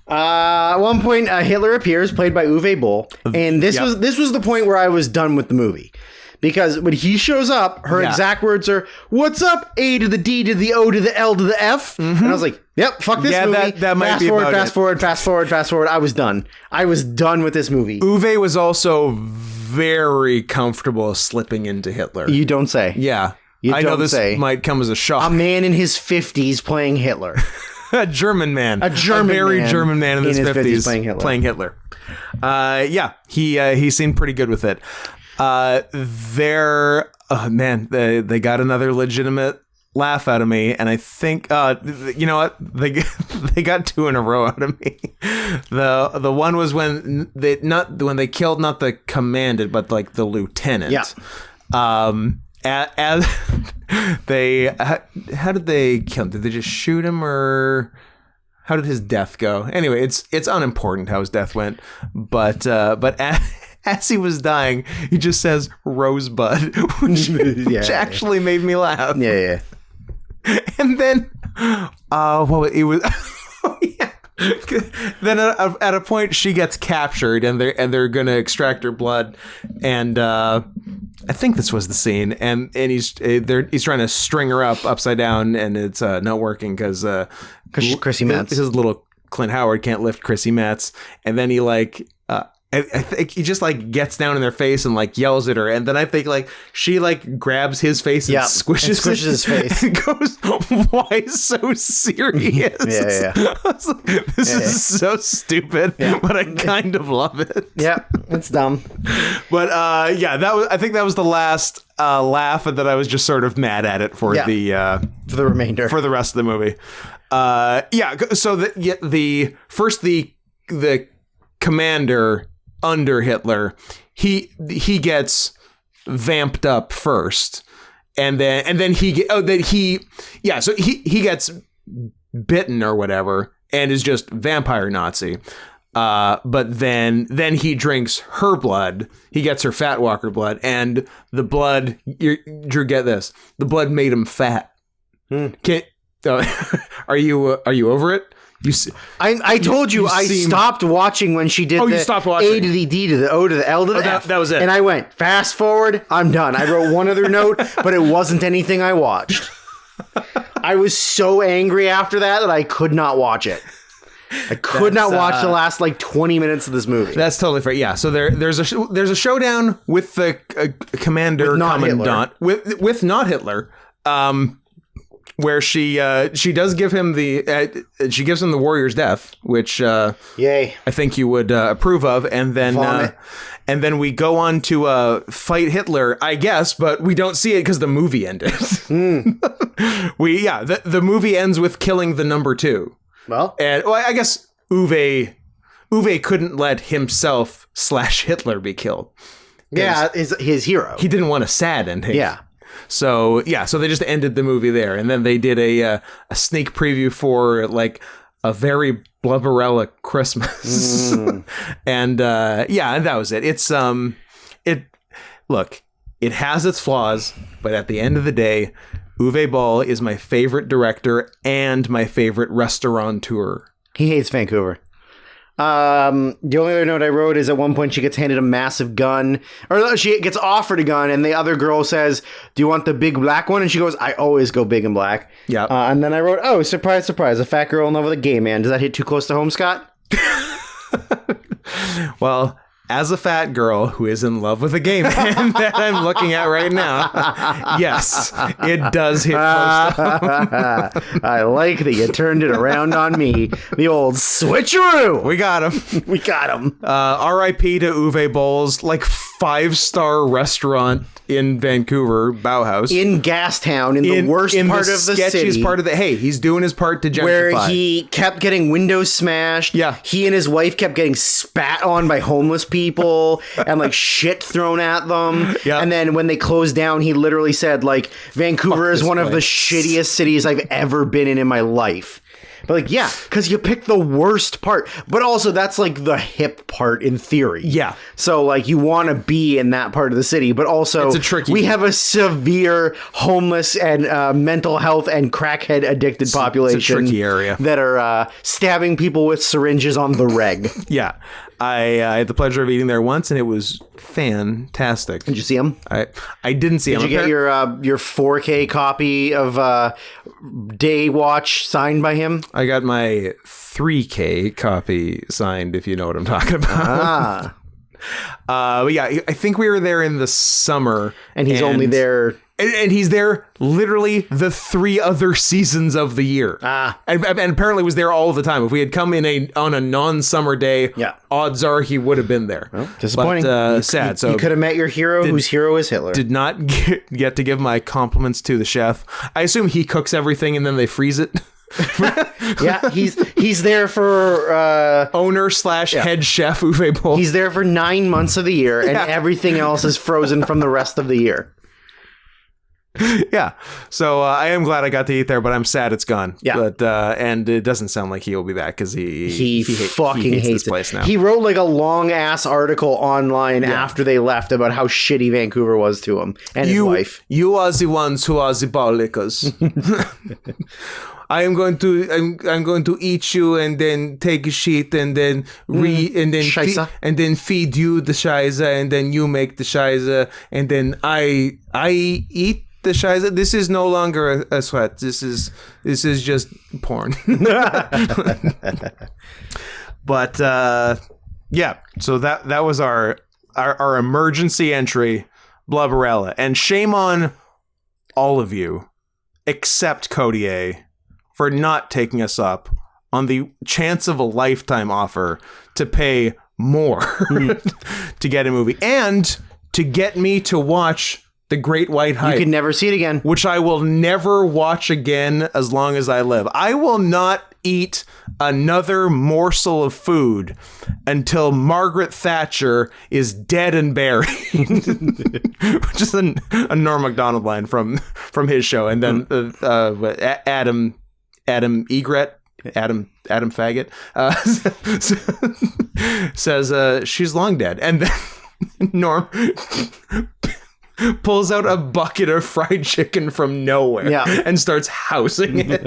At one point, Hitler appears, played by Uwe Boll, and this was the point where I was done with the movie. Because when he shows up, her exact words are, "What's up? A to the D to the O to the L to the F." Mm-hmm. And I was like, "Yep, fuck this movie." That might be about it. Fast forward. I was done. I was done with this movie. Uwe was also very comfortable slipping into Hitler. You don't say. Yeah. I know this might come as a shock. A man in his 50s playing Hitler. A German man. A very German man in his 50s playing Hitler. Yeah, he seemed pretty good with it. They got another legitimate laugh out of me, and I think you know what, they got two in a row out of me. The one was when they killed not the commandant but like the lieutenant. Yeah. As how did they kill him? Did they just shoot him, or how did his death go? Anyway, it's unimportant how his death went, but as he was dying, he just says "Rosebud," which actually made me laugh. Yeah. And then, it was. Oh, yeah. Then at a point she gets captured and they're gonna extract her blood, and I think this was the scene, and he's trying to string her up upside down, and it's not working because Chrissy Metz, his little Clint Howard can't lift Chrissy Metz, and then he like I think he just like gets down in their face and like yells at her, and then I think like she like grabs his face and squishes his face and goes, "Why so serious?" Yeah. I was like, this is so stupid, but I kind of love it. Yeah, it's dumb. But I think that was the last laugh, and that I was just sort of mad at it for the remainder, for the rest of the movie. So the commander under Hitler, he gets vamped up first, and then he gets bitten or whatever, and is just vampire Nazi. But then he drinks her blood. He gets her fat walker blood, and the blood. Drew, get this: the blood made him fat. Are you over it? I told you I stopped watching when she did you stopped watching. A to the D to the O to the L to the F. That was it. And I went, fast forward, I'm done. I wrote one other note, but it wasn't anything I watched. I was so angry after that I could not watch it. I could not watch the last 20 minutes of this movie. That's totally fair. Yeah. So there's a showdown with the commander commandant with not Hitler. Where she does give him she gives him the warrior's death, which yay, I think you would approve of, and then we go on to fight Hitler, I guess, but we don't see it because the movie ended. The movie ends with killing the number 2. And I guess Uwe couldn't let himself / Hitler be killed. Yeah, his hero. He didn't want a sad ending. Yeah. So they just ended the movie there, and then they did a sneak preview for a very Blubberella Christmas, and that was it. It's it has its flaws, but at the end of the day, Uwe Boll is my favorite director and my favorite restaurateur. He hates Vancouver. The only other note I wrote is at one point she gets handed a massive gun, or she gets offered a gun, and the other girl says, "Do you want the big black one?" And she goes, "I always go big and black." Yeah. And then I wrote, "Oh, surprise, surprise! A fat girl in love with a gay man. Does that hit too close to home, Scott?" Well, as a fat girl who is in love with a gay man that I'm looking at right now, yes, it does hit close to home. I like that you turned it around on me. The old switcheroo. We got him. We got him. R.I.P. to Uwe Boll's 5-star restaurant in Vancouver, Bauhaus. In Gastown, in the worst part of the city. Part of the, hey, he's doing his part to gentrify. Where he kept getting windows smashed. Yeah. He and his wife kept getting spat on by homeless people and shit thrown at them. Yeah. And then when they closed down, he literally said Vancouver is one of the shittiest cities I've ever been in my life. But yeah, because you picked the worst part. But also that's the hip part in theory. Yeah. So you want to be in that part of the city, but also it's a tricky. We have a severe homeless and mental health and crackhead addicted population. It's a tricky area that are stabbing people with syringes on the reg. Yeah. I had the pleasure of eating there once, and it was fantastic. Did you see him? I didn't see him. Did you get your 4K copy of Day Watch signed by him? I got my 3K copy signed, if you know what I'm talking about. But yeah, I think we were there in the summer. And he's only there... And he's there literally the 3 other seasons of the year. And apparently was there all the time. If we had come in on a non-summer day, odds are he would have been there. Well, disappointing. But, sad. So you could have met your hero whose hero is Hitler. Did not get to give my compliments to the chef. I assume he cooks everything and then they freeze it. Yeah, he's there for owner / head chef Uwe Boll. He's there for 9 months of the year, and everything else is frozen from the rest of the year. Yeah, so I am glad I got to eat there, but I'm sad it's gone. Yeah, but and it doesn't sound like he'll be back because he fucking hates this place now. He wrote a long ass article online after they left about how shitty Vancouver was to him and his wife. You are the ones who are the bollicers. I'm going to eat you and then take a shit and then and then feed you the shiza and then you make the shiza and then I eat the shiza. This is no longer a sweat. This is just porn. But yeah, so that was our emergency entry, Blubberella, and shame on all of you except Cody A for not taking us up on the chance of a lifetime offer to pay more to get a movie and to get me to watch The Great White Hype. You can never see it again. Which I will never watch again as long as I live. I will not eat another morsel of food until Margaret Thatcher is dead and buried. Which is a Norm Macdonald line from his show. And then Adam Egret. Adam Faggot, says she's long dead, and then Norm pulls out a bucket of fried chicken from nowhere and starts housing it.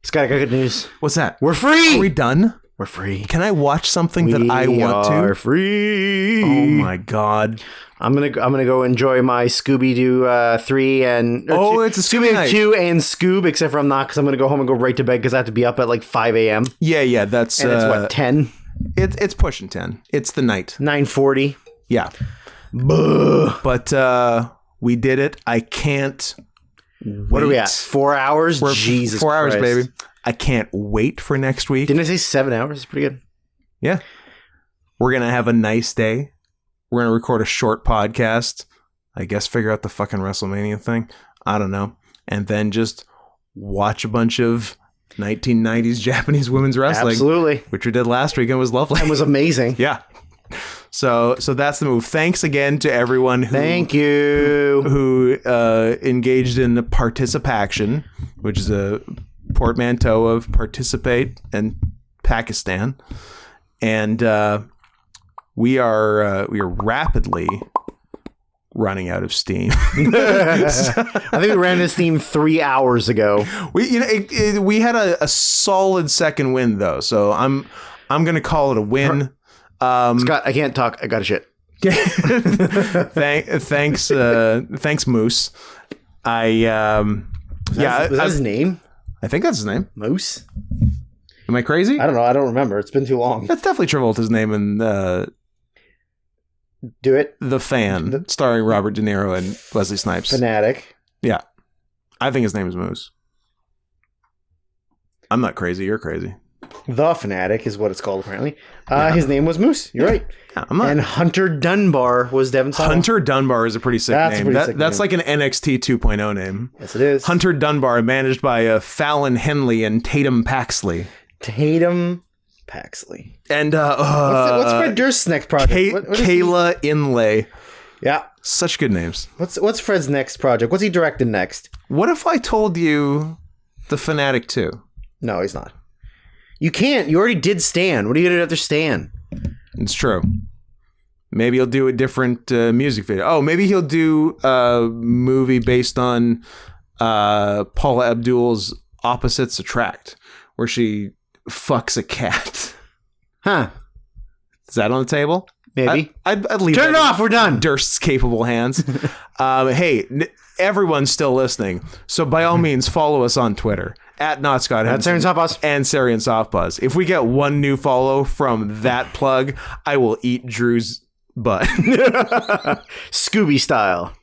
Scott, I got good news. What's that? We're free. Are we done? We're free. Can I watch something that I want to? We're free. Oh my god! I'm gonna go enjoy my Scooby Doo 3 and it's a Scooby 2 and Scoob, except for I'm not, because I'm gonna go home and go right to bed because I have to be up at like 5 a.m. Yeah, that's and it's what 10. It's pushing 10. It's the night. 9:40. Yeah. Buh. But we did it. I can't. What are we at? 4 hours? We're Jesus 4 hours, Christ. baby. I can't wait for next week. Didn't I say 7 hours? It's pretty good. Yeah. We're going to have a nice day. We're going to record a short podcast. I guess figure out the fucking WrestleMania thing. I don't know. And then just watch a bunch of 1990s Japanese women's wrestling. Absolutely. Which we did last week and was lovely. It was amazing. Yeah. So that's the move. Thanks again to everyone who engaged in the participation, which is a portmanteau of participate and Pakistan, and we are rapidly running out of steam. I think we ran this theme 3 hours ago. We had a solid second win though, so I'm gonna call it a win. Scott, I can't talk. I got a shit. Thanks, Moose. Was that his name? I think that's his name. Moose? Am I crazy? I don't know. I don't remember. It's been too long. That's definitely Travolta's name in Do it. The Fan, starring Robert De Niro and Wesley Snipes. Fanatic. Yeah. I think his name is Moose. I'm not crazy. You're crazy. The Fanatic is what it's called, apparently. His name was Moose. You're right. Yeah, I'm not. And Hunter Dunbar was Devin Sawa. Hunter Dunbar is a pretty sick name. That's like an NXT 2.0 name. Yes, it is. Hunter Dunbar, managed by Fallon Henley and Tatum Paxley. And what's Fred Durst's next project? Kayla Inlay. Yeah. Such good names. What's Fred's next project? What's he directing next? What if I told you The Fanatic 2? No, he's not. You can't. You already did Stan. What are you going to do after Stan? It's true. Maybe he'll do a different music video. Oh, maybe he'll do a movie based on Paula Abdul's Opposites Attract, where she fucks a cat. Huh. Is that on the table? Maybe. I'd leave Turn it off. We're done. Durst's capable hands. Hey, everyone's still listening. So by all means, follow us on Twitter. At Not Scott Henson. That's Sarian Softbuzz. And Sarian Softbuzz. If we get one new follow from that plug, I will eat Drew's butt. Scooby style.